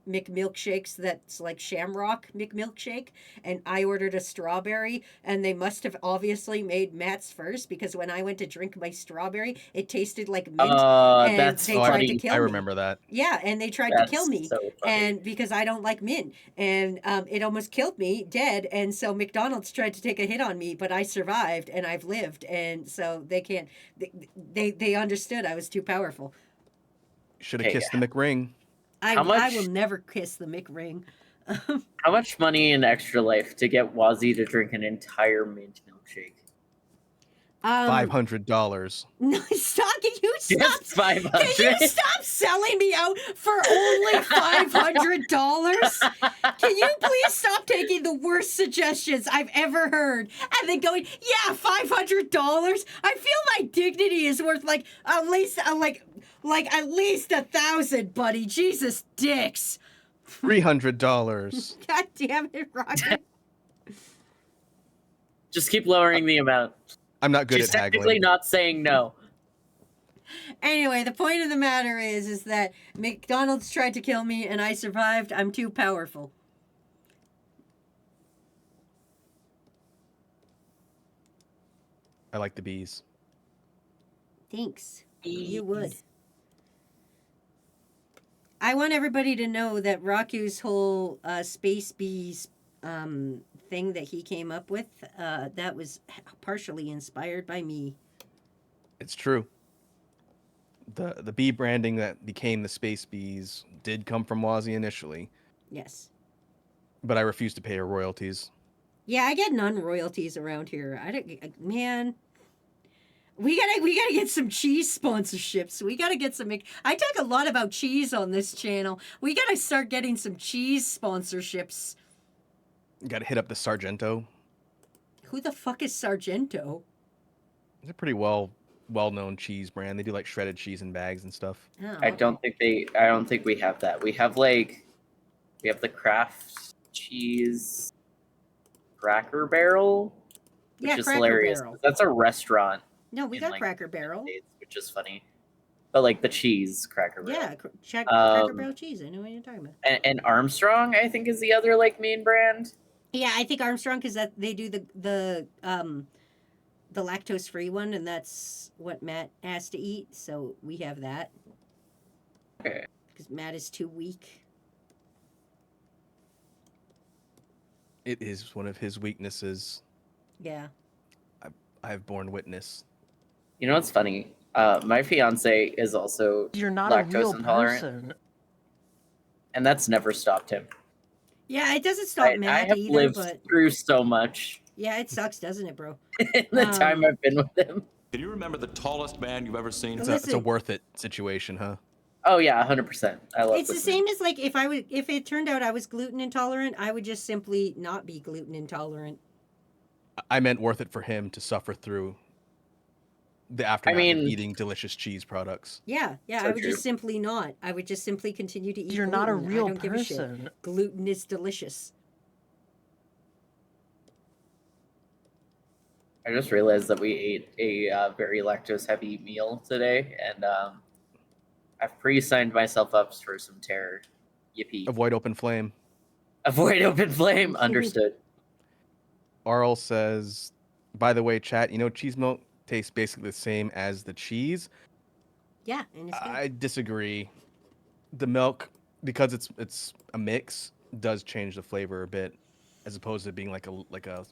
McMilkshakes that's like Shamrock McMilkshake, and I ordered a strawberry, and they must have obviously made Matt's first because when I went to drink my strawberry, it tasted like mint, and That's they Oh, tried funny. to kill I me. remember that. Yeah, and they tried That's to kill me, so funny. and because I don't like mint, and it almost killed me dead, and so McDonald's tried to take a hit on me, but I survived, and I've lived, and so they can't. They understood I was too powerful. Should have Okay, kissed the McRing. How I much- will never kiss the Mick ring. How much money in Extra Life to get Wazzy to drink an entire mint milkshake? $500. No, stop! Can you stop? Just 500. Can you stop selling me out for only $500? Can you please stop taking the worst suggestions I've ever heard and then going, yeah, $500? I feel my dignity is worth like at least like at least 1,000, buddy. Jesus dicks. $300. God damn it, Rocky. Just keep lowering the amount. I'm not good She's at technically haggling. not saying no. Anyway, the point of the matter is that McDonald's tried to kill me and I survived. I'm too powerful. I like the bees. Thanks. You would. I want everybody to know that Raku's whole Space Bees thing that he came up with, that was partially inspired by me. It's true. The bee branding that became the Space Bees did come from Wazzy initially, Yes. but I refuse to pay her royalties. Yeah, I get none royalties around here. Man. We gotta get some cheese sponsorships. We gotta get some. I talk a lot about cheese on this channel. We gotta start getting some cheese sponsorships. Got to hit up the Sargento. Who the fuck is Sargento? It's a pretty well-known cheese brand. They do like shredded cheese in bags and stuff. Oh, I don't think we have that. We have the Kraft cheese Cracker Barrel, which Yeah, is Cracker hilarious. Barrel. That's a restaurant. No, we in, got like, Cracker Barrel. States, which is funny. But like the cheese Cracker Barrel. Yeah, Cracker Um, Barrel cheese. I know what you're talking about. And Armstrong, I think, is the other like main brand. Yeah, I think Armstrong because that they do the lactose free one, and that's what Matt has to eat. So we have that Okay. because Matt is too weak. It is one of his weaknesses. Yeah. I have borne witness. You know what's funny? My fiance is also You're not a lactose real intolerant, person. and that's never stopped him. Yeah, it doesn't stop I Matt have either, lived but through so much yeah, it sucks, doesn't it, bro? in the time I've been with him. Can you remember the tallest man you've ever seen? It's a Listen. worth it situation, huh? Oh yeah, 100%. I love It's the listening. same as like if it turned out I was gluten intolerant, I would just simply not be gluten intolerant. I meant worth it for him to suffer through the aftermath mean- of eating delicious cheese products. Yeah, So I would true. just simply not. I would just simply continue to eat. You're not a gluten. real I don't give a shit. person. Gluten is delicious. I just realized that we ate a very lactose-heavy meal today, and I've pre-signed myself up for some terror. Yippee! Avoid open flame. Avoid open flame. Understood. Arl says, by the way, chat, you know, cheese milk tastes basically the same as the cheese. Yeah, and it's good. I disagree. The milk, because it's a mix, does change the flavor a bit, as opposed to being like a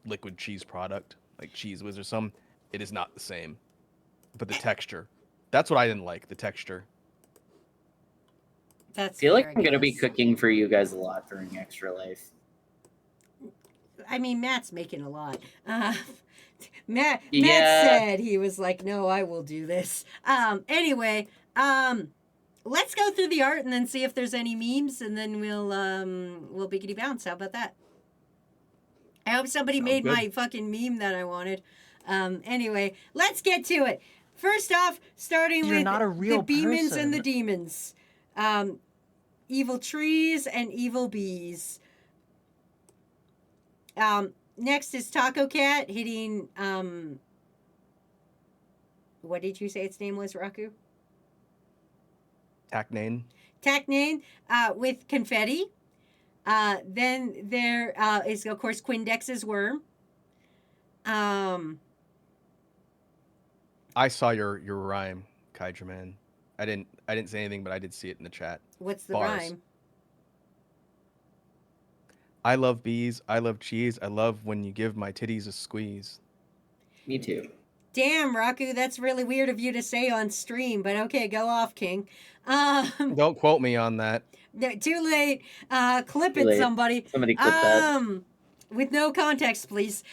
liquid cheese product, like Cheese Whiz or some. It is not the same. But the texture, that's what I didn't like. The texture. That's I feel like fair, I'm gonna be guess. cooking for you guys a lot during Extra Life. I mean, Matt's making a lot. Matt Yeah. said he was like, "No, I will do this." Anyway, let's go through the art and then see if there's any memes, and then we'll biggity bounce. How about that? I hope somebody Sounds made good. my fucking meme that I wanted. Anyway, let's get to it. First off, starting You're with not a real the Beemans and the person. Demons. Evil trees and evil bees. Next is Taco Cat hitting, what did you say its name was, Raku? Tacnane. Tacnane, with confetti. Then there is, of course, Quindex's worm. I saw your rhyme, Kaija Man. I didn't say anything, but I did see it in the chat. What's the Bars. rhyme? I love bees. I love cheese. I love when you give my titties a squeeze. Me too. Damn, Raku, that's really weird of you to say on stream, but okay, go off, King. Don't quote me on that. No, too late. Clip Too it, late. somebody. Somebody clip that. With no context, please.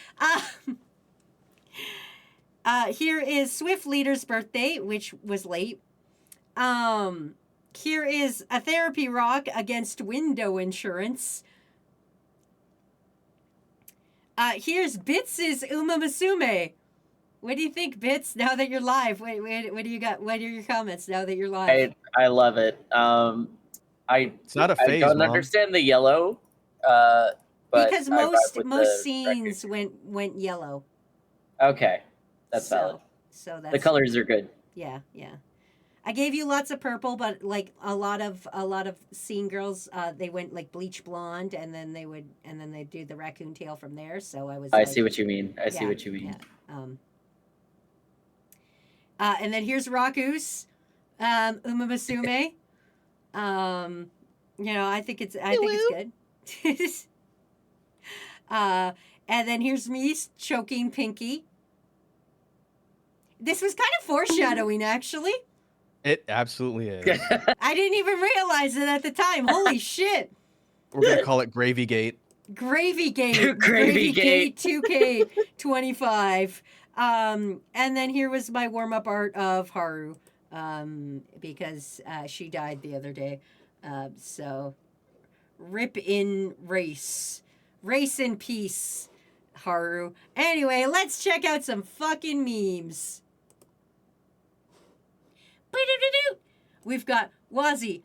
Here is Swift Leader's birthday, which was late. Here is a therapy rock against window insurance. Here's Bits' Uma Musume. What do you think, Bits? Now that you're live, what do you got? What are your comments now that you're live? I love it. It's not a I phase, don't Mom. understand the yellow. But Because I vibe with most the scenes went yellow. Okay, that's valid. So that's The colors are good. Yeah. I gave you lots of purple, but like a lot of scene girls, they went like bleach blonde, and then they do the raccoon tail from there. So I was. I like, see what you mean. I see yeah, what you mean. Yeah. And then here's Raku's Uma Musume. I think it's good. And then here's me choking Pinky. This was kind of foreshadowing, actually. It absolutely is. I didn't even realize it at the time. Holy shit. We're gonna call it Gravy Gate. Gravy Gate. Gravy Gate. 2K25. And then here was my warm-up art of Haru, because she died the other day. So rip in race. Race in peace, Haru. Anyway, let's check out some fucking memes. We've got Wazi.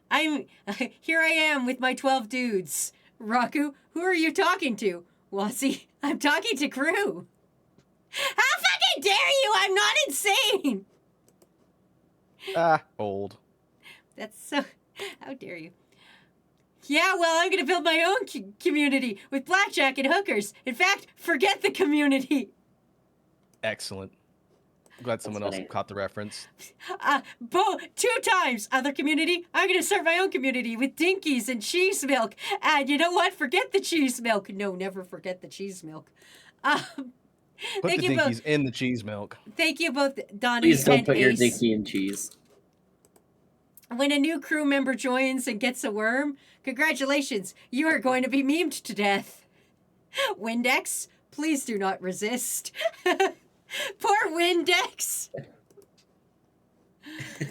Here I am with my 12 dudes. Raku, who are you talking to? Wazi, I'm talking to crew. How fucking dare you? I'm not insane. Old. That's so. How dare you? Yeah, well, I'm gonna build my own community with blackjack and hookers. In fact, forget the community. Excellent. I'm glad someone else caught the reference. 2 times. Other community, I'm gonna start my own community with dinkies and cheese milk. And you know what? Forget the cheese milk. No, never forget the cheese milk. Put the dinkies in the cheese milk. Thank you both, Donnie Please don't and put your Ace. dinky in cheese. When a new crew member joins and gets a worm, congratulations, you are going to be memed to death. Windex, please do not resist. Poor Windex.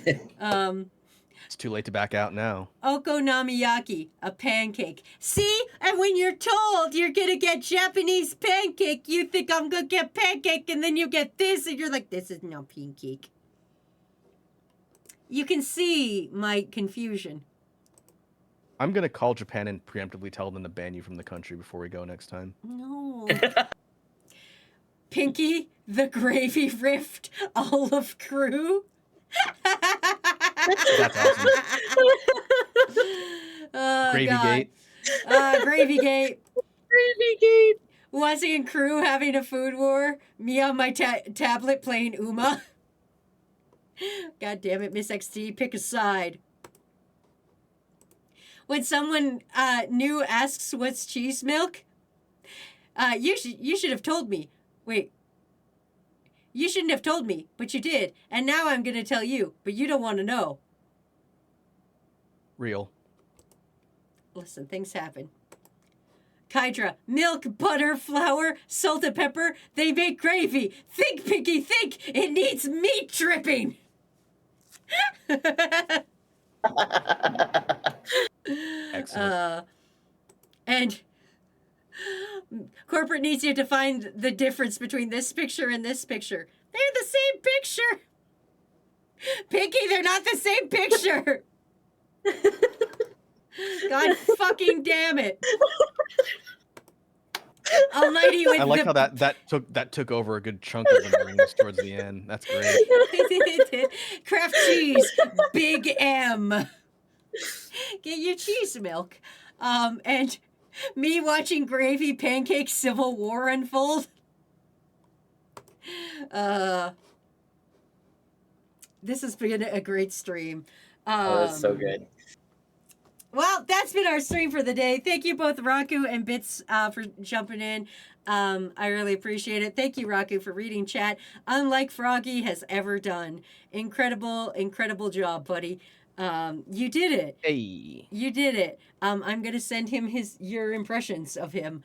It's too late to back out now. Okonomiyaki, a pancake. See? And when you're told you're gonna get Japanese pancake, you think I'm gonna get pancake, and then you get this, and you're like, this is not pancake. You can see my confusion. I'm gonna call Japan and preemptively tell them to ban you from the country before we go next time. No. Pinky, the Gravy Rift Olive Crew. That's awesome. Oh, Gravy God. Gate. Gravy Gate. Gravy Gate. Wazzy and crew having a food war. Me on my tablet playing Uma. God damn it, Miss XT, pick a side. When someone new asks what's cheese milk, you should have told me. Wait. You shouldn't have told me, but you did. And now I'm going to tell you, but you don't want to know. Real. Listen, things happen. Kydra, milk, butter, flour, salt and pepper, they make gravy. Think, Pinky, think! It needs meat dripping! Excellent. And corporate needs you to find the difference between this picture and this picture. They're the same picture! Pinky, they're not the same picture! God fucking damn it. Almighty with I like how that took over a good chunk of the rings towards the end. That's great. Kraft cheese, big M. Get your cheese milk. And me watching Gravy Pancake Civil War unfold. This has been a great stream. Oh, that's so good. Well, that's been our stream for the day. Thank you both, Raku and Bits, for jumping in. I really appreciate it. Thank you, Raku, for reading chat. Unlike Froggy has ever done. Incredible, incredible job, buddy. You did it. Hey. You did it. I'm gonna send him your impressions of him,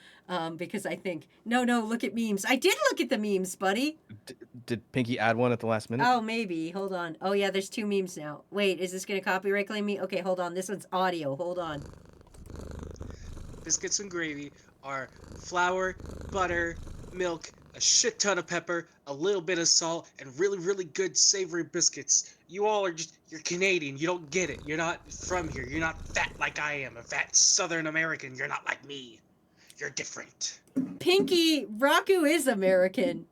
because I think no, look at memes. I did look at the memes, buddy. Did Pinky add one at the last minute? Oh, maybe. Hold on. Oh yeah, there's 2 memes now. Wait, is this gonna copyright claim me? Okay, hold on. This one's audio. Hold on. Biscuits and gravy are flour, butter, milk, a shit ton of pepper, a little bit of salt, and really, really good savory biscuits. You all are you're Canadian. You don't get it. You're not from here. You're not fat like I am. A fat Southern American. You're not like me. You're different. Pinky, Raku is American.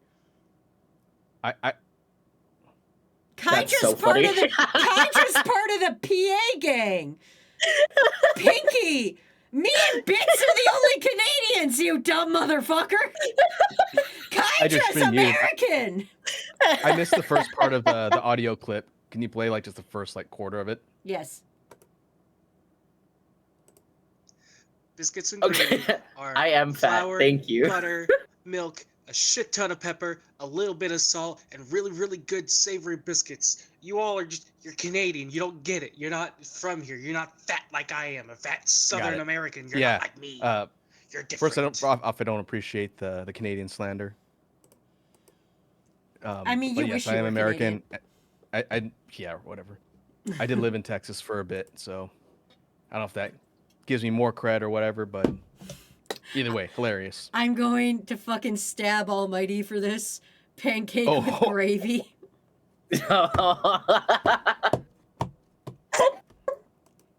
Kydra's so part funny. of the Kydra's part of the PA gang. Pinky, me and Bits are the only Canadians, you dumb motherfucker. Kydra's been muted. American. I missed the first part of the audio clip. Can you play like just the first like quarter of it? Yes. Biscuits and gravy Okay. are I am fat. flour, Thank you. butter, milk, a shit ton of pepper, a little bit of salt, and really, really good savory biscuits. You all are you're Canadian. You don't get it. You're not from here. You're not fat like I am. A fat Southern it. American. You're Yeah. not like me. You're First, different. I don't appreciate the Canadian slander. I mean, but you yes, wish I you am were American. Yeah, whatever. I did live in Texas for a bit, so I don't know if that gives me more cred or whatever, but either way, hilarious. I'm going to fucking stab Almighty for this pancake with Oh. gravy.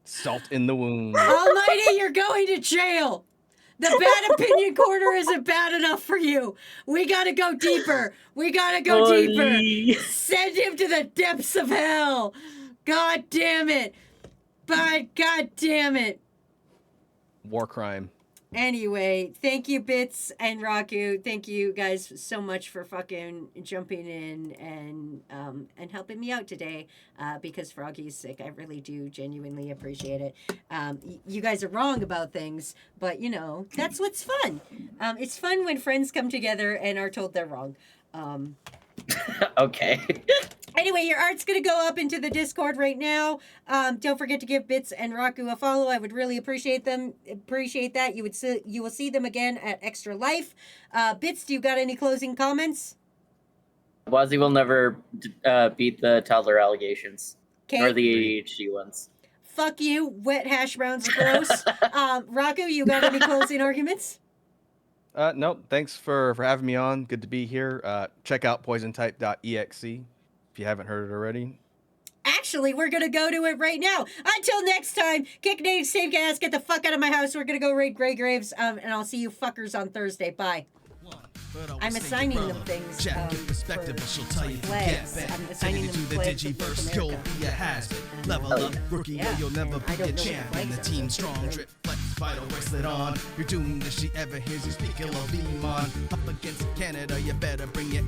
Salt in the wound. Almighty, you're going to jail. The bad opinion corner isn't bad enough for you. We gotta go deeper. We gotta go deeper. Send him to the depths of hell. God damn it. But God damn it. War crime. Anyway, thank you, Bits and Raku. Thank you guys so much for fucking jumping in and helping me out today. Because Froggy's sick, I really do genuinely appreciate it. You guys are wrong about things, but you know that's what's fun. It's fun when friends come together and are told they're wrong. Okay. Anyway, your art's gonna go up into the Discord right now. Don't forget to give Bits and Raku a follow. I would really appreciate that. You will see them again at Extra Life. Bits, do you got any closing comments? Wazzy will never beat the toddler allegations. Okay. Or the ADHD ones. Fuck you. Wet hash browns are gross. Raku, you got any closing arguments? No, thanks for having me on. Good to be here. Check out poisontype.exe if you haven't heard it already. Actually, we're gonna go to it right now. Until next time, kick names, save gas, get the fuck out of my house. We're gonna go raid Grey Graves, and I'll see you fuckers on Thursday. Bye. I'm assigning them things Check your perspective, for and she'll tell you to flags. get back. I'm assigning Send it them to the flags of Digiverse, North you'll America. be a hazard. Level up, rookie, Yeah. you'll never I be don't a know what champion. flags The are. team strong, drip, flex, vital bracelet on. You're doomed if she ever hears you speak, it'll be on. Up against Canada, you better bring your